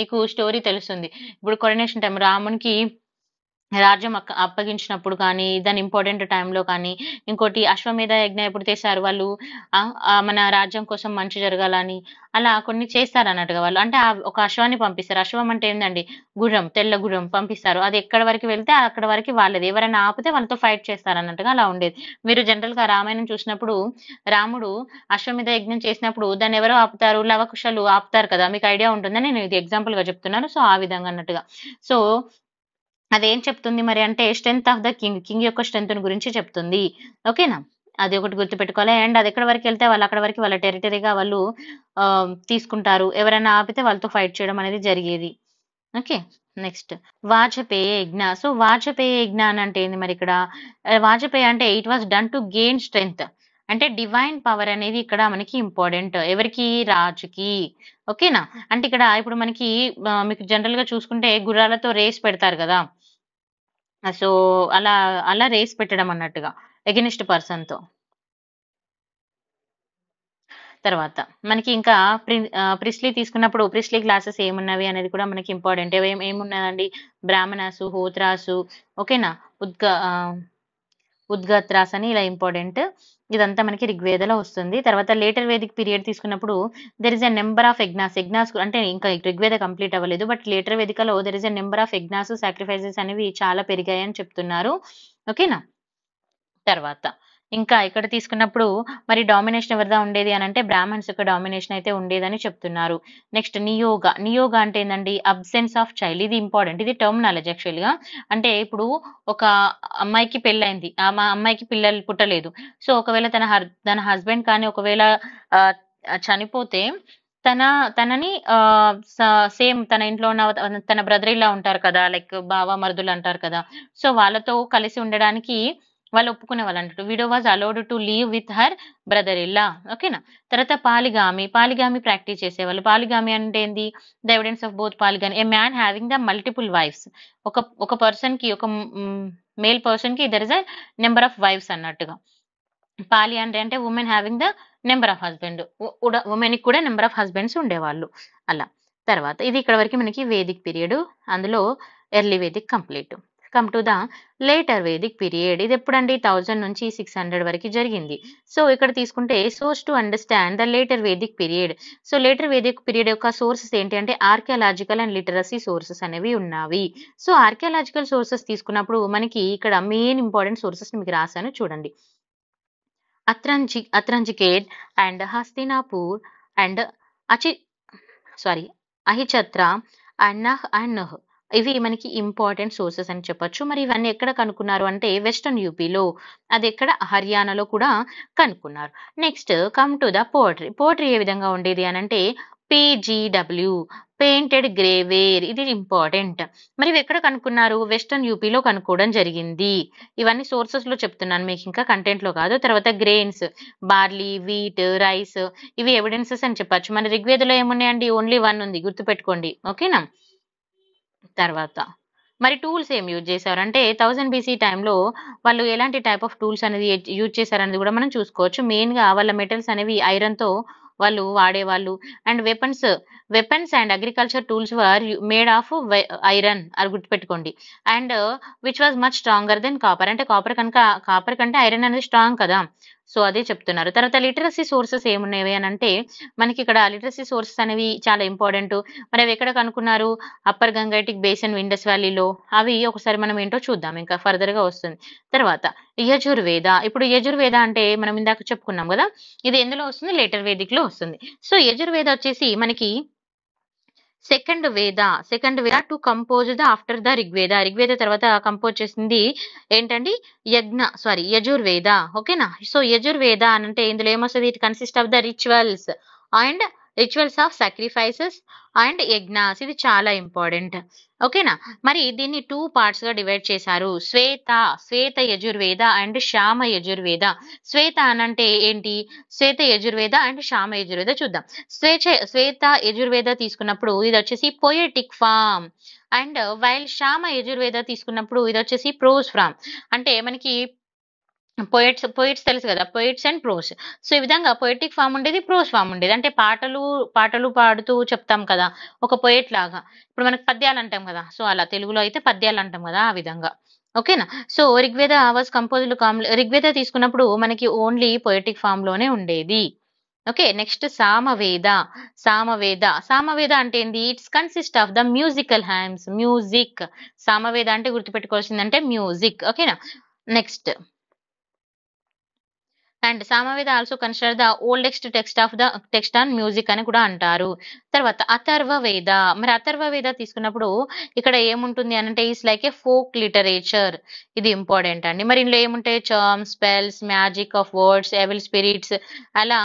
మీకు స్టోరీ తెలుస్తుంది. ఇప్పుడు కొరినేషన్ టైం రామునికి రాజ్యం అప్పగించినప్పుడు కానీ, దాని ఇంపార్టెంట్ టైంలో కానీ, ఇంకోటి అశ్వమేధ యజ్ఞ ఎప్పుడు చేశారు వాళ్ళు, మన రాజ్యం కోసం మంచి జరగాలని, అలా కొన్ని చేస్తారన్నట్టుగా వాళ్ళు. అంటే ఒక అశ్వాన్ని పంపిస్తారు. అశ్వం అంటే ఏందండి, గుర్రం, తెల్ల గుర్రం పంపిస్తారు. అది ఎక్కడి వరకు వెళ్తే అక్కడ వరకు వాళ్ళది. ఎవరైనా ఆపితే వాళ్ళతో ఫైట్ చేస్తారన్నట్టుగా అలా ఉండేది. మీరు జనరల్ గా రామాయణం చూసినప్పుడు, రాముడు అశ్వమేధ యజ్ఞం చేసినప్పుడు దాన్ని ఎవరో ఆపుతారు, లవకుశలు ఆపుతారు కదా, మీకు ఐడియా ఉంటుందని నేను ఇది ఎగ్జాంపుల్ గా చెప్తున్నాను. సో ఆ విధంగా అన్నట్టుగా. సో అదేం చెప్తుంది మరి అంటే, స్ట్రెంగ్త్ ఆఫ్ ద కింగ్ యొక్క స్ట్రెంగ్త్ గురించి చెప్తుంది, ఓకేనా. అది ఒకటి గుర్తుపెట్టుకోవాలి. అండ్ అది ఎక్కడి వరకు వెళ్తే వాళ్ళు అక్కడ వరకు వాళ్ళ టెరిటరీగా వాళ్ళు తీసుకుంటారు. ఎవరైనా ఆపితే వాళ్ళతో ఫైట్ చేయడం అనేది జరిగేది, ఓకే. నెక్స్ట్ వాజపేయ యజ్ఞ. సో వాజపేయ యజ్ఞ అని అంటే ఏంది మరి ఇక్కడ, వాజపేయ అంటే it was done to gain strength, అంటే డివైన్ పవర్ అనేది ఇక్కడ మనకి ఇంపార్టెంట్. ఎవరికి, రాజుకి, ఓకేనా. అంటే ఇక్కడ ఇప్పుడు మనకి మీకు జనరల్ గా చూసుకుంటే గుర్రాలతో రేస్ పెడతారు కదా. సో అలా అలా రేస్ పెట్టడం అన్నట్టుగా ఎగెనిస్ట్ పర్సన్ తో. తర్వాత మనకి ఇంకా ప్రిస్లీ తీసుకున్నప్పుడు, ప్రిస్లీ క్లాసెస్ ఏమున్నవి అనేది కూడా మనకి ఇంపార్టెంట్. ఏమున్నదండి, బ్రాహ్మణాసు, హోత్రాసు, ఓకేనా, ఉద్గత్రాస్ అని ఇలా ఇంపార్టెంట్. ఇదంతా మనకి ఋగ్వేదలో వస్తుంది. తర్వాత లేటర్ వేదిక్ పీరియడ్ తీసుకున్నప్పుడు there is a number of yajnas అంటే ఇంకా ఋగ్వేద కంప్లీట్ అవ్వలేదు, బట్ లేటర్ వేదికలో there is a number of yajnas, sacrifices అనేవి చాలా పెరిగాయని చెప్తున్నారు. ఓకేనా. తర్వాత ఇంకా ఇక్కడ తీసుకున్నప్పుడు మరి డామినేషన్ ఎవరిదా ఉండేది అని అంటే బ్రాహ్మణ్స్ యొక్క డామినేషన్ అయితే ఉండేదని చెప్తున్నారు. నెక్స్ట్ నియోగ. నియోగ అంటే ఏందండి? Absence of child. ఇది ఇంపార్టెంట్. ఇది టర్మినాలజీ యాక్చువల్‌గా. అంటే ఇప్పుడు ఒక అమ్మాయికి పెళ్లయింది. అమ్మాయికి పిల్లలు పుట్టలేదు. సో, ఒకవేళ తన హస్బెండ్ కానీ ఒకవేళ ఆహ్, చనిపోతే తన తనని సేమ్ తన ఇంట్లో ఉన్న తన బ్రదర్ ఇన్ లా ఉంటారు కదా! లైక్ బావ, మరుదులు అంటారు కదా! సో, వాళ్ళతో కలిసి ఉండడానికి వాళ్ళు ఒప్పుకునేవాళ్ళన్నట్టు. Widow was allowed to leave with her brother in law. ఓకేనా. తర్వాత పాలిగామి. పాలిగామి ప్రాక్టీస్ చేసేవాళ్ళు. పాలిగామి అంటే ఏంది? The evidence of both polygamy. A man having the multiple wives. ఒక ఒక పర్సన్‌కి ఒక మేల్ పర్సన్‌కి there is a number of wives అన్నట్టుగా. పాలియాండ్రీ అంటే women having the number of husband. వుమెన్‌కి కూడా నంబర్ ఆఫ్ హస్బెండ్స్ ఉండేవాళ్ళు. అలా. తర్వాత ఇది ఇక్కడ వరకు మనకి వేదిక్ పీరియడ్. అందులో early Vedic complete. Come to the later Vedic period. ఇది ఎప్పుడండి? 1000 నుంచి 600 వరకు జరిగింది. సో, ఇక్కడ తీసుకుంటే source to understand the later Vedic period. So, later Vedic period యొక్క సోర్సెస్ ఏంటి అంటే ఆర్కియాలాజికల్ అండ్ లిటరసీ సోర్సెస్ అనేవి ఉన్నవి. సో, ఆర్కియాలాజికల్ సోర్సెస్ తీసుకున్నప్పుడు మనకి ఇక్కడ మెయిన్ ఇంపార్టెంట్ సోర్సెస్ మీకు రాసాను చూడండి. అత్రంజికేట్ అండ్ హస్తినాపూర్ అండ్ అచి sorry Ahichhatra and Noh and Noh. ఇవి మనకి ఇంపార్టెంట్ సోర్సెస్ అని చెప్పొచ్చు. మరి ఇవన్నీ ఎక్కడ కనుక్కున్నారు అంటే వెస్టర్న్ యూపీలో. అది ఎక్కడ? హర్యానాలో కూడా కనుక్కున్నారు. Next come to the pottery. Pottery ఏ విధంగా ఉండేది అనంటే పీజీడబ్ల్యూ పెయింటెడ్ గ్రేవేర్. ఇది ఇంపార్టెంట్. మరి ఇవి ఎక్కడ కనుక్కున్నారు? వెస్టర్న్ యూపీలో కనుక్కోవడం జరిగింది. ఇవన్నీ సోర్సెస్ లో చెప్తున్నాను మీకు, ఇంకా కంటెంట్ లో కాదు. తర్వాత గ్రెయిన్స్, బార్లీ, వీట్, రైస్ ఇవి ఎవిడెన్సెస్ అని చెప్పొచ్చు. మన ఋగ్వేదలో ఏమున్నాయండి? ఓన్లీ 1 ఉంది. గుర్తుపెట్టుకోండి. ఓకేనా. తర్వాత మరి టూల్స్ ఏం యూజ్ చేశారంటే 1000 బీసీ టైంలో వాళ్ళు ఎలాంటి టైప్ ఆఫ్ టూల్స్ అనేది యూజ్ చేశారనేది కూడా మనం చూసుకోవచ్చు. మెయిన్‌గా వాళ్ళ మెటల్స్ అనేవి ఐరన్‌తో వాళ్ళు వాడేవాళ్ళు. And weapons and agriculture tools were made of iron అది గుర్తుపెట్టుకోండి. And which was much stronger then copper. అంటే కాపర్ కంటే ఐరన్ అనేది స్ట్రాంగ్ కదా! సో, అదే చెప్తున్నారు. తర్వాత లిటరసీ సోర్సెస్ ఏమున్నవి అనంటే మనకి ఇక్కడ లిటరసీ సోర్సెస్ అనేవి చాలా ఇంపార్టెంట్. మరి అవి ఎక్కడ కనుక్కున్నారు? అప్పర్ గంగైటిక్ బేసిన్ ఇండస్ వ్యాలీలో. అవి ఒకసారి మనం ఏంటో చూద్దాం. ఇంకా ఫర్దర్‌గా వస్తుంది. తర్వాత యజుర్వేద. ఇప్పుడు యజుర్వేద అంటే మనం ఇందాక చెప్పుకున్నాం గదా! ఇది ఎందులో వస్తుంది? లేటర్ వేదిక్‌లో వస్తుంది. సో, యజుర్వేద వచ్చేసి మనకి సెకండ్ వేద to compose the after the Rigveda. Rigveda తర్వాత కంపోజ్ చేసింది ఏంటండి? యజుర్వేద. ఓకేనా. సో, యజుర్వేద అనంటే ఇందులో ఏమొస్తది? It consist of the and rituals of sacrifices and yajnas. ఇది చాలా ఇంపార్టెంట్. ఓకేనా. మరి దీన్ని 2 పార్ట్స్ గా డివైడ్ చేశారు. శ్వేత యజుర్వేద అండ్ శ్యామ యజుర్వేద. శ్వేత అనంటే ఏంటి? శ్వేత యజుర్వేద అండ్ శ్యామ యజుర్వేద చూద్దాం. శ్వేత యజుర్వేద తీసుకున్నప్పుడు ఇది వచ్చేసి poetic form. And while Shyama Yajurveda తీసుకున్నప్పుడు ఇది వచ్చేసి ప్రోస్ ఫామ్. అంటే మనకి పోయిట్స్ తెలుసు కదా! Poets and pros. సో, ఈ విధంగా పొయెటిక్ ఫార్మ్ ఉండేది. ప్రోస్ ఫార్మ్ ఉండేది. అంటే పాటలు పాడుతూ చెప్తాం కదా! ఒక పొయెట్ లాగా. ఇప్పుడు మనకు పద్యాలు అంటాం కదా! సో, అలా తెలుగులో అయితే పద్యాలు అంటాం కదా! ఆ విధంగా. ఓకేనా. సో, ఋగ్వేద తీసుకున్నప్పుడు మనకి ఓన్లీ పొయెటిక్ ఫార్మ్ లోనే ఉండేది. ఓకే. నెక్స్ట్ సామవేద అంటే ఏంది? It's consist of the musical hymns. Samaveda అంటే గుర్తుపెట్టుకోవాల్సిందంటే మ్యూజిక్. ఓకేనా. Next and Samaveda also consider the oldest text on music అని కూడా అంటారు. తర్వాత అథర్వవేద. మరి అథర్వవేద తీసుకున్నప్పుడు ఇక్కడ ఏముంటుంది అనంటే is like a folk literature. ఇది ఇంపార్టెంట్ అండి. మరి ఇందులో ఏముంటాయి? Charms, spells, magic of words, evil spirits అలా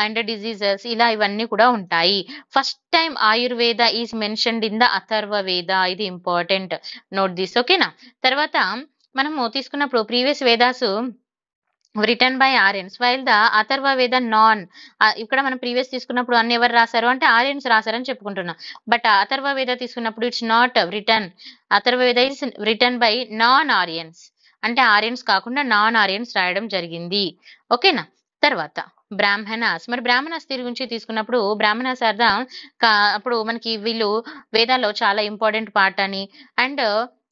అండ్ డిసీజెస్ ఇలా ఇవన్నీ కూడా ఉంటాయి. First time Ayurveda is mentioned in the Atharvaveda. ఇది ఇంపార్టెంట్. Note this. ఓకేనా. తర్వాత మనము తీసుకున్నప్పుడు previous Vedas written by Aryans while the Atharva Veda non. ఇక్కడ మనం ప్రీవియస్ తీసుకున్నప్పుడు అన్ని ఎవరు రాశారు అంటే ఆర్యన్స్ రాశారని చెప్పుకుంటున్నాం. బట్ అథర్వ వేద తీసుకున్నప్పుడు it's not written. Atharva Veda is written by non Aryans. అంటే ఆర్యన్స్ కాకుండా నాన్ ఆర్యన్స్ రాయడం జరిగింది. ఓకేనా. తర్వాత బ్రాహ్మణాస్. మరి బ్రాహ్మణాస్ గురించి తీసుకున్నప్పుడు బ్రాహ్మణాస్ ఆర్ ద అప్పుడు మనకి వీళ్ళు వేదాల్లో చాలా ఇంపార్టెంట్ పార్ట్ అని. And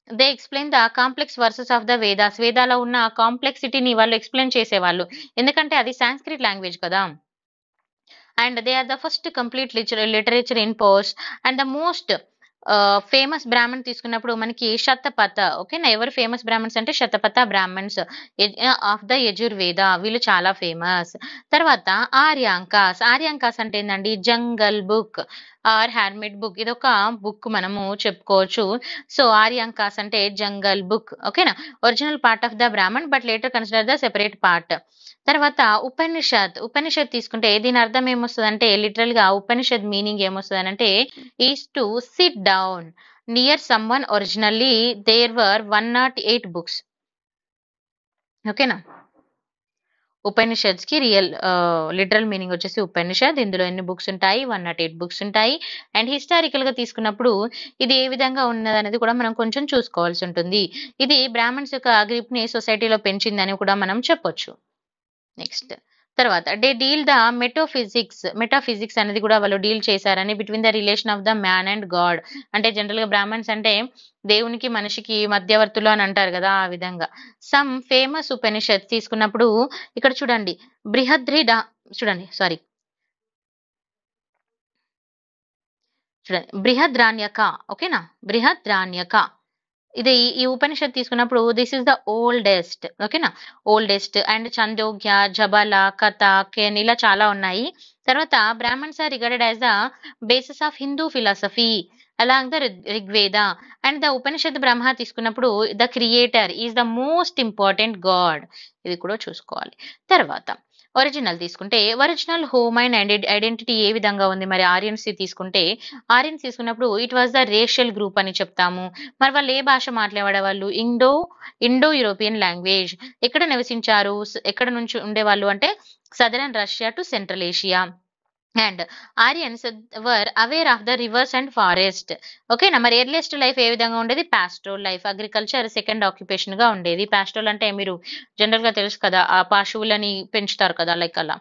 they explain the complex verses of the Vedas. వేదాలో ఉన్న కాంప్లెక్సిటీని వాళ్ళు ఎక్స్‌ప్లెయిన్ చేసేవాళ్ళు. ఎందుకంటే అది సాంస్క్రిట్ లాంగ్వేజ్ కదా! And they are the first complete literature in పోస్ట్ and the most famous Brahman తీసుకున్నప్పుడు మనకి శతపథ. ఓకేనా. ఎవరు ఫేమస్ బ్రాహ్మణ్స్ అంటే శతపథ బ్రాహ్మణ్స్ ఆఫ్ ద యజుర్వేద, వీళ్ళు చాలా ఫేమస్. తర్వాత ఆర్యాంకాస్. ఆర్యాంకాస్ అంటే ఏందండి, jungle book or handmade book, ఇదొక బుక్ మనము చెప్పుకోవచ్చు. సో ఆర్యాంకాస్ అంటే జంగల్ బుక్. ఓకేనా. Original part of the Brahman but later consider the separate part. తర్వాత ఉపనిషత్. ఉపనిషత్ తీసుకుంటే దీని అర్థం ఏమొస్తదంటే, లిటరల్ గా ఉపనిషత్ మీనింగ్ ఏమొస్తదనంటే is to sit down near someone. Originally there were 108 books. ఓకేనా. ఉపనిషద్స్ కి లిటరల్ మీనింగ్ వచ్చేసి ఉపనిషద్. ఇందులో ఎన్ని బుక్స్ ఉంటాయి, 108 బుక్స్ ఉంటాయి. అండ్ హిస్టారికల్ గా తీసుకున్నప్పుడు ఇది ఏ విధంగా ఉన్నదనేది కూడా మనం కొంచెం చూసుకోవాల్సి ఉంటుంది. ఇది బ్రాహ్మణ్స్ యొక్క గ్రిప్ ని సొసైటీలో పెంచిందని కూడా మనం చెప్పొచ్చు. నెక్స్ట్ తర్వాత దే డీల్ ద మెటోఫిజిక్స్. మెటాఫిజిక్స్ అనేది కూడా వాళ్ళు డీల్ చేశారని, between the relation of the man and God. అంటే జనరల్ గా బ్రాహ్మణ్స్ అంటే దేవునికి మనిషికి మధ్యవర్తులు అని అంటారు కదా, ఆ విధంగా. సమ్ ఫేమస్ ఉపనిషత్ తీసుకున్నప్పుడు ఇక్కడ చూడండి, బృహద్రిడ, చూడండి సారీ, చూడండి బృహద్రాణ్యక. ఓకేనా. బృహద్రాణ్యక, ఇది ఈ ఉపనిషత్ తీసుకున్నప్పుడు దిస్ ఇస్ ద ఓల్డెస్ట్. ఓకేనా. ఓల్డెస్ట్ అండ్ చందోగ్య, జబల, కథ, కెన్, ఇలా చాలా ఉన్నాయి. తర్వాత Brahmans are regarded as the basis of Hindu philosophy along the Rigveda. And the Upanishad Brahma తీసుకున్నప్పుడు the creator is the most important god. ఇది కూడా చూసుకోవాలి. తర్వాత ఒరిజినల్ తీసుకుంటే ఒరిజినల్ హోమ్ అండ్ ఐడెంటిటీ ఏ విధంగా ఉంది మరి, ఆర్యన్స్ తీసుకుంటే, ఆర్యన్స్ తీసుకున్నప్పుడు it was the racial group అని చెప్తాము. మరి వాళ్ళు ఏ భాష మాట్లాడేవాళ్ళు, ఇండో యూరోపియన్ లాంగ్వేజ్. ఎక్కడ నివసించారు, ఎక్కడ నుంచి ఉండేవాళ్ళు అంటే southern Russia to central Asia. And ఆరియన్స్ were aware of the reverse and forest. ఓకేనా. మరి ఎర్లియస్ట్ లైఫ్ ఏ విధంగా ఉండేది, పాస్టోల్ లైఫ్. అగ్రికల్చర్ సెకండ్ ఆక్యుపేషన్ గా ఉండేది. పాస్టోల్ అంటే మీరు జనరల్ గా తెలుసు కదా, ఆ పశువులని పెంచుతారు కదా, లైక్ అలా.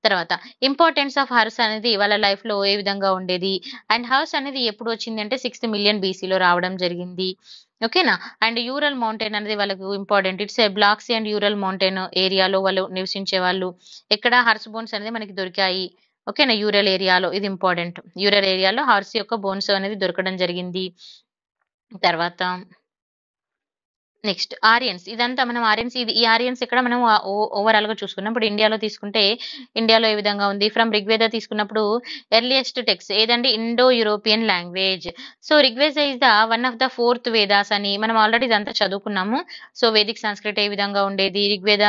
తర్వాత ఇంపార్టెన్స్ ఆఫ్ హర్స్ అనేది వాళ్ళ లైఫ్ లో ఏ విధంగా ఉండేది. అండ్ హౌస్ అనేది ఎప్పుడు వచ్చింది అంటే 6th మిలియన్ బీసీలో రావడం జరిగింది. ఓకేనా. అండ్ యూరల్ మౌంటైన్ అనేది వాళ్ళకు ఇంపార్టెంట్. ఇట్స్ ఏ బ్లాక్సీ అండ్ యూరల్ మౌంటైన్ ఏరియాలో వాళ్ళు నివసించే వాళ్ళు. ఎక్కడ హర్స్ బోన్స్ అనేది మనకి దొరికాయి. ఓకేనా. యూరల్ ఏరియాలో, ఇది ఇంపార్టెంట్. యూరల్ ఏరియాలో హార్స్ యొక్క బోన్స్ అనేది దొరకడం జరిగింది. తర్వాత నెక్స్ట్ ఆరియన్స్. ఇదంతా మనం ఆరియన్స్, ఇది ఈ ఆరియన్స్ ఇక్కడ మనం ఓవరాల్ గా చూసుకున్నాం. ఇప్పుడు ఇండియాలో తీసుకుంటే ఇండియాలో ఏ విధంగా ఉంది, ఫ్రమ్ రిగ్వేద తీసుకున్నప్పుడు ఎర్లియస్ట్ టెక్స్ట్ ఏదండి, Indo European language. So Rigveda is the one of the 4th Vedas అని మనం ఆల్రెడీ ఇదంతా చదువుకున్నాము. సో వేదిక్ సంస్కృత్ ఏ విధంగా ఉండేది, రిగ్వేద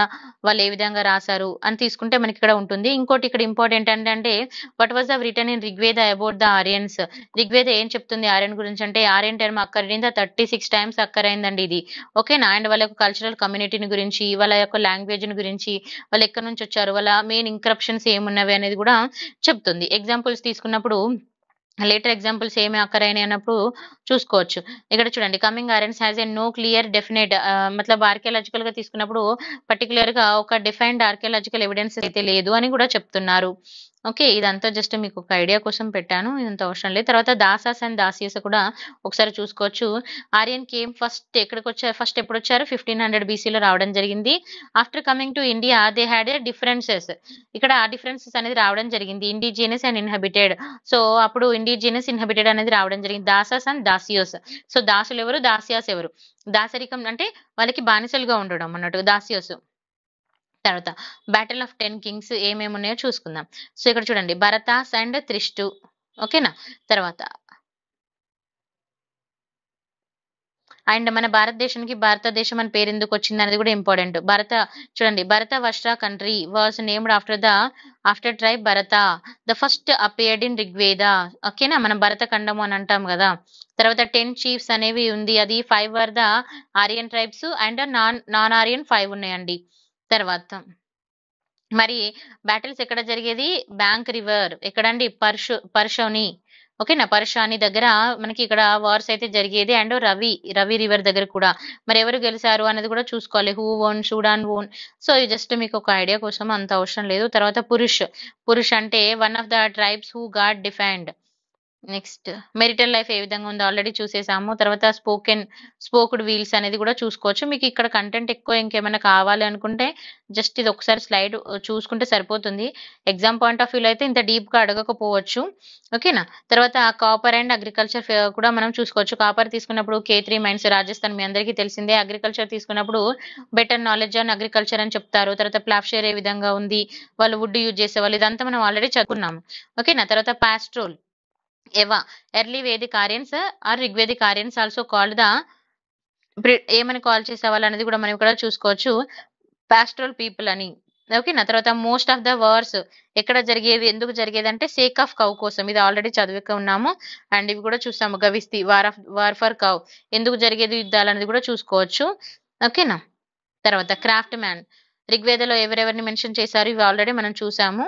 వాళ్ళు ఏ విధంగా రాశారు అని తీసుకుంటే మనకి ఇక్కడ ఉంటుంది. ఇంకోటి ఇక్కడ ఇంపార్టెంట్ ఏంటంటే what was the return in Rigveda about the Aryans. Rigveda ఏం చెప్తుంది ఆర్యన్ గురించి అంటే, Aryan term occur in the 36 times occur అయిందండి ఇది. ఓకేనా. అండ్ వాళ్ళ యొక్క కల్చరల్ కమ్యూనిటీని గురించి, వాళ్ళ యొక్క లాంగ్వేజ్ ని గురించి, వాళ్ళు ఎక్కడి నుంచి వచ్చారు, వాళ్ళ మెయిన్ ఇంక్రప్షన్స్ ఏమున్నవి అనేది కూడా చెప్తుంది. ఎగ్జాంపుల్స్ తీసుకున్నప్పుడు లేటర్ ఎగ్జాంపుల్స్ ఏమి అక్కరైనాయి అన్నప్పుడు చూసుకోవచ్చు. ఇక్కడ చూడండి, coming Aryans has a no clear definite, మతలబ్ ఆర్కియాలజికల్ గా తీసుకున్నప్పుడు పర్టికులర్ గా ఒక డిఫైన్డ్ ఆర్కియాలజికల్ ఎవిడెన్స్ అయితే లేదు అని కూడా చెప్తున్నారు. ఓకే. ఇదంతా జస్ట్ మీకు ఒక ఐడియా కోసం పెట్టాను, ఇదంతా అవసరం లేదు. తర్వాత దాసాస్ అండ్ దాసియస్ కూడా ఒకసారి చూసుకోవచ్చు. ఆర్యన్ కేమ్ ఫస్ట్ ఎక్కడికి వచ్చారు, ఫస్ట్ ఎప్పుడు వచ్చారు, 1500 బీసీలో రావడం జరిగింది. After coming to India they had a differences. ఇక్కడ ఆ డిఫరెన్సెస్ అనేది రావడం జరిగింది, ఇండిజినియస్ అండ్ ఇన్హాబిటెడ్. సో అప్పుడు ఇండిజినియస్ ఇన్హాబిటెడ్ అనేది రావడం జరిగింది. దాసాస్ అండ్ దాసియోస్. సో దాసులు ఎవరు, దాసియాస్ ఎవరు, దాసరికం అంటే వాళ్ళకి బానిసలుగా ఉండడం అన్నట్టు దాసియోస్. తర్వాత బ్యాటిల్ ఆఫ్ 10 కింగ్స్ ఏమేమి ఉన్నాయో చూసుకుందాం. సో ఇక్కడ చూడండి, భరతాస్ అండ్ త్రిష్టు. ఓకేనా. తర్వాత అండ్ మన భారతదేశానికి భారతదేశం అని పేరు ఎందుకు వచ్చింది అనేది కూడా ఇంపార్టెంట్. చూడండి, Bharata Varsha country was named after tribe Bharata. The first appeared in Rigveda. ఓకేనా. మనం భరత ఖండము అని అంటాం కదా. తర్వాత 10 చీఫ్స్ అనేవి ఉంది, అది 5 were the Aryan tribes and non Aryan 5 ఉన్నాయండి. తర్వాత మరి బ్యాటిల్స్ ఎక్కడ జరిగేది, బ్యాంక్ రివర్ ఎక్కడండి, పర్షోని. ఓకేనా. పర్షాని దగ్గర మనకి ఇక్కడ వార్స్ అయితే జరిగేది. అండ్ రవి రివర్ దగ్గర కూడా. మరి ఎవరు గెలిచారు అనేది కూడా చూసుకోవాలి, who own, Sudan own. So ఇది జస్ట్ మీకు ఒక ఐడియా కోసం, అంత అవసరం లేదు. తర్వాత పురుష్ అంటే one of the tribes who got defined. Next marital life ఏ విధంగా ఉందో ఆల్రెడీ చూసేసాము. తర్వాత స్పోక్డ్ వీల్స్ అనేది కూడా చూసుకోవచ్చు. మీకు ఇక్కడ కంటెంట్ ఎక్కువ ఇంకేమైనా కావాలి అనుకుంటే జస్ట్ ఇది ఒకసారి స్లైడ్ చూసుకుంటే సరిపోతుంది. ఎగ్జామ్ పాయింట్ ఆఫ్ వ్యూలో అయితే ఇంత డీప్గా అడగకపోవచ్చు. ఓకేనా. తర్వాత కాపర్ అండ్ అగ్రికల్చర్ కూడా మనం చూసుకోవచ్చు. కాపర్ తీసుకున్నప్పుడు K3 మైన్స్ రాజస్థాన్ మీ అందరికీ తెలిసిందే. అగ్రికల్చర్ తీసుకున్నప్పుడు బెటర్ నాలెడ్జ్ ఆన్ అగ్రికల్చర్ అని చెప్తారు. తర్వాత ప్లాఫ్షేర్ ఏ విధంగా ఉంది, వాళ్ళు వుడ్ యూజ్ చేసేవాళ్ళు, ఇదంతా మనం ఆల్రెడీ చదువుకున్నాము. ఓకేనా. తర్వాత పాస్ట్రోల్ Eva, early Vedic Aryans or Rigvedic Aryans also called the ఏమని కాల్ చేసేవాళ్ళు అనేది కూడా మనం ఇక్కడ చూసుకోవచ్చు. పాస్టరల్ పీపుల్ అని. ఓకేనా. తర్వాత మోస్ట్ ఆఫ్ ద వార్స్ ఎక్కడ జరిగేవి, ఎందుకు జరిగేది అంటే సేక్ ఆఫ్ కౌ కోసం. ఇది ఆల్రెడీ చదువుకున్నాము. అండ్ ఇవి కూడా చూసాము. గవిస్తి వార్ ఫర్ కౌ ఎందుకు జరిగేది యుద్ధాలు అనేది కూడా చూసుకోవచ్చు. ఓకేనా. తర్వాత క్రాఫ్ట్ మ్యాన్ ఋగ్వేదలో ఎవరెవరిని మెన్షన్ చేశారు ఇవి ఆల్రెడీ మనం చూసాము.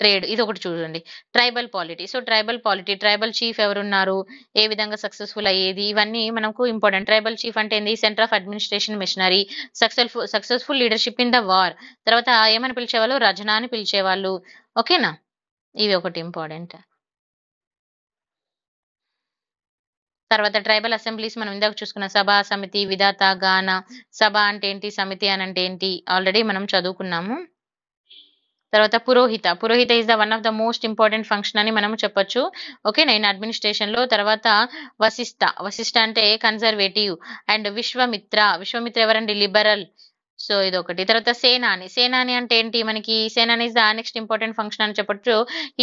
ట్రేడ్ ఇది ఒకటి చూడండి. Tribal polity. So tribal polity, tribal chief ఎవరున్నారు, ఏ విధంగా సక్సెస్ఫుల్ అయ్యేది, ఇవన్నీ మనకు ఇంపార్టెంట్. ట్రైబల్ చీఫ్ అంటే ఏంది, centre of administration machinery, successful leadership in the war. తర్వాత ఏమని పిలిచేవాళ్ళు, రచన అని పిలిచేవాళ్ళు. ఓకేనా. ఇవి ఒకటి ఇంపార్టెంట్. తర్వాత ట్రైబల్ అసెంబ్లీస్ మనం ఇందాక చూసుకున్న సభ, సమితి, విధాత, గాన. సభ అంటే ఏంటి, సమితి అని అంటే ఏంటి ఆల్రెడీ మనం చదువుకున్నాము. తర్వాత Purohita is the one of the most important function అని మనం చెప్పొచ్చు. ఓకే నేను అడ్మినిస్ట్రేషన్ లో. తర్వాత వశిష్ఠ అంటే కన్జర్వేటివ్. అండ్ విశ్వమిత్ర ఎవరండి, లిబరల్. సో ఇది ఒకటి. తర్వాత సేనాని అంటే ఏంటి మనకి, Senani is the next important function అని చెప్పొచ్చు.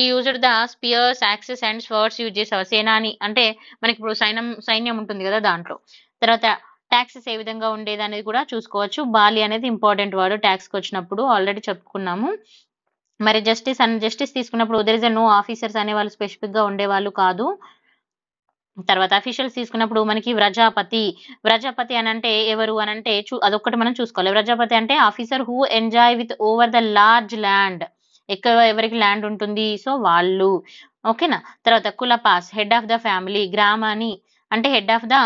ఈ used the spears, axes and swords use చేసేవారు. సేనాని అంటే మనకి ఇప్పుడు సైన్యం ఉంటుంది కదా దాంట్లో. తర్వాత ట్యాక్సెస్ ఏ విధంగా ఉండేది అనేది కూడా చూసుకోవచ్చు. బాలి అనేది ఇంపార్టెంట్ వర్డ్ ట్యాక్స్కి వచ్చినప్పుడు ఆల్రెడీ చెప్పుకున్నాము. మరి జస్టిస్ తీసుకున్నప్పుడు దెర్ ఇస్ నో ఆఫీసర్స్ అనే వాళ్ళు స్పెసిఫిక్ గా ఉండేవాళ్ళు కాదు. తర్వాత అఫీషియల్స్ తీసుకున్నప్పుడు మనకి వ్రజపతి అని అంటే ఎవరు అని అంటే అదొక్కటి మనం చూసుకోవాలి. వ్రజపతి అంటే officer who enjoy with over the large land, ఎక్కువ ఎవరికి ల్యాండ్ ఉంటుంది సో వాళ్ళు. ఓకేనా. తర్వాత కులపాస్ హెడ్ ఆఫ్ ద ఫ్యామిలీ, గ్రామాని అంటే head of the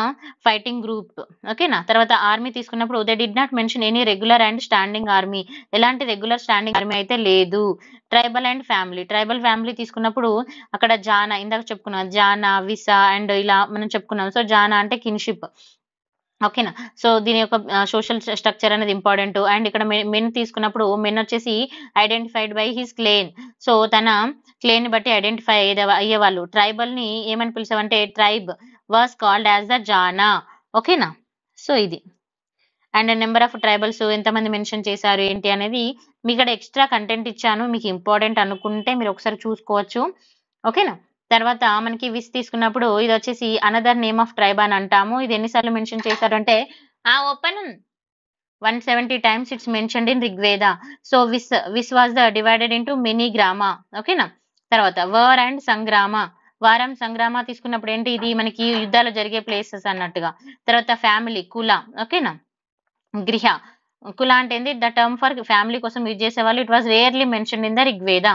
fighting group. ఓకేనా. తర్వాత ఆర్మీ తీసుకున్నప్పుడు they did not mention any regular and standing army, ఎలాంటి రెగ్యులర్ స్టాండింగ్ ఆర్మీ అయితే లేదు. ట్రైబల్ ఫ్యామిలీ తీసుకున్నప్పుడు అక్కడ జానా ఇందాక చెప్పుకున్నాం, జానా విసా అండ్ ఇలా మనం చెప్పుకున్నాం. సో జానా అంటే కిన్షిప్. ఓకేనా. సో దీని యొక్క సోషల్ స్ట్రక్చర్ అనేది ఇంపార్టెంట్. అండ్ ఇక్కడ మెన్ తీసుకున్నప్పుడు మెన్ వచ్చేసి identified by his clan. So తన క్లేన్ ని బట్టి ఐడెంటిఫై అయ్యేవాళ్ళు. ట్రైబల్ ని ఏమని పిలిచామంటే tribe was called as the Jana. ఓకేనా. సో ఇది. అండ్ నెంబర్ ఆఫ్ ట్రైబల్స్ ఎంతమంది మెన్షన్ చేశారు ఏంటి అనేది మీ ఇక్కడ ఎక్స్ట్రా కంటెంట్ ఇచ్చాను, మీకు ఇంపార్టెంట్ అనుకుంటే మీరు ఒకసారి చూసుకోవచ్చు. ఓకేనా. తర్వాత మనకి విస్ తీసుకున్నప్పుడు ఇది వచ్చేసి అనదర్ నేమ్ ఆఫ్ ట్రైబ్ అని అంటాము. ఇది ఎన్నిసార్లు మెన్షన్ చేశారు అంటే open 170 times it's mentioned in Rigveda. So Vis was the divided into many grama. ఓకేనా. తర్వాత వార్ అండ్ సంగ్రామ, వారం సంగ్రామ తీసుకున్నప్పుడు ఏంటి, ఇది మనకి యుద్ధాలు జరిగే ప్లేసెస్ అన్నట్టుగా. తర్వాత ఫ్యామిలీ, కుల. ఓకేనా. గృహ, కుల అంటే ఏంది, ద టర్మ్ ఫర్ ఫ్యామిలీ కోసం యూజ్ చేసేవాళ్ళు. It was rarely mention in the Rigveda.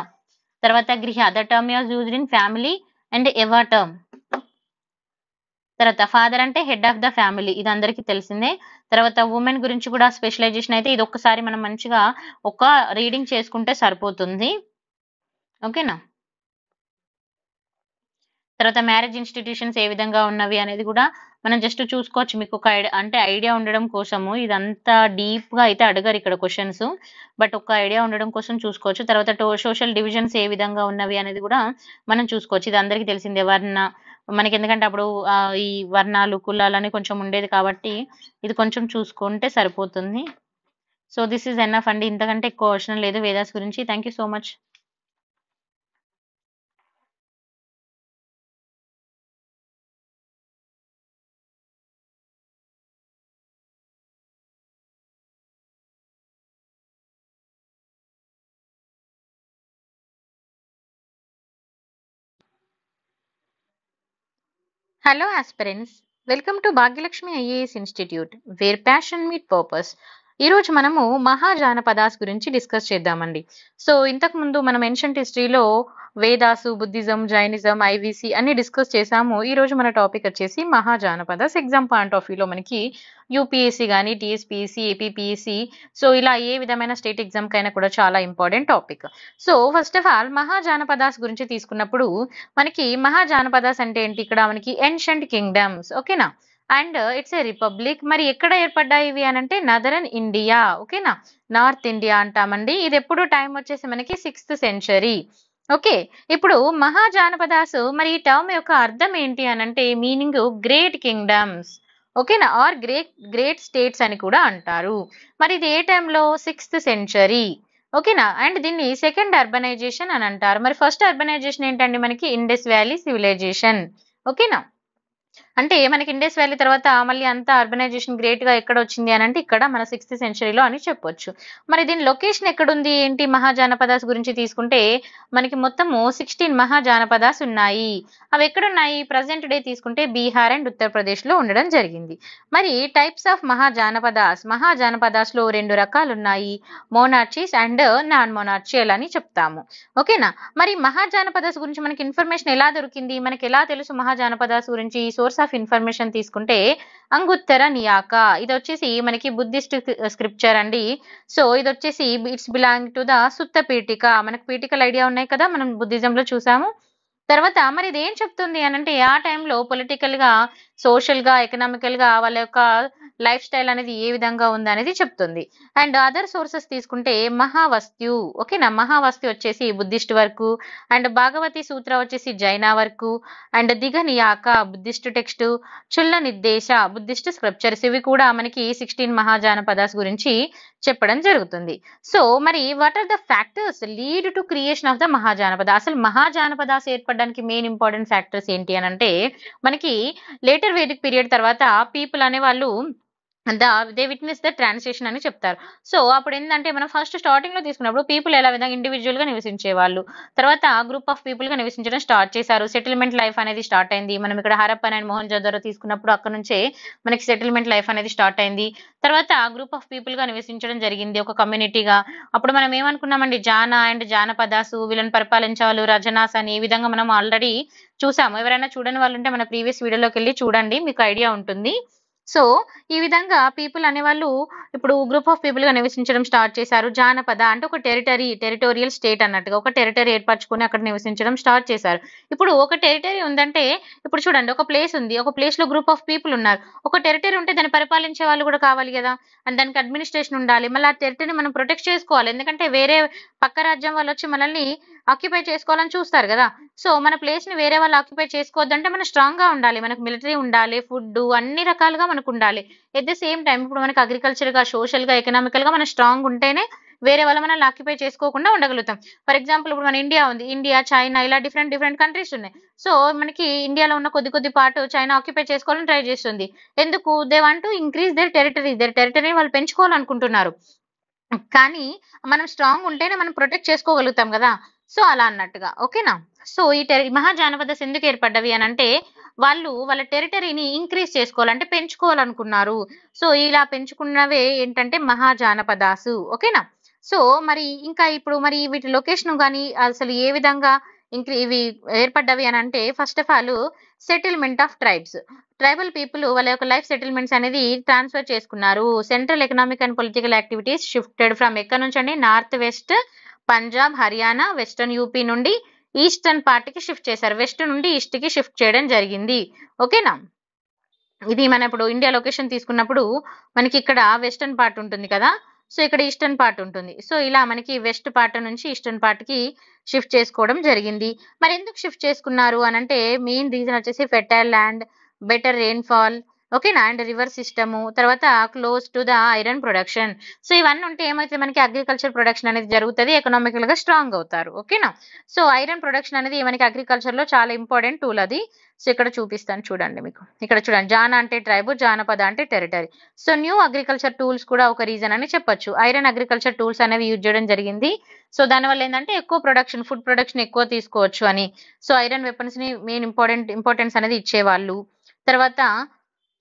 తర్వాత గృహ, the term was used in family and ever term. తర్వాత ఫాదర్ అంటే హెడ్ ఆఫ్ ద ఫ్యామిలీ, ఇది అందరికీ తెలిసిందే. తర్వాత ఉమెన్ గురించి కూడా స్పెషలైజేషన్ అయితే ఇది ఒక్కసారి మనం మంచిగా ఒక రీడింగ్ చేసుకుంటే సరిపోతుంది. ఓకేనా. తర్వాత మ్యారేజ్ ఇన్స్టిట్యూషన్స్ ఏ విధంగా ఉన్నవి అనేది కూడా మనం జస్ట్ చూసుకోవచ్చు. మీకు ఒక ఐడియా ఉండడం కోసము, ఇదంతా డీప్ గా అయితే అడగరు ఇక్కడ క్వశ్చన్స్, బట్ ఒక ఐడియా ఉండడం కోసం చూసుకోవచ్చు. తర్వాత సోషల్ డివిజన్స్ ఏ విధంగా ఉన్నవి అనేది కూడా మనం చూసుకోవచ్చు. ఇది అందరికీ తెలిసిందే. మనకి ఎందుకంటే అప్పుడు ఈ వర్ణాలు కులాలు అని కొంచెం ఉండేది కాబట్టి ఇది కొంచెం చూసుకుంటే సరిపోతుంది. సో దిస్ ఈజ్ ఎనఫ్ అండి, ఇంతకంటే ఎక్కువ అవసరం లేదు వేదాస్ గురించి. Thank you so much. Hello aspirants, welcome to Bhagyalakshmi IAS Institute, where passion meet purpose. ఈ రోజు మనము మహాజానపదాస్ గురించి డిస్కస్ చేద్దామండి. సో ఇంతకు ముందు మనం ఏన్షియంట్ హిస్టరీలో వేదాసు, బుద్ధిజం, జైనిజం, ఐవీసీ అన్ని డిస్కస్ చేసాము. ఈ రోజు మన టాపిక్ వచ్చేసి మహాజానపదాస్. ఎగ్జామ్ పాయింట్ ఆఫ్ వ్యూలో మనకి యూపీఎస్సీ గానీ, టీఎస్పీఎస్సీ, ఏపీపీఎస్సీ, సో ఇలా ఏ విధమైన స్టేట్ ఎగ్జామ్ కైనా కూడా చాలా important topic. So first of all Mahajanapadas గురించి తీసుకున్నప్పుడు మనకి మహాజానపదాస్ అంటే ఏంటి? ఇక్కడ మనకి ఏన్షియంట్ కింగ్డమ్స్, ఓకేనా, అండ్ ఇట్స్ ఏ రిపబ్లిక్. మరి ఎక్కడ ఏర్పడ్డాయి ఇవి అని అంటే నదరన్ ఇండియా, ఓకేనా, నార్త్ ఇండియా అంటామండి. ఇది ఎప్పుడు టైం వచ్చేసి మనకి 6th సెంచరీ. ఓకే, ఇప్పుడు మహాజానపదాస్, మరి ఈ టర్మ్ యొక్క అర్థం ఏంటి అని అంటే మీనింగ్ గ్రేట్ కింగ్డమ్స్, ఓకేనా, ఆర్ గ్రేట్ గ్రేట్ స్టేట్స్ అని కూడా అంటారు. మరి ఇది ఏ టైంలో? 6th సెంచరీ, ఓకేనా. అండ్ దీన్ని సెకండ్ అర్బనైజేషన్ అని అంటారు. మరి ఫస్ట్ అర్బనైజేషన్ ఏంటండి? మనకి ఇండస్ వ్యాలీ సివిలైజేషన్, ఓకేనా. అంటే మనకి ఇండస్ వ్యాలీ తర్వాత మళ్ళీ అంతా అర్బనైజేషన్ గ్రేట్ గా ఎక్కడ వచ్చింది అని అంటే ఇక్కడ మన 6th సెంచరీలో అని చెప్పొచ్చు. మరి దీని లొకేషన్ ఎక్కడుంది ఏంటి? మహాజానపదాస్ గురించి తీసుకుంటే మనకి మొత్తము 16 మహాజానపదాస్ ఉన్నాయి. అవి ఎక్కడున్నాయి? ప్రజెంట్ డే తీసుకుంటే బీహార్ అండ్ ఉత్తరప్రదేశ్ లో ఉండడం జరిగింది. మరి టైప్స్ ఆఫ్ మహాజానపదాస్ లో 2 రకాలు ఉన్నాయి, మోనార్చీస్ అండ్ నాన్ మోనార్చియల్ అని చెప్తాము, ఓకేనా. మరి మహాజానపదాస్ గురించి మనకి ఇన్ఫర్మేషన్ ఎలా దొరికింది? మనకి ఎలా తెలుసు మహాజానపదాస్ గురించి? సోర్స్ ఆఫ్ ఇన్ఫర్మేషన్ తీసుకుంటే అంగుత్తర నియాక, ఇది వచ్చేసి మనకి బుద్ధిస్ట్ స్క్రిప్చర్ అండి. సో ఇది వచ్చేసి it's belong to the సుత్త Pitaka. మనకు పీఠికలు ఐడియా ఉన్నాయి కదా, మనం బుద్ధిజం లో చూసాము. తర్వాత మరి ఇది ఏం చెప్తుంది అని అంటే ఆ టైంలో పొలిటికల్ గా, సోషల్ గా, ఎకనామికల్ గా వాళ్ళ యొక్క లైఫ్ స్టైల్ అనేది ఏ విధంగా ఉంది అనేది చెప్తుంది. అండ్ అదర్ సోర్సెస్ తీసుకుంటే మహావస్తు, ఓకేనా, మహావస్తు వచ్చేసి బుద్ధిస్ట్ వరకు, అండ్ భాగవతి సూత్ర వచ్చేసి జైన వరకు, and Dighanikaya Buddhist text, Chulla Niddesa Buddhist scriptures, ఇవి కూడా మనకి 16 మహాజానపదాస్ గురించి చెప్పడం జరుగుతుంది. సో మరి what are the factors lead to creation of the Mahajanapada? అసలు మహాజానపదాస్ ఏర్పడడానికి మెయిన్ ఇంపార్టెంట్ ఫ్యాక్టర్స్ ఏంటి అని అంటే మనకి లేటర్ వేదిక్ పీరియడ్ తర్వాత పీపుల్ అనే వాళ్ళు దే విట్నెస్ ద ట్రాన్స్లేషన్ అని చెప్తారు. సో అప్పుడు ఏంటంటే మనం ఫస్ట్ స్టార్టింగ్ లో తీసుకున్నప్పుడు పీపుల్ ఎలా విధంగా ఇండివిజువల్ గా నివసించే వాళ్ళు, తర్వాత గ్రూప్ ఆఫ్ పీపుల్ గా నివసించడం స్టార్ట్ చేశారు. సెటిల్మెంట్ లైఫ్ అనేది స్టార్ట్ అయింది. మనం ఇక్కడ హరప్పన్ అండ్ మోహన్జోదరో తీసుకున్నప్పుడు అక్కడ నుంచే మనకి సెటిల్మెంట్ లైఫ్ అనేది స్టార్ట్ అయింది. తర్వాత గ్రూప్ ఆఫ్ పీపుల్ గా నివసించడం జరిగింది, ఒక కమ్యూనిటీగా. అప్పుడు మనం ఏమనుకున్నామండి? జానా అండ్ జానపదాసు, వీళ్ళని పరిపాలించే వాళ్ళు రజనాస్ అని, ఈ విధంగా మనం ఆల్రెడీ చూసాము. ఎవరైనా చూడని వాళ్ళు ఉంటే మన ప్రీవియస్ వీడియోలోకి వెళ్ళి చూడండి, మీకు ఐడియా ఉంటుంది. సో ఈ విధంగా పీపుల్ అనేవాళ్ళు ఇప్పుడు గ్రూప్ ఆఫ్ పీపుల్ గా నివసించడం స్టార్ట్ చేశారు. జానపద అంటే ఒక టెరిటోరియల్ స్టేట్ అన్నట్టుగా ఒక టెరిటరీ ఏర్పరచుకొని అక్కడ నివసించడం స్టార్ట్ చేశారు. ఇప్పుడు ఒక టెరిటరీ ఉందంటే ఇప్పుడు చూడండి, ఒక ప్లేస్ ఉంది, ఒక ప్లేస్ లో గ్రూప్ ఆఫ్ పీపుల్ ఉన్నారు. ఒక టెరిటరీ ఉంటే దాన్ని పరిపాలించే వాళ్ళు కూడా కావాలి కదా, అండ్ దానికి అడ్మినిస్ట్రేషన్ ఉండాలి. మళ్ళీ ఆ టెరిటరీ మనం ప్రొటెక్ట్ చేసుకోవాలి, ఎందుకంటే వేరే పక్క రాజ్యం వాళ్ళు వచ్చి మనల్ని ఆక్యుపై చేసుకోవాలని చూస్తారు కదా. సో మన ప్లేస్ ని వేరే వాళ్ళు ఆక్యుపై చేసుకోవద్దంటే మనం స్ట్రాంగ్ గా ఉండాలి, మనకు మిలిటరీ ఉండాలి, ఫుడ్ అన్ని రకాలుగా మనకు ఉండాలి. ఎట్ ద సేమ్ టైం ఇప్పుడు మనకి అగ్రికల్చర్ గా, సోషల్ గా, ఎకనామికల్ గా మనం స్ట్రాంగ్ ఉంటేనే వేరే వాళ్ళ మనల్ని ఆక్యుపై చేసుకోకుండా ఉండగలుగుతాం. ఫర్ ఎగ్జాంపుల్ ఇప్పుడు మన ఇండియా ఉంది, ఇండియా, చైనా, ఇలా డిఫరెంట్ డిఫరెంట్ కంట్రీస్ ఉన్నాయి. సో మనకి ఇండియాలో ఉన్న కొద్ది పార్ట్ చైనా ఆక్యుపై చేసుకోవాలని ట్రై చేస్తుంది. ఎందుకు? They want to increase their territory వాళ్ళు పెంచుకోవాలనుకుంటున్నారు. కానీ మనం స్ట్రాంగ్ ఉంటేనే మనం ప్రొటెక్ట్ చేసుకోగలుగుతాం కదా. సో అలా అన్నట్టుగా, ఓకేనా. సో ఈ మహాజానపదాస్ ఎందుకు ఏర్పడ్డవి అని అంటే వాళ్ళు వాళ్ళ టెరిటరీని ఇంక్రీజ్ చేసుకోవాలంటే పెంచుకోవాలనుకున్నారు. సో ఇలా పెంచుకున్నవే ఏంటంటే మహాజానపదాసు, ఓకేనా. సో మరి ఇంకా ఇప్పుడు మరి వీటి లొకేషన్ కానీ అసలు ఏ విధంగా ఇవి ఏర్పడ్డవి అని అంటే first of all settlement of tribal people వాళ్ళ యొక్క లైఫ్ సెటిల్మెంట్స్ అనేది ట్రాన్స్ఫర్ చేసుకున్నారు. Central economic and political activities shifted from ఎక్కడ నుంచి అండి? North west, Punjab, Haryana, western UP నుండి ఈస్టర్న్ పార్ట్ కి షిఫ్ట్ చేశారు. వెస్ట్ నుండి ఈస్ట్ కి షిఫ్ట్ చేయడం జరిగింది, ఓకేనా. ఇది మన ఇప్పుడు ఇండియా లొకేషన్ తీసుకున్నప్పుడు మనకి ఇక్కడ వెస్టర్న్ పార్ట్ ఉంటుంది కదా, సో ఇక్కడ ఈస్టర్న్ పార్ట్ ఉంటుంది. సో ఇలా మనకి వెస్ట్ పార్ట్ నుంచి ఈస్టర్న్ పార్ట్ కి షిఫ్ట్ చేసుకోవడం జరిగింది. మరి ఎందుకు షిఫ్ట్ చేసుకున్నారు అని అంటే మెయిన్ రీజన్ వచ్చేసి ఫెర్టైల్ ల్యాండ్, బెటర్ రెయిన్ఫాల్, ఓకేనా, అండ్ రివర్ సిస్టము, తర్వాత close to the iron production. So ఇవన్నీ ఉంటే ఏమైతే మనకి అగ్రికల్చర్ ప్రొడక్షన్ అనేది జరుగుతుంది, ఎకనామికల్ గా స్ట్రాంగ్ అవుతారు, ఓకేనా. సో ఐరన్ ప్రొడక్షన్ అనేది మనకి అగ్రికల్చర్ లో చాలా ఇంపార్టెంట్ టూల్ అది. సో ఇక్కడ చూపిస్తాను చూడండి, మీకు ఇక్కడ చూడండి, జానా అంటే ట్రైబు, జానపద అంటే territory. So new agriculture tools కూడా ఒక రీజన్ అని చెప్పొచ్చు. ఐరన్ అగ్రికల్చర్ టూల్స్ అనేవి యూజ్ చేయడం జరిగింది. సో దానివల్ల ఏంటంటే ఎక్కువ ప్రొడక్షన్, ఫుడ్ ప్రొడక్షన్ ఎక్కువ తీసుకోవచ్చు అని. సో ఐరన్ వెపన్స్ ని మెయిన్ ఇంపార్టెన్స్ అనేది ఇచ్చేవాళ్ళు. తర్వాత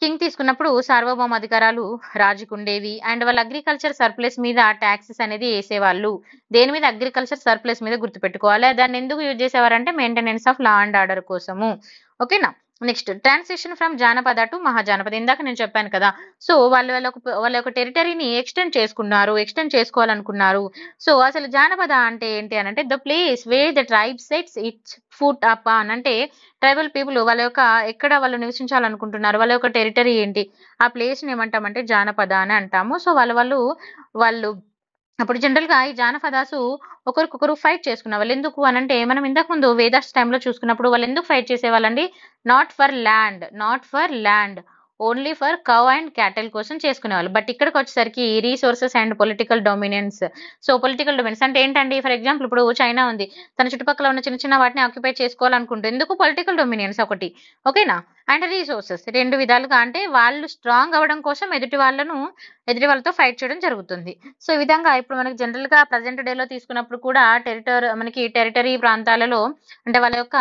కింగ్ తీసుకున్నప్పుడు సార్వభౌమ అధికారాలు రాజుకు ఉండేవి. అండ్ వాళ్ళ అగ్రికల్చర్ సర్ప్లస్ మీద టాక్సెస్ అనేది వేసేవాళ్ళు. దేని మీద? అగ్రికల్చర్ సర్ప్లస్ మీద గుర్తుపెట్టుకోవాలి. దాన్ని ఎందుకు యూజ్ చేసేవారంటే maintenance of law and order కోసము. ఓకేనా? Next transition from Janapada to Mahajanapada. ఇందాక నేను చెప్పాను కదా. సో వాళ్ళ యొక్క టెరిటరీని ఎక్స్టెండ్ చేసుకోవాలనుకున్నారు. సో అసలు జానపద అంటే ఏంటి అని అంటే the place where the tribe sets it's foot up on. అంటే ట్రైబల్ పీపుల్ వాళ్ళ యొక్క ఎక్కడ వాళ్ళు నివసించాలనుకుంటున్నారు, వాళ్ళ యొక్క టెరిటరీ ఏంటి, ఆ ప్లేస్ ని ఏమంటామంటే జానపద అని అంటాము. సో వాళ్ళు అప్పుడు జనరల్ గా ఈ జానపదాసు ఒకరికొకరు ఫైట్ చేసుకునే వాళ్ళు. ఎందుకు అని అంటే మనం ఇంతకు ముందు వేదాస్ టైంలో చూసుకున్నప్పుడు వాళ్ళు ఎందుకు ఫైట్ చేసేవాళ్ళండి? Not for land, only for cow and cattle కోసం చేసుకునేవాళ్ళు. బట్ ఇక్కడికి వచ్చేసరికి resources and political dominance. So political dominance అంటే ఏంటండి? ఫర్ ఎగ్జాంపుల్ ఇప్పుడు చైనా ఉంది, తన చుట్టుపక్కల ఉన్న చిన్న చిన్న వాటిని ఆక్యుపై చేసుకోవాలనుకుంటుంది. ఎందుకు? పొలిటికల్ డొమినియన్స్ ఒకటి. ఓకేనా? అండ్ రిసోర్సెస్ రెండు విధాలుగా, అంటే వాళ్ళు స్ట్రాంగ్ అవ్వడం కోసం ఎదుటి వాళ్ళతో ఫైట్ చేయడం జరుగుతుంది. సో ఈ విధంగా ఇప్పుడు మనకి జనరల్ గా ప్రజెంట్ డేలో తీసుకున్నప్పుడు కూడా మనకి టెరిటరీ ప్రాంతాలలో అంటే వాళ్ళ యొక్క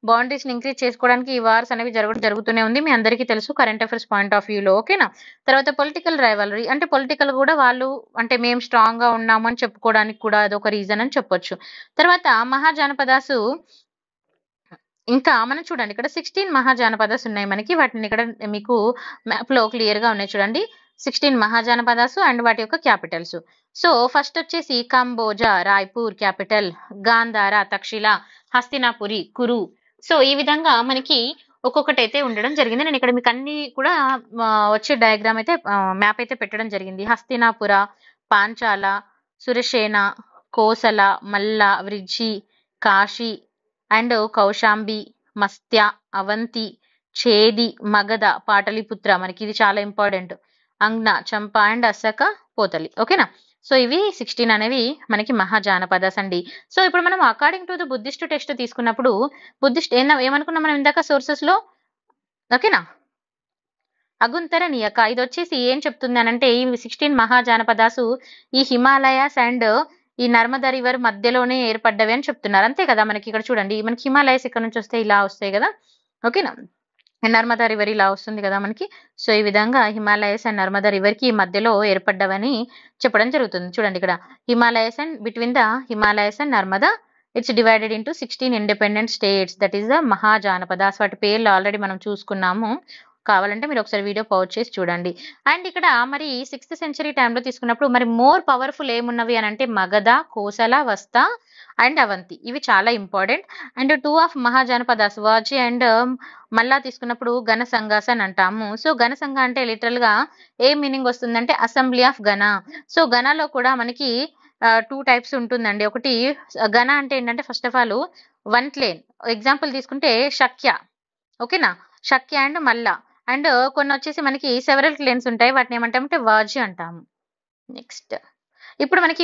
బౌండరీస్ ని ఇంక్రీజ్ చేసుకోవడానికి ఈ వార్స్ అనేవి జరుగుతూనే ఉంది. మీ అందరికీ తెలుసు కరెంట్ అఫైర్స్ పాయింట్ ఆఫ్ వ్యూలో. ఓకేనా? తర్వాత పొలిటికల్ రైవలరీ అంటే పొలిటికల్ కూడా వాళ్ళు అంటే మేము స్ట్రాంగ్ గా ఉన్నాము అని చెప్పుకోవడానికి కూడా అదొక రీజన్ అని చెప్పొచ్చు. తర్వాత మహాజనపదాసు ఇంకా మనం చూడండి ఇక్కడ 16 మహాజనపదాస్ ఉన్నాయి మనకి. వాటిని ఇక్కడ మీకు మ్యాప్ లో క్లియర్ గా ఉన్నాయి చూడండి. 16 మహాజనపదాసు అండ్ వాటి యొక్క క్యాపిటల్స్. సో ఫస్ట్ వచ్చేసి కంబోజా రాయ్పూర్ క్యాపిటల్, గాంధార తక్షశిల, హస్తినాపురి కురు. సో ఈ విధంగా మనకి ఒక్కొక్కటి అయితే ఉండడం జరిగింది. నేను ఇక్కడ మీకు అన్ని కూడా వచ్చే డయాగ్రామ్ అయితే మ్యాప్ అయితే పెట్టడం జరిగింది. హస్తినాపుర, పాంచాల, సురసేన, కోసల, మల్ల, వృజ్జి, కాశీ అండ్ కౌశాంబి, మస్త్య, అవంతి, ఛేది, మగధ, పాటలిపుత్ర, మనకి ఇది చాలా ఇంపార్టెంట్, అంగ్న, చంప అండ్ అసక, పోతలి. ఓకేనా? సో ఇవి 16 అనేవి మనకి మహాజానపదాస్ అండి. సో ఇప్పుడు మనం according to the Buddhist text తీసుకున్నప్పుడు బుద్ధిస్ట్ ఏమనుకున్నాం మనం ఇందాక సోర్సెస్ లో? ఓకేనా? అగుంతర నియక ఇది వచ్చేసి ఏం చెప్తుంది అని అంటే ఈ 16 మహాజానపదాసు ఈ హిమాలయాస్ అండ్ ఈ నర్మదా రివర్ మధ్యలోనే ఏర్పడ్డవి అని చెప్తున్నారు. అంతే కదా? మనకి ఇక్కడ చూడండి, మనకి హిమాలయస్ ఇక్కడ నుంచి వస్తే ఇలా వస్తాయి కదా. ఓకేనా? నర్మదా రివర్ ఇలా వస్తుంది కదా మనకి. సో ఈ విధంగా హిమాలయస్ అండ్ నర్మదా రివర్ కి మధ్యలో ఏర్పడ్డవని చెప్పడం జరుగుతుంది. చూడండి ఇక్కడ Himalayas and between the Himalayas and Narmada it's divided into 16 independent states, that is the Mahajanapadas. వాటి పేర్లు ఆల్రెడీ మనం చూసుకున్నాము. కావాలంటే మీరు ఒకసారి వీడియో పౌజ్ చేసి చూడండి. అండ్ ఇక్కడ మరి 6th సెంచరీ టైంలో తీసుకున్నప్పుడు మరి మోర్ పవర్ఫుల్ ఏమున్నవి అని అంటే మగధ, కోసల, వస్త అండ్ అవంతి. ఇవి చాలా important. And 2 of Mahajanapadas Vajji and మళ్ళా తీసుకున్నప్పుడు ఘన సంఘాస్ అని అంటాము. సో ఘన సంఘ అంటే లిటరల్ గా ఏ మీనింగ్ వస్తుందంటే అసెంబ్లీ ఆఫ్ ఘన. సో ఘనలో కూడా మనకి 2 టైప్స్ ఉంటుందండి. ఒకటి ఘన అంటే ఏంటంటే first of all one క్లేన్. Example తీసుకుంటే శక్య. ఓకేనా? శక్య అండ్ మల్ల. అండ్ కొన్ని వచ్చేసి మనకి సెవెరల్ క్లేన్స్ ఉంటాయి, వాటిని ఏమంటామంటే వాజి అంటాము. నెక్స్ట్ ఇప్పుడు మనకి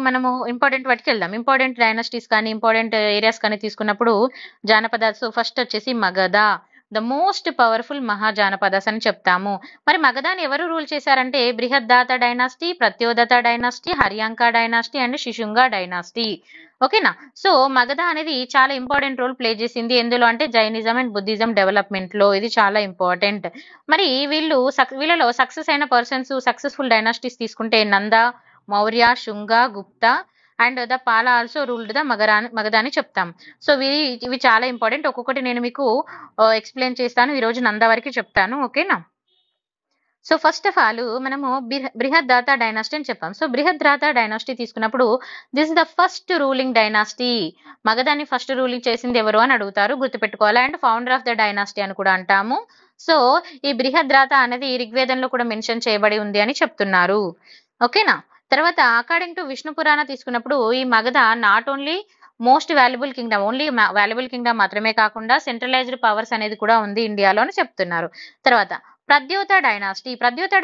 మనము ఇంపార్టెంట్ వాటికి వెళ్దాం. ఇంపార్టెంట్ డైనాసిటీస్ కానీ ఇంపార్టెంట్ ఏరియాస్ కానీ తీసుకున్నప్పుడు జానపదాస్ ఫస్ట్ వచ్చేసి Magadha, the most powerful Mahajanapadas అని చెప్తాము. మరి మగధాని ఎవరు రూల్ చేశారంటే Brihadratha dynasty, Pradyota dynasty, Haryanka dynasty and Shishunaga dynasty. ఓకేనా? సో మగధ అనేది చాలా ఇంపార్టెంట్ రోల్ ప్లే చేసింది ఎందులో అంటే జైనిజం అండ్ బుద్ధిజం డెవలప్మెంట్ లో. ఇది చాలా ఇంపార్టెంట్. మరి వీళ్ళలో సక్సెస్ అయిన పర్సన్స్, సక్సెస్ఫుల్ డైనాసిటీస్ తీసుకుంటే నంద, మౌర్య, శుంగ, గుప్త అండ్ ద పాల ఆల్సో రూల్డ్ ద మగధ అని చెప్తాం. సో ఇవి చాలా ఇంపార్టెంట్. ఒక్కొక్కటి నేను మీకు ఎక్స్ప్లెయిన్ చేస్తాను. ఈ రోజు నంద వరకు చెప్తాను. ఓకేనా? సో ఫస్ట్ ఆఫ్ ఆల్ మనము బృహద్దాత డైనాసిటీ అని చెప్పాం. సో బృహద్దాత డైనాసిటీ తీసుకున్నప్పుడు this is the first ruling dynasty. మగధాన్ని ఫస్ట్ రూలింగ్ చేసింది ఎవరు అని అడుగుతారు, గుర్తుపెట్టుకోవాలి. And founder of the dynasty అని కూడా అంటాము. సో ఈ బృహద్రాత అనేది ఋగ్వేదంలో కూడా మెన్షన్ చేయబడి ఉంది అని చెప్తున్నారు. ఓకేనా? తర్వాత అకార్డింగ్ టు విష్ణు పురాణ తీసుకున్నప్పుడు ఈ Magadha not only most valuable Kingdom, only valuable Kingdom మాత్రమే కాకుండా సెంట్రలైజ్డ్ పవర్స్ అనేది కూడా ఉంది ఇండియాలో అని చెప్తున్నారు. తర్వాత ప్రద్యోత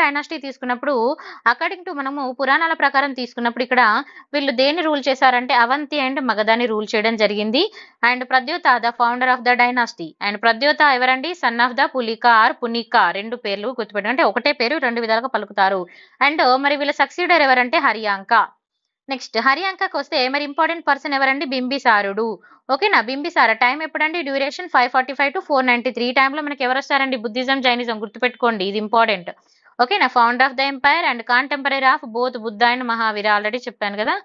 డైనాసిటీ తీసుకున్నప్పుడు అకార్డింగ్ టు మనము పురాణాల ప్రకారం తీసుకున్నప్పుడు ఇక్కడ వీళ్ళు దేన్ని రూల్ చేశారంటే అవంతి అండ్ మగధాని రూల్ చేయడం జరిగింది. And Pradyota the founder of the dynasty. And Pradyota ఎవరండి? Son of the Pulika or Punika. రెండు పేర్లు గుర్తుపెట్టండి, అంటే ఒకటే పేరు రెండు విధాలుగా పలుకుతారు. అండ్ మరి వీళ్ళ సక్సీడర్ ఎవరంటే హరియాంక. నెక్స్ట్ హరియాంకకి వస్తే మరి ఇంపార్టెంట్ పర్సన్ ఎవరండి? బింబిసారుడు. ఓకేనా? బింబిసార టైం ఎప్పుడండి? Duration 545 to 493. ఈ టైంలో మనకి ఎవరు వస్తారండి? బుద్ధిజం, జైనిజం గుర్తుపెట్టుకోండి, ఇది ఇంపార్టెంట్. ఓకేనా? Founder of the empire and contemporary of both Buddha and Mahavir. Already చెప్పాను కదా,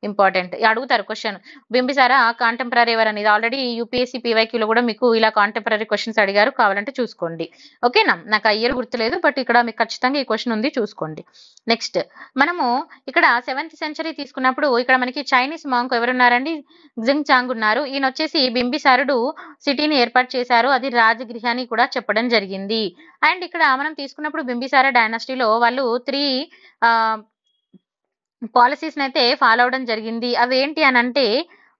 ఇంపార్టెంట్. అడుగుతారు క్వశ్చన్, బింబిసార కాంటెంపరీ ఎవరని. ఇది ఆల్రెడీ యూపీఎస్సీ పీవైక్యూలో కూడా మీకు ఇలా కాంటెంపరీ క్వశ్చన్స్ అడిగారు, కావాలంటే చూసుకోండి. ఓకేనా? నాకు ఆ ఇయర్ గుర్తులేదు, బట్ ఇక్కడ మీకు ఖచ్చితంగా ఈ క్వశ్చన్ ఉంది, చూసుకోండి. నెక్స్ట్ మనము ఇక్కడ 7th సెంచరీ తీసుకున్నప్పుడు ఇక్కడ మనకి చైనీస్ మాంక్ ఎవరున్నారండి? జింగ్ చాంగ్ ఉన్నారు. ఈయన వచ్చేసి బింబిసారుడు సిటీని ఏర్పాటు చేశారు, అది రాజగృహ అని కూడా చెప్పడం జరిగింది. అండ్ ఇక్కడ మనం తీసుకున్నప్పుడు బింబిసార డైనాసిటీలో వాళ్ళు 3 పాలసీస్ అయితే ఫాలో అవడం జరిగింది. అవి ఏంటి అని అంటే,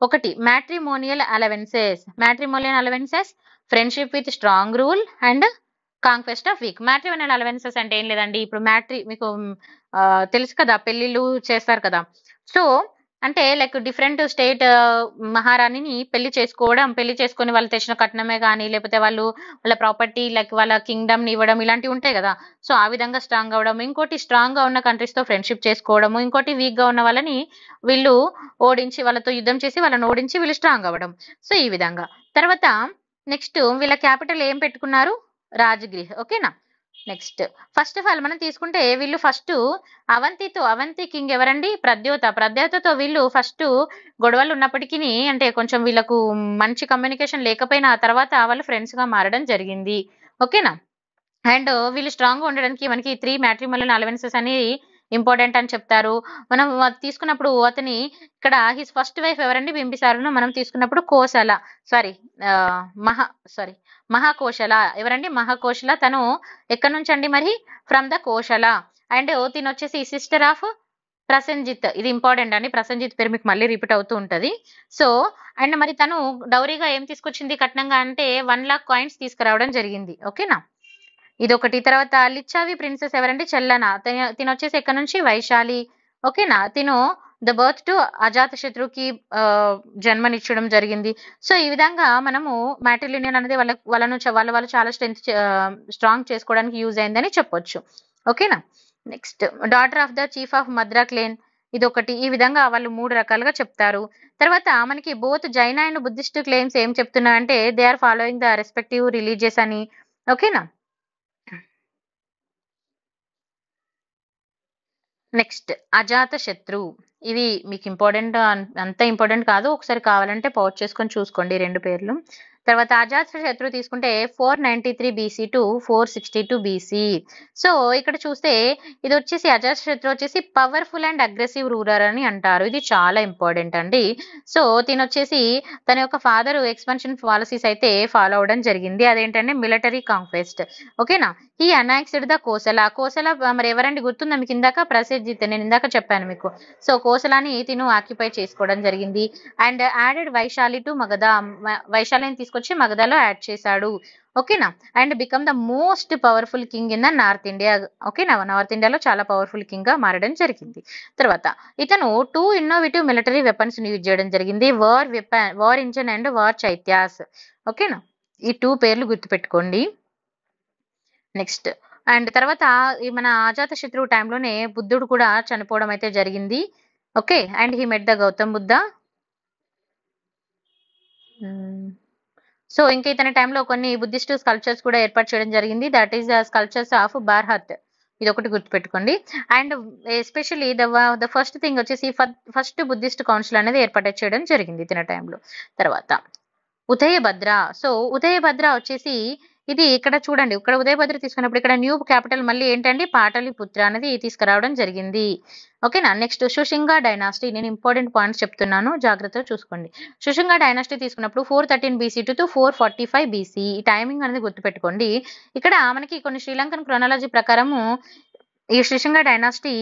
ఒకటి matrimonial allowances, friendship with strong rule and conquest of week. Matrimonial allowances అంటే ఏం లేదండి, ఇప్పుడు మీకు తెలుసు కదా, పెళ్లిళ్ళు చేస్తారు కదా. సో అంటే లైక్ డిఫరెంట్ స్టేట్ మహారాణిని పెళ్లి చేసుకొని వాళ్ళు తెచ్చిన కట్నమే కానీ, లేకపోతే వాళ్ళ ప్రాపర్టీ లైక్ వాళ్ళ కింగ్డమ్ ని ఇవ్వడం, ఇలాంటివి ఉంటాయి కదా. సో ఆ విధంగా స్ట్రాంగ్ అవడం, ఇంకోటి స్ట్రాంగ్ గా ఉన్న కంట్రీస్ తో ఫ్రెండ్షిప్ చేసుకోవడము, ఇంకోటి వీక్ గా ఉన్న వాళ్ళని వీళ్ళు ఓడించి, వాళ్ళతో యుద్ధం చేసి వాళ్ళని ఓడించి వీళ్ళు స్ట్రాంగ్ అవ్వడం. సో ఈ విధంగా. తర్వాత నెక్స్ట్ వీళ్ళ క్యాపిటల్ ఏం పెట్టుకున్నారు? రాజగృహ్. ఓకేనా? నెక్స్ట్ ఫస్ట్ ఆఫ్ ఆల్ మనం తీసుకుంటే వీళ్ళు ఫస్ట్ అవంతి కింగ్ ఎవరండి? ప్రద్యోతతో వీళ్ళు ఫస్ట్ గొడవలు ఉన్నప్పటికీ, అంటే కొంచెం వీళ్ళకు మంచి కమ్యూనికేషన్ లేకపోయినా ఆ తర్వాత వాళ్ళు ఫ్రెండ్స్ గా మారడం జరిగింది. ఓకేనా? అండ్ వీళ్ళు స్ట్రాంగ్ గా ఉండడానికి మనకి 3 మ్యాట్రిమోనియల్ అలవెన్సెస్ అనేది ఇంపార్టెంట్ అని చెప్తారు. మనం తీసుకున్నప్పుడు అతని ఇక్కడ హిస్ ఫస్ట్ వైఫ్ ఎవరండి? బింబిసారును మనం తీసుకున్నప్పుడు కోసల సారీ మహాకోశల. ఎవరండి? మహాకోశల. తను ఎక్కడి నుంచి అండి మరి? From the Kosala. అండ్ తిను వచ్చేసి సిస్టర్ ఆఫ్ ప్రసెంజిత్. ఇది ఇంపార్టెంట్ అండి, ప్రసెంజిత్ పేరు మీకు మళ్ళీ రిపీట్ అవుతూ ఉంటది. సో అండ్ మరి తను డౌరీగా ఏం తీసుకొచ్చింది కట్నంగా అంటే 1 lakh కాయిన్స్ తీసుకురావడం జరిగింది. ఓకేనా? ఇదొకటి. తర్వాత లిచ్చావి ప్రిన్సెస్ ఎవరండి? చెల్లన. తిను వచ్చేసి ఎక్కడ నుంచి? వైశాలి. ఓకేనా? తిను ద బర్త్ టు అజాత శత్రుకి జన్మనిచ్చడం జరిగింది. సో ఈ విధంగా మనము మ్యాట్రిలినియన్ అనేది వాళ్ళు చాలా స్ట్రాంగ్ చేసుకోవడానికి యూజ్ అయిందని చెప్పొచ్చు. ఓకేనా? Next daughter of the chief of Madra clan. ఇదొకటి. ఈ విధంగా వాళ్ళు 3 రకాలుగా చెప్తారు. తర్వాత మనకి both Jaina and Buddhist claims ఏం చెప్తున్నాయంటే they are following the respective religious అని. ఓకేనా? నెక్స్ట్ అజాత శత్రు. ఇది మీకు ఇంపార్టెంట్, అంత ఇంపార్టెంట్ కాదు, ఒకసారి కావాలంటే పౌచ్ చేసుకొని చూసుకోండి 2 పేర్లు. తర్వాత అజాత శత్రు తీసుకుంటే 493 బీసీ టు 462 బీసీ. సో ఇక్కడ చూస్తే ఇది వచ్చేసి అజాత శత్రు వచ్చేసి పవర్ఫుల్ అండ్ అగ్రెసివ్ రూలర్ అని అంటారు. ఇది చాలా ఇంపార్టెంట్ అండి. సో తిను వచ్చేసి తన యొక్క ఫాదర్ ఎక్స్పాన్షన్ పాలసీస్ అయితే ఫాలో అవడం జరిగింది. అదేంటంటే మిలిటరీ కాంక్వెస్ట్. ఓకేనా? ఈ అనాక్స్డ్ ద కోసల మరి ఎవరండి? గుర్తుందా మీకు ఇందాక? ప్రసేజిత్, నేను ఇందాక చెప్పాను మీకు. సో కోసలాని తిను ఆక్యుపై చేసుకోవడం జరిగింది. And added Vaishali to Magadha. వైశాలిని తీసుకొచ్చి మగధలో యాడ్ చేశాడు. ఓకేనా? And become the most powerful king in the north India. ఓకేనా? నార్త్ ఇండియాలో చాలా పవర్ఫుల్ కింగ్ గా మారడం జరిగింది. తర్వాత ఇతను 2 ఇన్నోవేటివ్ మిలిటరీ వెపన్స్ యూజ్ చేయడం జరిగింది, war engine and war chaityas. ఓకేనా? ఈ 2 పేర్లు గుర్తుపెట్టుకోండి. నెక్స్ట్ అండ్ తర్వాత మన అజాత శత్రువు టైంలోనే బుద్ధుడు కూడా చనిపోవడం అయితే జరిగింది. Okay. And he met the Gautam Buddha. So ఇంకా ఇతని టైంలో కొన్ని బుద్ధిస్ట్ స్కల్ప్చర్స్ కూడా ఏర్పాటు చేయడం జరిగింది. That is the sculptures of Bharhut. ఇది ఒకటి గుర్తుపెట్టుకోండి. And especially the first thing వచ్చేసి ఫస్ట్ బుద్ధిస్ట్ కౌన్సిల్ అనేది ఏర్పాటు చేయడం జరిగింది ఇతని టైంలో. తర్వాత ఉదయభద్ర. సో ఉదయభద్ర వచ్చేసి ఇది ఇక్కడ చూడండి, ఇక్కడ ఉదయభద్ర తీసుకున్నప్పుడు ఇక్కడ న్యూ క్యాపిటల్ మళ్ళీ ఏంటండి? పాటలిపుత్ర అనేది తీసుకురావడం జరిగింది. ఓకేనా? Next Shishunaga dynasty. నేను ఇంపార్టెంట్ పాయింట్స్ చెప్తున్నాను, జాగ్రత్తగా చూసుకోండి. శుషింగా డైనాసిటీ తీసుకున్నప్పుడు 413 బీసీ టు 445 బీసీ. ఈ టైమింగ్ అనేది గుర్తుపెట్టుకోండి. ఇక్కడ మనకి కొన్ని శ్రీలంకన్ క్రోనాలజీ ప్రకారము ఈ శుషింగా డైనాసిటీ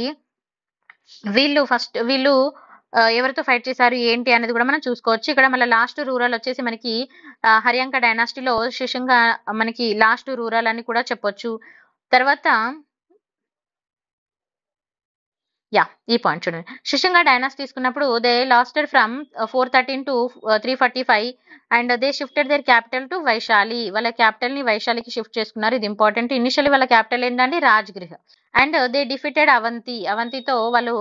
వీళ్ళు ఎవరితో ఫైట్ చేశారు ఏంటి అనేది కూడా మనం చూసుకోవచ్చు. ఇక్కడ మళ్ళీ లాస్ట్ రూరల్ వచ్చేసి మనకి హరియాంక డైనాసిటీలో శుషింగా మనకి లాస్ట్ రూరల్ అని కూడా చెప్పొచ్చు. తర్వాత యా ఈ పాయింట్ చూడండి. శిశుంగా డైనాసిటీ తీసుకున్నప్పుడు they lasted from 413 to 345 and they shifted their capital to Vaishali. వాళ్ళ క్యాపిటల్ ని వైశాలికి షిఫ్ట్ చేసుకున్నారు. ఇది ఇంపార్టెంట్. ఇనిషియల్లీ వాళ్ళ క్యాపిటల్ ఏంటంటే రాజ్గృహ అండ్ దే డిఫిటెడ్ అవంతి. అవంతితో వాళ్ళు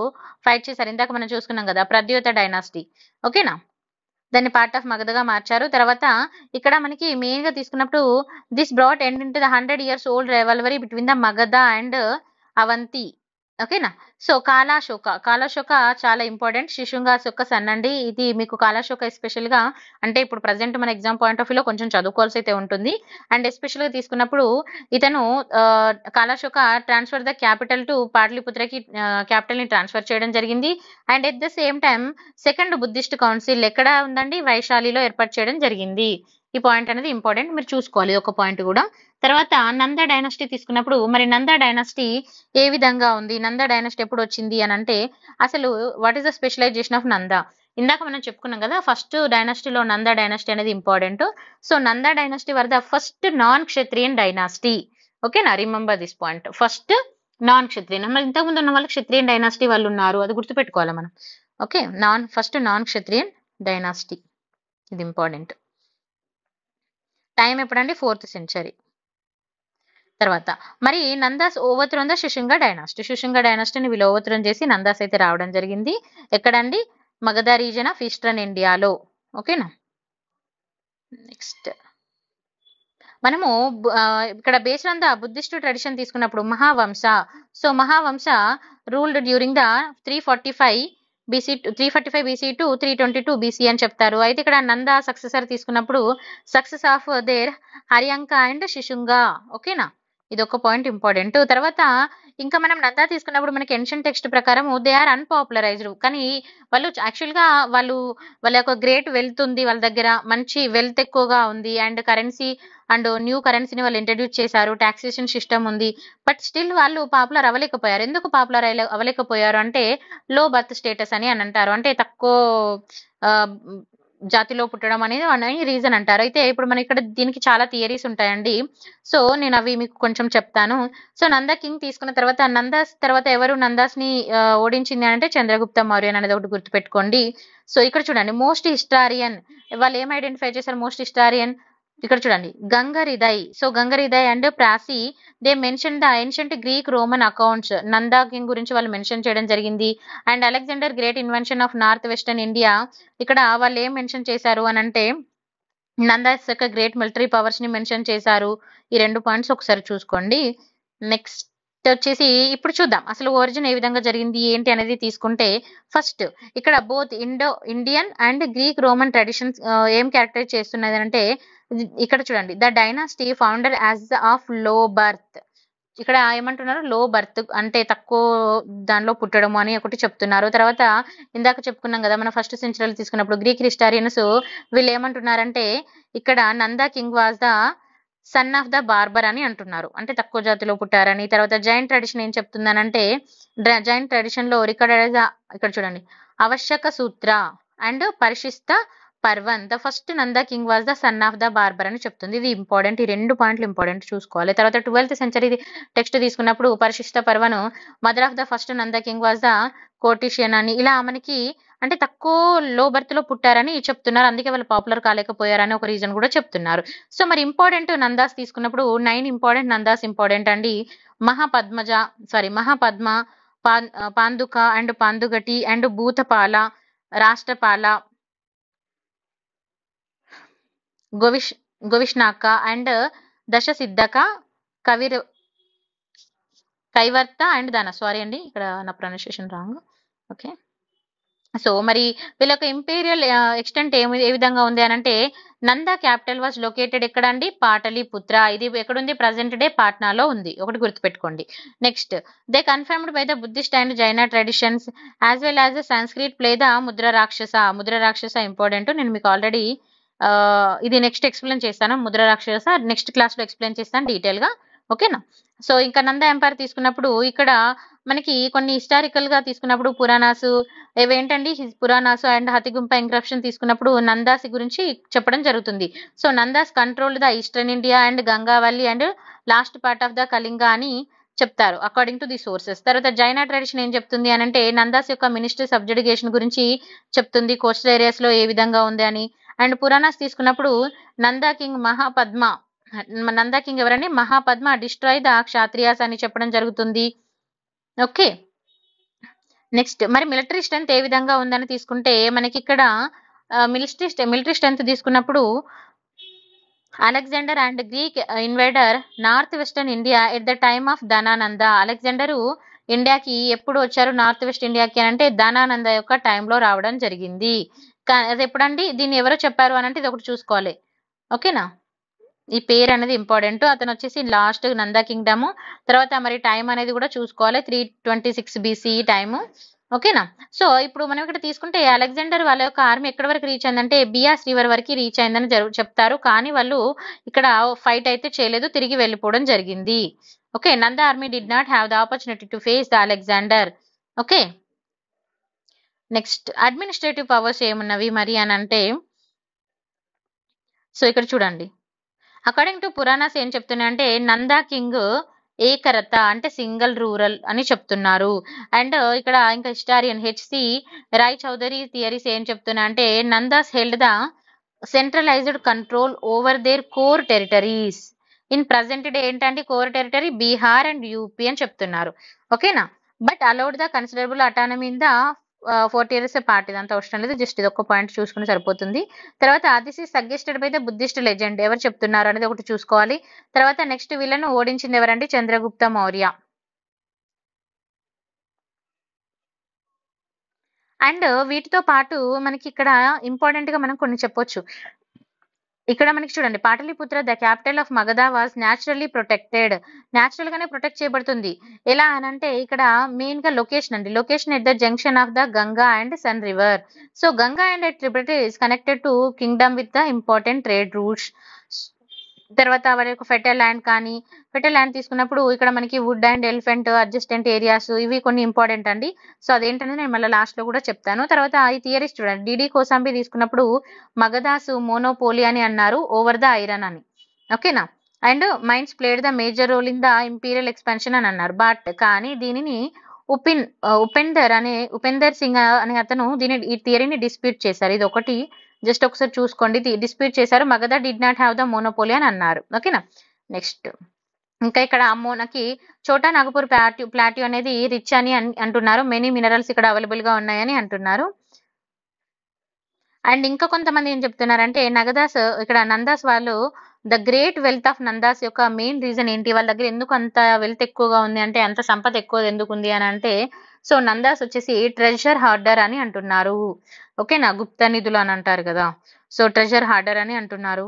ఫైట్ చేశారు. ఇందాక మనం చూసుకున్నాం కదా ప్రద్యోత డైనాసిటీ. ఓకేనా, దాన్ని పార్ట్ ఆఫ్ మగధగా మార్చారు. తర్వాత ఇక్కడ మనకి మెయిన్ గా తీసుకున్నప్పుడు this brought end into the 100 years old rivalry between the Magadha and Avanti. ఓకేనా, సో కాలాశోక చాలా ఇంపార్టెంట్. శిశుంగాస్ యొక్క సన్ అండి. ఇది మీకు కాలాశోక ఎస్పెషల్ గా అంటే ఇప్పుడు ప్రజెంట్ మన ఎగ్జామ్ పాయింట్ ఆఫ్ వ్యూలో కొంచెం చదువుకోవాల్సి అయితే ఉంటుంది. అండ్ ఎస్పెషల్ గా తీసుకున్నప్పుడు ఇతను Kalashoka transfer the capital to పాటలిపుత్రకి క్యాపిటల్ ని ట్రాన్స్ఫర్ చేయడం జరిగింది. And at the same time second Buddhist council ఎక్కడ ఉందండి, వైశాలిలో ఏర్పాటు చేయడం జరిగింది. ఈ పాయింట్ అనేది ఇంపార్టెంట్, మీరు చూసుకోవాలి ఒక పాయింట్ కూడా. తర్వాత నంద డైనాసిటీ తీసుకున్నప్పుడు మరి నంద డైనాసిటీ ఏ విధంగా ఉంది, నంద డైనాసిటీ ఎప్పుడు వచ్చింది అని అంటే అసలు what is the specialization of Nanda. ఇందాక మనం చెప్పుకున్నాం కదా ఫస్ట్ డైనాసిటీలో నంద డైనాసిటీ అనేది important. So Nanda dynasty were the first non Kshatriyan dynasty. ఓకేనా, remember this point. First non Kshatriyan, మరి ఇంతకుముందు ఉన్న వాళ్ళు క్షత్రియన్ డైనాసిటీ వాళ్ళు ఉన్నారు, అది గుర్తుపెట్టుకోవాలి మనం. Okay, first non Kshatriyan dynasty, ఇది ఇంపార్టెంట్. టైం ఎప్పుడండి, 4th century. తర్వాత మరి నందాస్ ఓవర్త్రోన్ ద శిశుంగ డైనాసిటీ. శిశుంగ డైనాసిటీని వీళ్ళు ఓవర్త్రోన్ చేసి నందాస్ అయితే రావడం జరిగింది. ఎక్కడండి, మగధ రీజన్ ఆఫ్ ఈస్టర్న్ ఇండియాలో. ఓకేనా, నెక్స్ట్ మనము ఇక్కడ based on the Buddhist tradition తీసుకున్నప్పుడు Mahavamsa. So Mahavamsa ruled during the 345 BC to 322 BC అని చెప్తారు. అయితే ఇక్కడ నంద సక్సెసర్ తీసుకున్నప్పుడు success of their Haryanka and Shishunaga. ఓకేనా, ఇది ఒక పాయింట్ ఇంపార్టెంట్. తర్వాత ఇంకా మనం నందా తీసుకున్నప్పుడు మనకి ఎన్షియన్ టెక్స్ట్ ప్రకారం దే ఆర్ అన్పాపులరైజ్డ్, కానీ వాళ్ళు యాక్చువల్గా వాళ్ళ యొక్క గ్రేట్ వెల్త్ ఉంది, వాళ్ళ దగ్గర మంచి వెల్త్ ఎక్కువగా ఉంది, అండ్ కరెన్సీ అండ్ న్యూ కరెన్సీని వాళ్ళు ఇంట్రడ్యూస్ చేశారు, టాక్సేషన్ సిస్టమ్ ఉంది. బట్ స్టిల్ వాళ్ళు పాపులర్ అవ్వలేకపోయారు. ఎందుకు పాపులర్ అవ్వలేకపోయారు అంటే లో బర్త్ స్టేటస్ అని అంటారు, అంటే తక్కువ జాతిలో పుట్టడం అనేది రీజన్ అంటారు. అయితే ఇప్పుడు మన ఇక్కడ దీనికి చాలా థియరీస్ ఉంటాయండి. సో నేను అవి మీకు కొంచెం చెప్తాను. సో నందా కింగ్ తీసుకున్న తర్వాత నందాస్ తర్వాత ఎవరు నందాస్ ని ఓడించింది అంటే చంద్రగుప్త మౌర్యన్ అనేది ఒకటి గుర్తుపెట్టుకోండి. సో ఇక్కడ చూడండి మోస్ట్ హిస్టారియన్, వాళ్ళు ఏం ఐడెంటిఫై చేశారు మోస్ట్ హిస్టారియన్, ఇక్కడ చూడండి Gangaridai. So Gangaridai and Prasii they mention the ancient Greek Roman accounts. Nanda king గురించి వాళ్ళు మెన్షన్ చేయడం జరిగింది. And Alexander great invention of north western India, ఇక్కడ వాళ్ళు ఏం మెన్షన్ చేశారు అని అంటే నందాస్ యొక్క గ్రేట్ మిలిటరీ పవర్స్ ని మెన్షన్ చేశారు. ఈ 2 పాయింట్స్ ఒకసారి చూసుకోండి. నెక్స్ట్ వచ్చేసి ఇప్పుడు చూద్దాం అసలు ఒరిజిన్ ఏ విధంగా జరిగింది ఏంటి అనేది తీసుకుంటే ఫస్ట్ ఇక్కడ both Indian and Greek Roman traditions ఏం క్యారెక్టరైజ్ చేస్తున్నది అంటే ఇక్కడ చూడండి the dynasty founder as of low birth. ఇక్కడ ఏమంటున్నారు, లో బర్త్ అంటే తక్కువ దానిలో పుట్టడం అని ఒకటి చెప్తున్నారు. తర్వాత ఇందాక చెప్పుకున్నాం కదా మనం ఫస్ట్ సెంచరీలో తీసుకున్నప్పుడు గ్రీక్ హిస్టారియన్స్ వీళ్ళు ఏమంటున్నారంటే ఇక్కడ Nanda king was the son of the barber అని అంటున్నారు, అంటే తక్కువ జాతిలో పుట్టారని. తర్వాత జైన్ ట్రెడిషన్ ఏం చెప్తుందనంటే జైన్ ట్రెడిషన్ లో రికార్డెడ్ ఇక్కడ చూడండి Avashyaka Sutra and Parishishta Parvan the first Nanda king was the son of the barber అని చెప్తుంది. ఇది ఇంపార్టెంట్, ఈ 2 పాయింట్లు ఇంపార్టెంట్ చూసుకోవాలి. తర్వాత 12th century టెక్స్ట్ తీసుకున్నప్పుడు Parishishta Parvan mother of the first Nanda king was the courtesan అని, ఇలా మనకి అంటే తక్కువ లో బర్త్ లో పుట్టారని చెప్తున్నారు, అందుకే వాళ్ళు పాపులర్ కాలేకపోయారని ఒక రీజన్ కూడా చెప్తున్నారు. సో మరి ఇంపార్టెంట్ నందాస్ తీసుకున్నప్పుడు 9 ఇంపార్టెంట్ నందాస్ ఇంపార్టెంట్ అండి. Mahapadma, పాందుక and పాందుగటి and భూతపాల, రాష్ట్రపాల, గోవిష్నాక and దశసిద్ధక, కైవర్త and ధన. సారీ అండి ఇక్కడ నా ప్రొనౌన్సియేషన్ రాంగ్. ఓకే, సో మరి వీళ్ళ యొక్క ఇంపీరియల్ ఎక్స్టెంట్ ఏ విధంగా ఉంది అని అంటే నందా క్యాపిటల్ వాజ్ లొకేటెడ్ ఎక్కడ అండి, పాటలీపుత్ర. ఇది ఎక్కడుంది, ప్రజెంట్ డే పాట్నాలో ఉంది, ఒకటి గుర్తుపెట్టుకోండి. Next they confirmed by the Buddhist and Jaina traditions as well as the Sanskrit play the Mudrarakshasa important. నేను మీకు ఆల్రెడీ ఇది నెక్స్ట్ ఎక్స్ప్లెయిన్ చేస్తాను, ముద్ర రాక్షస నెక్స్ట్ క్లాస్ లో ఎక్స్ప్లెయిన్ చేస్తాను డీటెయిల్ గా. ఓకేనా, సో ఇంకా నందా ఎంపైర్ తీసుకున్నప్పుడు ఇక్కడ మనకి కొన్ని హిస్టారికల్ గా తీసుకున్నప్పుడు పురాణాసు ఏవేంటండి, పురాణాసు అండ్ హతిగుంప ఎంక్రప్షన్ తీసుకున్నప్పుడు నందాసి గురించి చెప్పడం జరుగుతుంది. So Nandas control the eastern India and Ganga valley and last part of the Kalinga అని చెప్తారు అకార్డింగ్ టు ది సోర్సెస్. తర్వాత జైనా ట్రెడిషన్ ఏం చెప్తుంది అని అంటే నందాస్ యొక్క మినిస్ట్రీ సబ్జుడిగేషన్ గురించి చెప్తుంది, కోస్టల్ ఏరియాస్ లో ఏ విధంగా ఉంది అని. అండ్ పురాణాస్ తీసుకున్నప్పుడు నందా కింగ్ మహాపద్మ, నందా కింగ్ ఎవరండి, మహాపద్మ డిస్ట్రాయ్ ద క్షాత్రియాస్ అని చెప్పడం జరుగుతుంది. ఓకే, నెక్స్ట్ మరి మిలిటరీ స్ట్రెంత్ ఏ విధంగా ఉందని తీసుకుంటే మనకి ఇక్కడ మిలిటరీ స్ట్రెంత్ తీసుకున్నప్పుడు Alexander and Greek invader north western India at the time of Dhanananda. Alexander ఇండియాకి ఎప్పుడు వచ్చారు నార్త్ వెస్ట్ ఇండియాకి అని అంటే ధనానంద యొక్క టైంలో రావడం జరిగింది. అది ఎప్పుడండి, దీన్ని ఎవరో చెప్పారు అని అంటే ఇది ఒకటి చూసుకోవాలి. ఓకేనా, ఈ పేరు అనేది ఇంపార్టెంట్. అతను వచ్చేసి లాస్ట్ నందా కింగ్డమ్. తర్వాత మరి టైం అనేది కూడా చూసుకోవాలి, 326 BCE టైము. ఓకేనా. సో ఇప్పుడు మనం ఇక్కడ తీసుకుంటే అలెగ్జాండర్ వాళ్ళ యొక్క ఆర్మీ ఎక్కడి వరకు రీచ్ అయిందంటే బియాస్ రివర్ వరకు రీచ్ అయిందని చెప్తారు. కానీ వాళ్ళు ఇక్కడ ఫైట్ అయితే చేయలేదు, తిరిగి వెళ్ళిపోవడం జరిగింది. Okay, Nanda army did not have the opportunity to face the Alexander. Okay, next administrative powers ఏమున్నవి మరి అని అంటే, సో ఇక్కడ చూడండి అకార్డింగ్ టు పురాణాస్ ఏం చెప్తున్నాయంటే నందా కింగ్ ఏకరత అంటే సింగిల్ రూరల్ అని చెప్తున్నారు. అండ్ ఇక్కడ ఇంకా historian HC Ray Chaudhuri theories ఏం చెప్తున్నా అంటే Nandas held the centralised control over their core territories. In present day ఏంటంటే core territory Bihar and UP అని చెప్తున్నారు. ఓకేనా, but allowed the considerable autonomy in the 40 years part. ఇదంతా అవసరం లేదు, జస్ట్ ఇది ఒక్క పాయింట్ చూసుకుని సరిపోతుంది. తర్వాత this is suggested by the Buddhist legend, ఎవరు చెప్తున్నారు అనేది ఒకటి చూసుకోవాలి. తర్వాత నెక్స్ట్ వీళ్ళను ఓడించింది ఎవరంటే చంద్రగుప్త మౌర్య. అండ్ వీటితో పాటు మనకి ఇక్కడ ఇంపార్టెంట్ గా మనం కొన్ని చెప్పొచ్చు. ఇక్కడ మనకి చూడండి Pataliputra the capital of Magadha was naturally protected. Natural గానే ప్రొటెక్ట్ చేయబడుతుంది. ఎలా అనంటే ఇక్కడ మెయిన్ గా లొకేషన్ అండి, location at the junction of the Ganga and Son river. So Ganga and tributaries connected to kingdom with the important trade routes. తర్వాత వారి యొక్క ఫెర్టైల్ ల్యాండ్ కానీ, ఫెర్టైల్ ల్యాండ్ తీసుకున్నప్పుడు ఇక్కడ మనకి wood and elephant adjacent areas ఇవి కొన్ని ఇంపార్టెంట్ అండి. సో అదేంటనేది నేను మళ్ళీ లాస్ట్ లో కూడా చెప్తాను. తర్వాత ఈ థియరీస్ చూడండి, డిడి కోసాంబి తీసుకున్నప్పుడు మగధాసు మోనోపోలి అని అన్నారు ఓవర్ ద ఐరన్ అని. ఓకేనా, and mines played the major role in the imperial expansion అని అన్నారు. బట్ కానీ దీనిని ఉపేందర్ సింగ్ అనే అతను ఈ థియరీని డిస్ప్యూట్ చేశారు. ఇది ఒకటి జస్ట్ ఒకసారి చూసుకోండి, డిస్ప్యూట్ చేశారు. Magadha did not have the monopoly అని అన్నారు. ఓకేనా, నెక్స్ట్ ఇంకా ఇక్కడ మనకి చోటా నాగపూర్ ప్లాట్యూ అనేది రిచ్ అని అంటున్నారు. మెనీ మినరల్స్ ఇక్కడ అవైలబుల్ గా ఉన్నాయని అంటున్నారు. అండ్ ఇంకా కొంతమంది ఏం చెప్తున్నారంటే ఇక్కడ నందాస్ వాళ్ళు the great wealth of Nanda's యొక్క మెయిన్ రీజన్ ఏంటి, వాళ్ళ దగ్గర ఎందుకు అంత వెల్త్ ఎక్కువగా ఉంది అంటే, అంత సంపద ఎక్కువ ఎందుకు ఉంది అని అంటే, సో నందాస్ వచ్చేసి ట్రెజర్ హార్డర్ అని అంటున్నారు. ఓకేనా, గుప్త నిధులు అని అంటారు కదా, సో ట్రెజర్ హార్డర్ అని అంటున్నారు.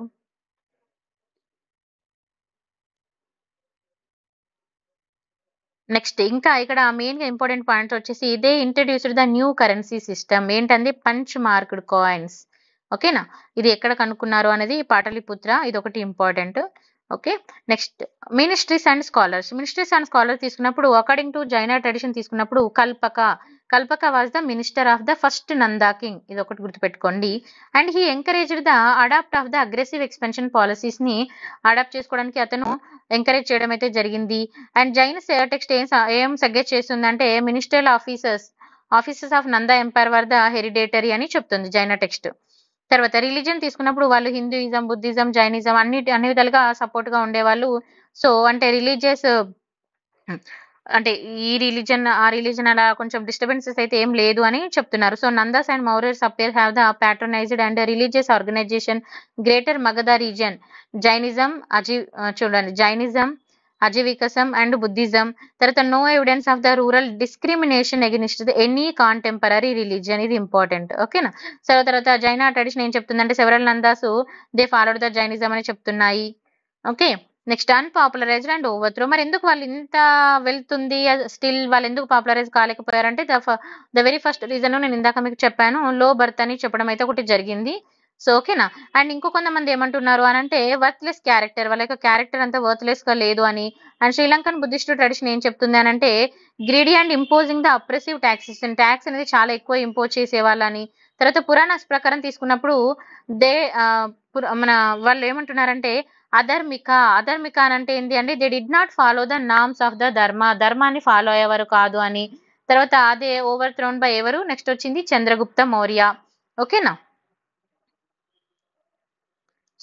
నెక్స్ట్ ఇంకా ఇక్కడ మెయిన్ గా ఇంపార్టెంట్ పాయింట్ వచ్చేసి ఇదే introduced the new currency system. ఏంటంటే పంచ్ మార్క్డ్ కాయిన్స్. ఓకేనా, ఇది ఎక్కడ కనుక్కున్నారు అనేది పాటలీపుత్ర, ఇది ఒకటి important. Okay, next ministries and scholars తీసుకున్నప్పుడు అకార్డింగ్ టు జైనా ట్రెడిషన్ తీసుకున్నప్పుడు Kalpaka was the minister of the first Nanda king, ఇది ఒకటి గుర్తుపెట్టుకోండి. And he encouraged the adapt of the aggressive expansion policies ని అడాప్ట్ చేసుకోవడానికి అతను ఎంకరేజ్ చేయడం అయితే జరిగింది. అండ్ జైన్ టెక్స్ట్ ఏం సజెస్ట్ చేస్తుందంటే ministerial offices of Nanda empire were the hereditary అని చెప్తుంది జైన టెక్స్ట్. తర్వాత రిలీజియన్ తీసుకున్నప్పుడు వాళ్ళు హిందూయిజం, బుద్ధిజం, జైనిజం అన్ని విధాలుగా సపోర్ట్ గా ఉండేవాళ్ళు. సో అంటే రిలీజియస్ అంటే ఈ రిలీజన్ ఆ రిలీజన్ అలా కొంచెం డిస్టర్బెన్సెస్ అయితే ఏం లేదు అని చెప్తున్నారు. So Nandas and Mauryas appear have the patronised and religious organisation greater Magadha region. Jainism, Ajivikism and Buddhism. తర్వాత no evidence of the rural discrimination against any contemporary religion, ఇది ఇంపార్టెంట్. ఓకేనా, సో తర్వాత జైనా ట్రెడిషన్ ఏం చెప్తుందంటే several Nandas they followed the Jainism అని చెప్తున్నాయి. Okay, next unpopularised and overthrow. మరి ఎందుకు వాళ్ళు ఇంత వెళ్తుంది స్టిల్ వాళ్ళు ఎందుకు పాపులరైజ్ కాలేకపోయారంటే ద వెరీ ఫస్ట్ రీజన్ నేను ఇందాక మీకు చెప్పాను, లో బర్త్ అని చెప్పడం అయితే ఒకటి జరిగింది. సో ఓకేనా, అండ్ ఇంకో కొంతమంది ఏమంటున్నారు అని అంటే వర్త్లెస్ క్యారెక్టర్, వాళ్ళ యొక్క క్యారెక్టర్ అంతా వర్త్లెస్ గా లేదు అని. అండ్ శ్రీలంకన్ బుద్ధిస్ట్ ట్రెడిషన్ ఏం చెప్తుంది అని అంటే greedy and imposing the oppressive taxes, tax అనేది చాలా ఎక్కువ ఇంపోజ్ చేసేవాళ్ళని. తర్వాత పురాణాస్ ప్రకారం తీసుకున్నప్పుడు మన వాళ్ళు ఏమంటున్నారంటే అధర్మిక అని అంటే ఏంటి అంటే they did not follow the norms of the ధర్మాన్ని ఫాలో అయ్యేవారు కాదు అని. తర్వాత అదే ఓవర్ థ్రోన్ బై ఎవరు, నెక్స్ట్ వచ్చింది చంద్రగుప్త మౌర్య. ఓకేనా.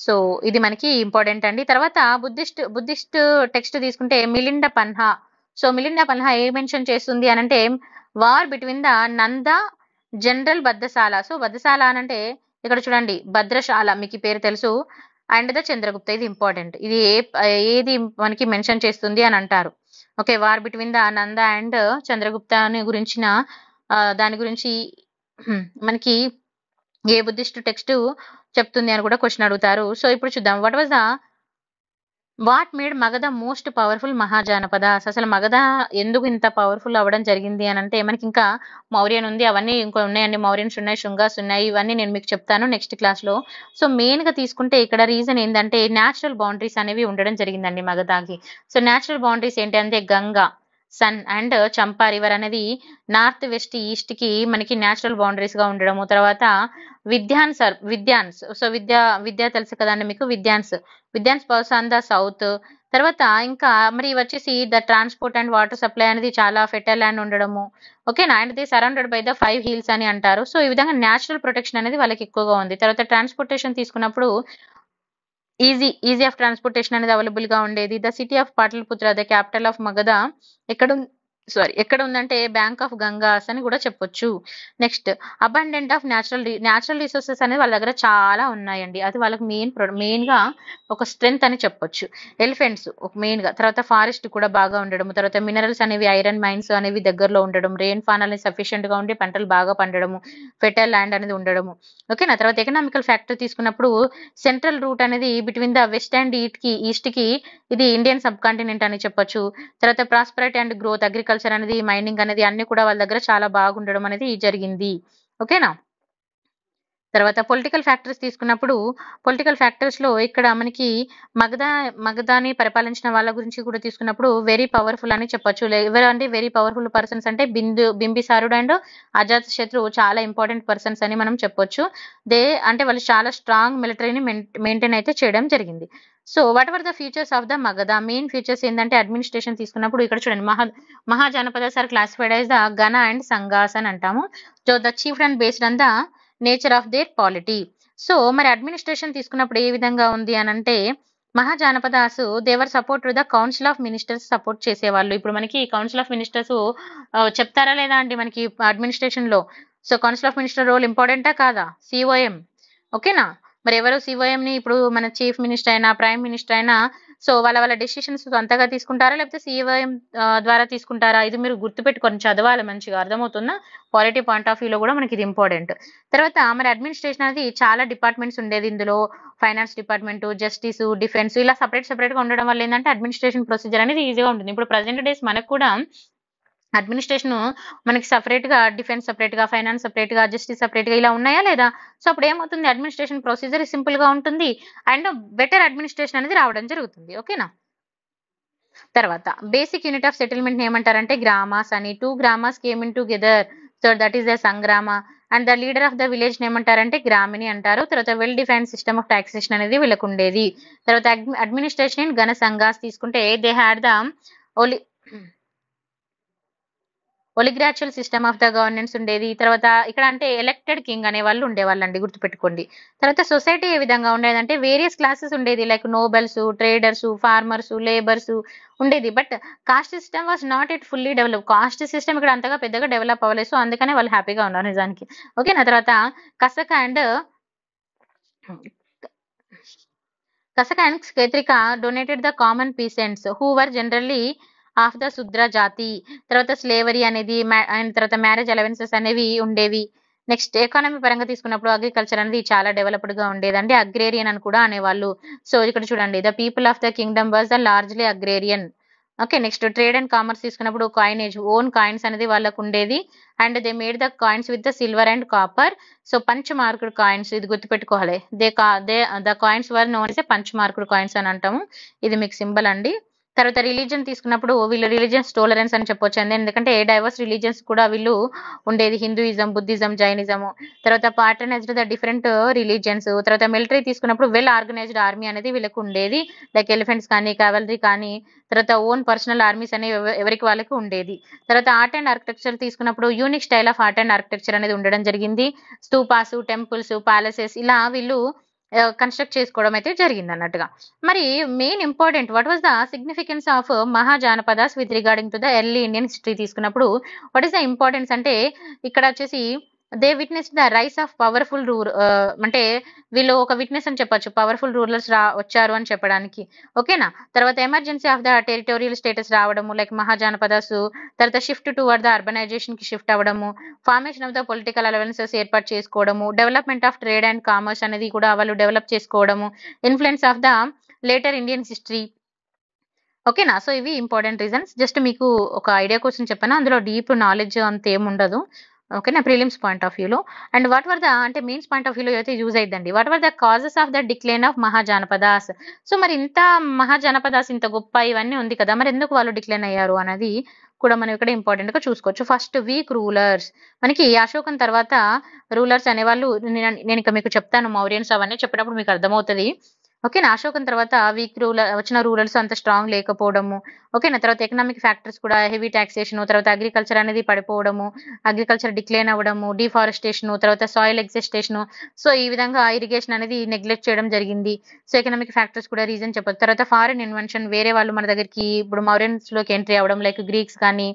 సో ఇది మనకి ఇంపార్టెంట్ అండి. తర్వాత బుద్ధిస్ట్ టెక్స్ట్ తీసుకుంటే మిలిండ పన్హా. సో మిలిండ పన్హా ఏ మెన్షన్ చేస్తుంది అని అంటే war between the Nanda general Bhadrasala. So Bhadrasala అని అంటే ఇక్కడ చూడండి భద్రశాల మీకు ఈ పేరు తెలుసు, అండ్ ద చంద్రగుప్త, ఇది ఇంపార్టెంట్. ఇది ఏది మనకి మెన్షన్ చేస్తుంది అని అంటారు. Okay, war between the Nanda and Chandragupta అని గురించిన దాని గురించి మనకి ఏ బుద్ధిస్ట్ టెక్స్ట్ చెప్తుంది అని కూడా క్వశ్చన్ అడుగుతారు. సో ఇప్పుడు చూద్దాం, what made Magadha most powerful Mahajanapada. అసలు మగధ ఎందుకు ఇంత పవర్ఫుల్ అవ్వడం జరిగింది అని అంటే మనకి ఇంకా మౌర్యన్ ఉంది, అవన్నీ ఇంకో ఉన్నాయండి, మౌర్యన్స్ ఉన్నాయి, శృంగాస్ ఉన్నాయి, ఇవన్నీ నేను మీకు చెప్తాను నెక్స్ట్ క్లాస్ లో. సో మెయిన్ గా తీసుకుంటే ఇక్కడ రీజన్ ఏంటంటే న్యాచురల్ బౌండరీస్ అనేవి ఉండడం జరిగిందండి మగధకి. సో న్యాచురల్ బౌండరీస్ ఏంటి అంటే గంగా, సన్ అండ్ చంపా రివర్ అనేది నార్త్ వెస్ట్ ఈస్ట్ కి మనకి న్యాచురల్ బౌండరీస్ గా ఉండడము. తర్వాత విద్యాన్స్, సో విద్య తెలుసు కదండి మీకు, విద్యాన్స్ పవర్స్ ఆన్ ద సౌత్. తర్వాత ఇంకా మరి వచ్చేసి the transport and water supply అనేది చాలా ఫెర్టైల్ ల్యాండ్ ఉండడము. ఓకేనా, and the surrounded by the 5 hills అని అంటారు. సో ఈ విధంగా న్యాచురల్ ప్రొటెక్షన్ అనేది వాళ్ళకి ఎక్కువగా ఉంది. తర్వాత ట్రాన్స్పోర్టేషన్ తీసుకున్నప్పుడు ఈజీ ఆఫ్ ట్రాన్స్పోర్టేషన్ అనేది అవైలబుల్ గా ఉండేది. The city of Pataliputra, the capital of Magadha, ఎక్కడ ఉందంటే బ్యాంక్ ఆఫ్ గంగాస్ అని కూడా చెప్పొచ్చు. Next abundant of natural resources అనేది వాళ్ళ దగ్గర చాలా ఉన్నాయండి, అది వాళ్ళకి మెయిన్ గా ఒక స్ట్రెంగ్త్ అని చెప్పొచ్చు. ఎలిఫెంట్స్ మెయిన్ గా, తర్వాత ఫారెస్ట్ కూడా బాగా ఉండడం, తర్వాత మినరల్స్ అనేవి ఐరన్ మైన్స్ అనేవి దగ్గరలో ఉండడం, రెయిన్ ఫాల్ అనేది సఫిషియెంట్ గా ఉండి పంటలు బాగా పండడము, ఫెర్టైల్ ల్యాండ్ అనేది ఉండడము. ఓకేనా. తర్వాత ఎకనామికల్ ఫ్యాక్టర్ తీసుకున్నప్పుడు సెంట్రల్ రూట్ అనేది between the west and east కి ఇది ఇండియన్ సబ్ కాంటినెంట్ అని చెప్పొచ్చు. తర్వాత ప్రాస్పరిటీ అండ్ గ్రోత్, అగ్రికల్చర్ అనేది, మైనింగ్ అనేది అన్ని కూడా వాళ్ళ దగ్గర చాలా బాగుండడం అనేది జరిగింది. ఓకేనా. తర్వాత పొలిటికల్ ఫ్యాక్టర్స్ తీసుకున్నప్పుడు పొలిటికల్ ఫ్యాక్టర్స్ లో ఇక్కడ మనకి మగధాని పరిపాలించిన వాళ్ళ గురించి కూడా తీసుకున్నప్పుడు వెరీ పవర్ఫుల్ అని చెప్పొచ్చు. ఎవరంటే వెరీ పవర్ఫుల్ పర్సన్స్ అంటే బింబిసారుడు అండ్ అజాత్ శత్రు చాలా ఇంపార్టెంట్ పర్సన్స్ అని మనం చెప్పొచ్చు. అంటే వాళ్ళు చాలా స్ట్రాంగ్ మిలిటరీని మెయింటైన్ అయితే చేయడం జరిగింది. So what are the features of the Magadha, main features ఏంటంటే అడ్మినిస్ట్రేషన్ తీసుకున్నప్పుడు ఇక్కడ చూడండి Mahajanapadas are classified as the Gana and Sanghas అని అంటాము. So the chief and based on the nature of their polity. So మరి అడ్మినిస్ట్రేషన్ తీసుకున్నప్పుడు ఏ విధంగా ఉంది అని అంటే Mahajanapadas they were support the council of ministers support చేసేవాళ్ళు. ఇప్పుడు మనకి కౌన్సిల్ ఆఫ్ మినిస్టర్స్ చెప్తారా లేదా అండి మనకి అడ్మినిస్ట్రేషన్ లో. So council of minister role ఇంపార్టెంటా కాదా, సిఓఎం. ఓకేనా. మరి ఎవరు సిఓఎం ని ఇప్పుడు మన చీఫ్ మినిస్టర్ అయినా ప్రైమ్ మినిస్టర్ అయినా సో వాళ్ళ డెసిషన్స్ సొంతగా తీసుకుంటారా లేకపోతే సిఓఎం ద్వారా తీసుకుంటారా, ఇది మీరు గుర్తుపెట్టుకొని చదవాలి, మంచిగా అర్థమవుతుందా. పాలిటీ పాయింట్ ఆఫ్ వ్యూలో కూడా మనకి ఇది ఇంపార్టెంట్. తర్వాత మరి అడ్మినిస్ట్రేషన్ అనేది చాలా డిపార్ట్మెంట్స్ ఉండేది, ఇందులో ఫైనాన్స్ డిపార్ట్మెంట్, జస్టిస్, డిఫెన్స్ ఇలా సపరేట్ గా ఉండడం వల్ల ఏంటంటే అడ్మినిస్ట్రేషన్ ప్రొసీజర్ అనేది ఈజీగా ఉంటుంది. ఇప్పుడు ప్రజెంట్ డేస్ మనకు కూడా అడ్మినిస్ట్రేషన్ మనకి సపరేట్ గా, డిఫెన్స్ సపరేట్ గా, ఫైనాన్స్ సపరేట్ గా, జస్టిస్ సపరేట్ గా ఇలా ఉన్నాయా లేదా. సో అప్పుడు ఏమవుతుంది, అడ్మినిస్ట్రేషన్ ప్రొసీజర్ సింపుల్ గా ఉంటుంది అండ్ బెటర్ అడ్మినిస్ట్రేషన్ అనేది రావడం జరుగుతుంది. ఓకేనా. తర్వాత బేసిక్ యూనిట్ ఆఫ్ సెటిల్మెంట్ ఏమంటారంటే గ్రామాస్ అని. 2 gramas came in together, so that is the sangrama. And the leader of the village ఏమంటారంటే గ్రామిని అంటారు. తర్వాత well defined system of taxation అనేది వీళ్ళకు ఉండేది. తర్వాత అడ్మినిస్ట్రేషన్ ఇన్ గణ సంఘాస్ తీసుకుంటే they had the oligarchical system of the governance ఉండేది. తర్వాత ఇక్కడ అంటే ఎలక్టెడ్ కింగ్ అనే వాళ్ళు ఉండేవాళ్ళండి, గుర్తుపెట్టుకోండి. తర్వాత సొసైటీ ఏ విధంగా ఉండేదంటే వేరియస్ క్లాసెస్ ఉండేది, like nobles, traders, farmers, labours ఉండేది. But caste system was not it fully develop. Caste system ఇక్కడ అంతగా పెద్దగా డెవలప్ అవ్వలేదు, సో అందుకనే వాళ్ళు హ్యాపీగా ఉన్నారు నిజానికి. ఓకేనా. తర్వాత Kassaka and Kshetrika donated the common peasants who were generally of the Shudra jati. తర్వాత స్లేవరీ అనేది అండ్ తర్వాత మ్యారేజ్ అలవెన్సెస్ అనేవి ఉండేవి. నెక్స్ట్ ఎకానమీ పరంగా తీసుకున్నప్పుడు అగ్రికల్చర్ అనేది చాలా డెవలప్డ్ గా ఉండేదండి, అగ్రేరియన్ అని కూడా అనేవాళ్ళు. సో ఇక్కడ చూడండి the people of the Kingdom was the largely agrarian. Okay. Next trade and commerce తీసుకున్నప్పుడు కాయినేజ్, ఓన్ కాయిన్స్ అనేది వాళ్ళకు ఉండేది. And they made the coins with the silver and copper. So punch marked coins, ఇది గుర్తుపెట్టుకోవాలి. The coins were known as punch marked coins అని అంటాము, ఇది మీకు సింబల్ అండి. తర్వాత రిలీజియన్ తీసుకున్నప్పుడు వీళ్ళు రిలీజియన్స్ టోలరెన్స్ అని చెప్పొచ్చండి. ఎందుకంటే డైవర్స్ రిలీజియన్స్ కూడా వీళ్ళు ఉండేది. హిందూయిజం, బుద్ధిజం, జైనిజము. తర్వాత పార్టనైజ్డ్ ద డిఫరెంట్ రిలీజియన్స్. తర్వాత మిలిటరీ తీసుకున్నప్పుడు వెల్ ఆర్గనైజ్డ్ ఆర్మీ అనేది వీళ్ళకి ఉండేది. లైక్ ఎలిఫెంట్స్ కానీ, కావలరీ కానీ, తర్వాత ఓన్ పర్సనల్ ఆర్మీస్ అనేవి ఎవరికి వాళ్ళకి ఉండేది. తర్వాత ఆర్ట్ అండ్ ఆర్కిటెక్చర్ తీసుకున్నప్పుడు unique style of art and architecture అనేది ఉండడం జరిగింది. స్తూపాస్, టెంపుల్స్, ప్యాలెసెస్ ఇలా వీళ్ళు కన్స్ట్రక్ట్ చేసుకోవడం అయితే జరిగింది అన్నట్టుగా. మరి main important what was the significance of Mahajanapadas with regarding to the early Indian history తీసుకున్నప్పుడు వాట్ ఈస్ ద ఇంపార్టెన్స్ అంటే ఇక్కడ వచ్చేసి they witness the rise of powerful అంటే వీళ్ళు ఒక విట్నెస్ అని చెప్పొచ్చు. పవర్ఫుల్ రూలర్స్ వచ్చారు అని చెప్పడానికి. ఓకేనా. తర్వాత emergency of the territorial status రావడము లైక్ మహాజానపదాస్. తర్వాత షిఫ్ట్ టువర్డ్ ద అర్బనైజేషన్ కి షిఫ్ట్ అవ్వడము, formation of the political allowances ఏర్పాటు చేసుకోవడము, development of trade and commerce అనేది కూడా వాళ్ళు డెవలప్ చేసుకోవడము, influence of the later Indian history. ఓకేనా. సో ఇవి ఇంపార్టెంట్ రీజన్స్. జస్ట్ మీకు ఒక ఐడియా కోసం చెప్పాను. అందులో డీప్ నాలెడ్జ్ అంత ఏముండదు. ఓకేనా. ప్రిలిమ్స్ పాయింట్ ఆఫ్ వ్యూలో. అండ్ వాట్ వర్ ద అంటే మెయిన్స్ పాయింట్ ఆఫ్ వ్యూలో అయితే యూజ్ అయిద్దండి. What were the causes of the decline of Mahajanapadas. So మరి ఇంత మహాజనపదాస్ ఇంత గొప్ప ఇవన్నీ ఉంది కదా, మరి ఎందుకు వాళ్ళు డిక్లైన్ అయ్యారు అనేది కూడా మనం ఇక్కడ ఇంపార్టెంట్ గా చూసుకోవచ్చు. First week rulers. మనకి అశోకం తర్వాత రూలర్స్ అనేవాళ్ళు నేను ఇక మీకు చెప్తాను. మౌర్యన్స్ అవన్నీ చెప్పినప్పుడు మీకు అర్థమవుతుంది. ఓకేనా. అశోకం తర్వాత వీక్ వచ్చిన రూరల్స్ అంత స్ట్రాంగ్ లేకపోవడము. ఓకేనా. తర్వాత ఎకనామిక్ ఫ్యాక్టర్స్ కూడా హెవీ టాక్సేషన్, తర్వాత అగ్రికల్చర్ అనేది పడిపోవడము, అగ్రికల్చర్ డిక్లైన్ అవ్వడము, డిఫారెస్టేషన్, తర్వాత సాయిల్ ఎగ్జిస్టేషన్. సో ఈ విధంగా ఇరిగేషన్ అనేది నెగ్లెక్ట్ చేయడం జరిగింది. సో ఎకనామిక్ ఫ్యాక్టర్స్ కూడా రీజన్ చెప్పొచ్చు. తర్వాత ఫారెన్ ఇన్వెన్షన్, వేరే వాళ్ళు మన దగ్గరికి ఇప్పుడు మౌరియన్స్ లోకి ఎంట్రీ అవ్వడం లైక్ గ్రీక్స్ కానీ,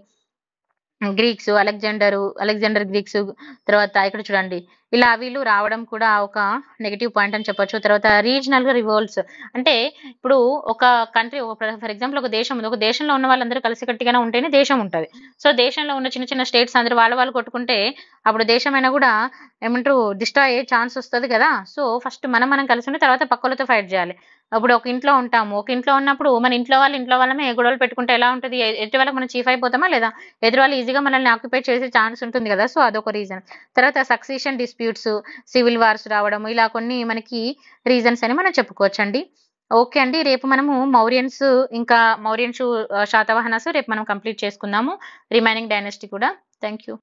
అలెగ్జాండర్ గ్రీక్స్. తర్వాత ఇక్కడ చూడండి ఇలా వీళ్ళు రావడం కూడా ఒక నెగటివ్ పాయింట్ అని చెప్పొచ్చు. తర్వాత రీజనల్ రివోల్ట్స్ అంటే ఇప్పుడు ఒక కంట్రీ ఫర్ ఎగ్జాంపుల్ ఒక దేశం ఉంది. ఒక దేశంలో ఉన్న వాళ్ళందరూ కలిసికట్టుగానే ఉంటేనే దేశం ఉంటుంది. సో దేశంలో ఉన్న చిన్న చిన్న స్టేట్స్ అందరూ వాళ్ళు కొట్టుకుంటే అప్పుడు దేశమైనా కూడా ఏమంటారు డిస్ట్రాయ్ అయ్యే ఛాన్స్ వస్తుంది కదా. సో ఫస్ట్ మనం కలిసి ఉండి తర్వాత పక్కలతో ఫైట్ చేయాలి. అప్పుడు ఒక ఇంట్లో ఉంటాము. ఒక ఇంట్లో ఉన్నప్పుడు మన ఇంట్లో వాళ్ళమే గొడవలు పెట్టుకుంటే ఎలా ఉంటుంది? ఎదుటి వాళ్ళకి మనం చీఫ్ అయిపోతామా లేదా? ఎదురు వాళ్ళు ఈజీగా మనల్ని ఆక్యుపై చేసే ఛాన్స్ ఉంటుంది కదా. సో అదొక రీజన్. తర్వాత సక్సెషన్ డిస్ప్యూట్స్, సివిల్ వార్స్ రావడం ఇలా కొన్ని మనకి రీజన్స్ అని మనం చెప్పుకోవచ్చండి. ఓకే అండి. రేపు మనము మౌర్యన్స్ శాతవాహనాస్ రేపు మనం కంప్లీట్ చేసుకుందాము. రిమైనింగ్ డైనస్టీ కూడా. Thank you.